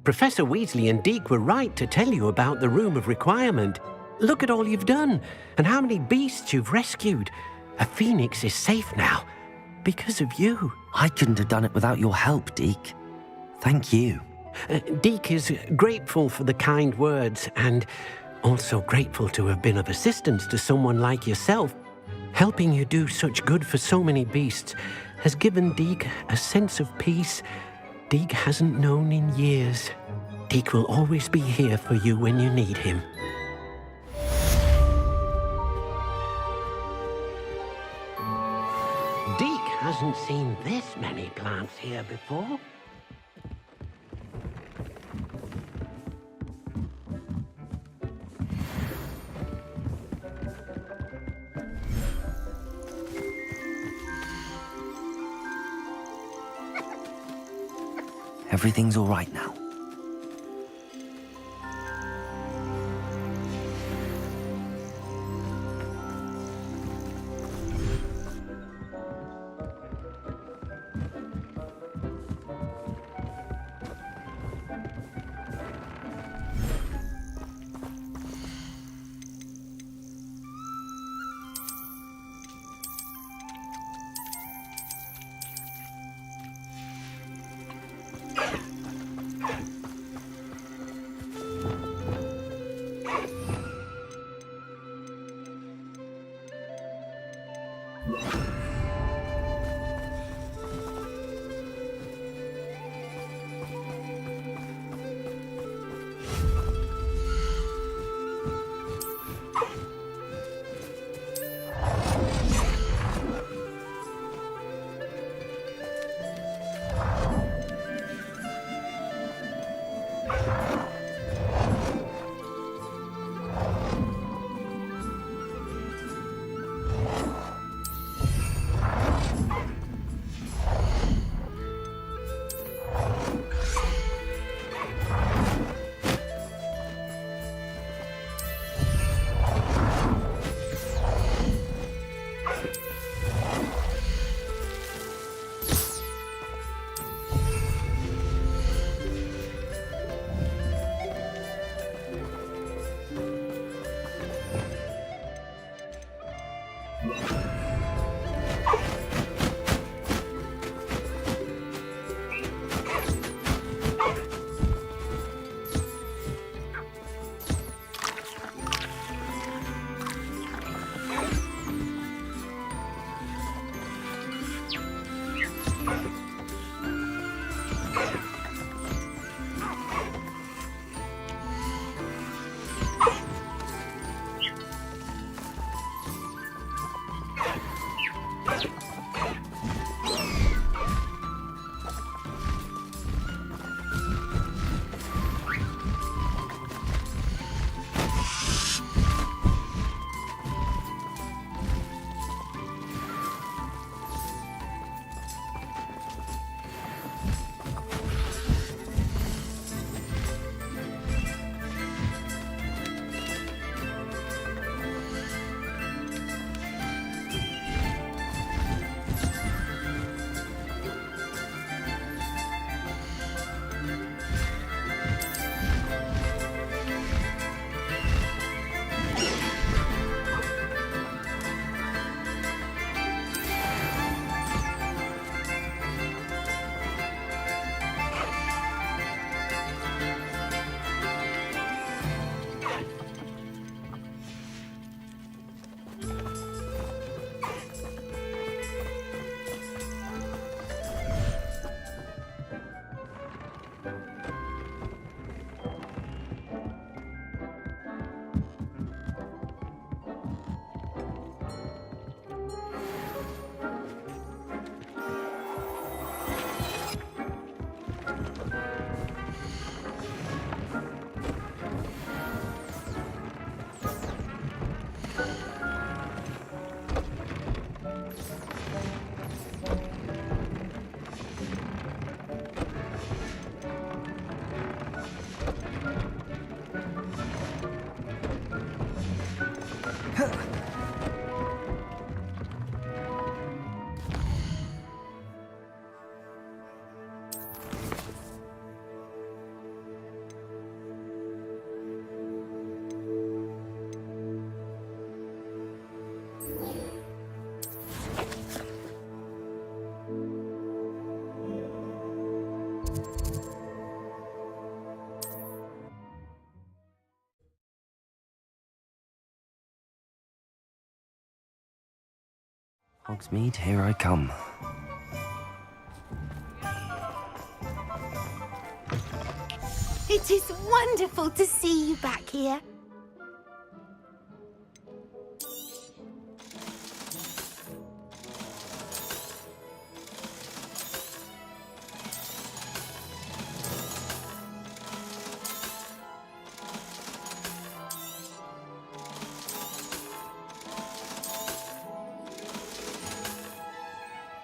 Professor Weasley and Deke were right to tell you about the Room of Requirement. Look at all you've done, and how many beasts you've rescued. A phoenix is safe now, because of you. I couldn't have done it without your help, Deke. Thank you. Deke is grateful for the kind words, and also grateful to have been of assistance to someone like yourself. Helping you do such good for so many beasts has given Deke a sense of peace Deke hasn't known in years. Deke will always be here for you when you need him. Deke hasn't seen this many plants here before. Everything's all right now. Hogsmeade, here I come. It is wonderful to see you back here.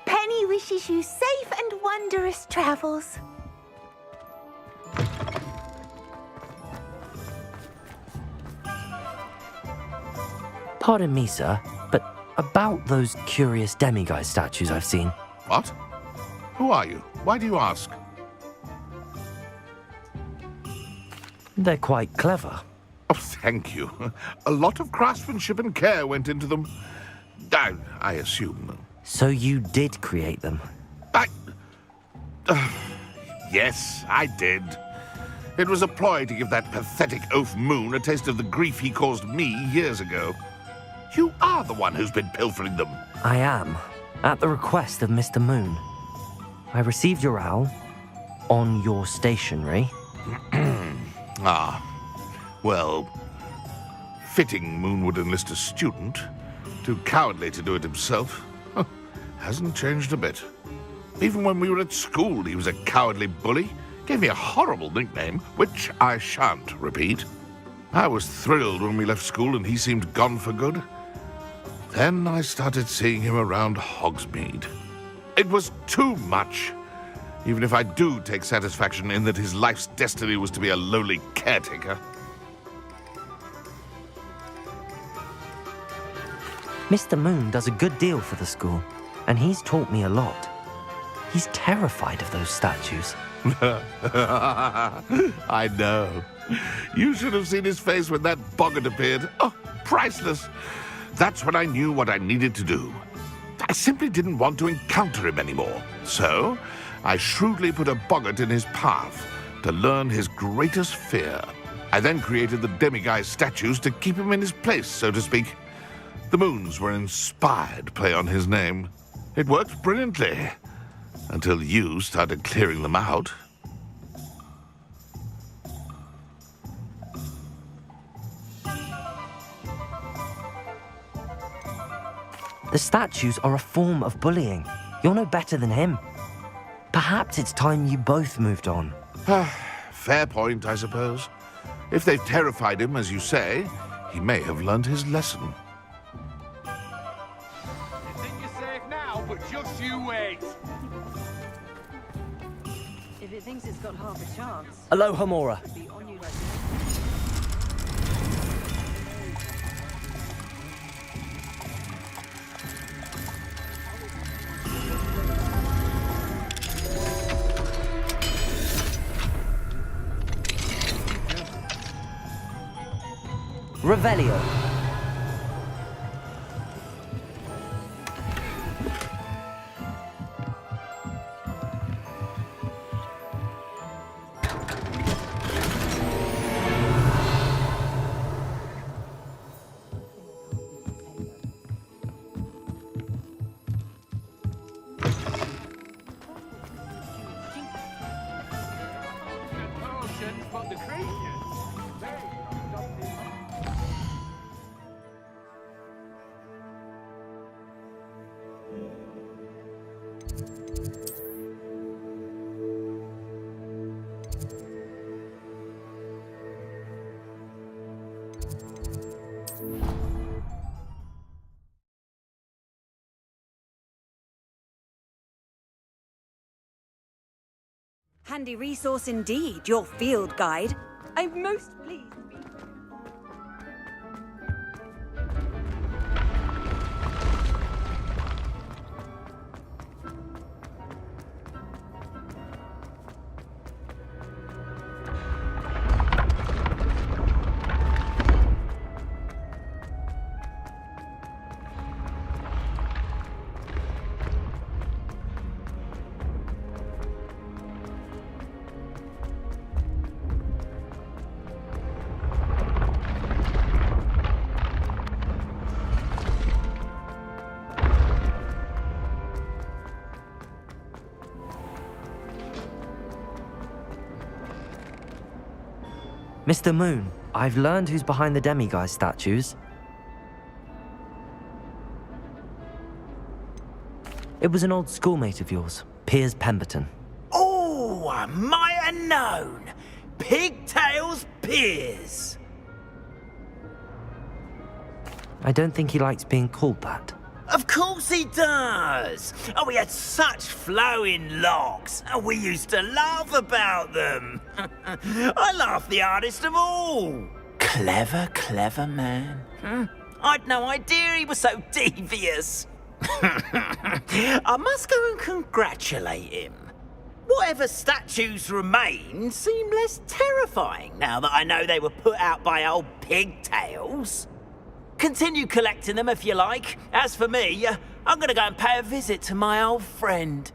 Penny wishes you safe and wondrous travels. Pardon me, sir, but about those curious demiguise statues I've seen. What? Who are you? Why do you ask? They're quite clever. Oh, thank you. A lot of craftsmanship and care went into them. I assume. So you did create them? Yes, I did. It was a ploy to give that pathetic oaf Moon a taste of the grief he caused me years ago. You are the one who's been pilfering them. I am, at the request of Mr. Moon. I received your owl on your stationery. Well, fitting Moon would enlist a student. Too cowardly to do it himself. Hasn't changed a bit. Even when we were at school, he was a cowardly bully. Gave me a horrible nickname, which I shan't repeat. I was thrilled when we left school and he seemed gone for good. Then I started seeing him around Hogsmeade. It was too much. Even if I do take satisfaction in that his life's destiny was to be a lowly caretaker. Mr. Moon does a good deal for the school, and he's taught me a lot. He's terrified of those statues. I know. You should have seen his face when that boggart appeared. Oh, priceless. That's when I knew what I needed to do. I simply didn't want to encounter him anymore. So, I shrewdly put a boggart in his path to learn his greatest fear. I then created the demiguise statues to keep him in his place, so to speak. The moons were an inspired play on his name. It worked brilliantly. Until you started clearing them out. The statues are a form of bullying. You're no better than him. Perhaps it's time you both moved on. Fair point, I suppose. If they've terrified him, as you say, he may have learned his lesson. You think you're safe now, but just you wait. If it thinks it's got half a chance. Aloha Mora. Revelio. Handy resource indeed, your field guide. I'm most pleased. Mr. Moon, I've learned who's behind the demiguise statues. It was an old schoolmate of yours, Piers Pemberton. Oh, I might have known. Pigtails Piers. I don't think he likes being called that. Of course he does. Oh, he had such flowing locks, and we used to laugh about them. I laughed the hardest of all. Clever, clever man. I'd no idea he was so devious. I must go and congratulate him. Whatever statues remain seem less terrifying now that I know they were put out by old pigtails. Continue collecting them if you like. As for me, I'm going to go and pay a visit to my old friend.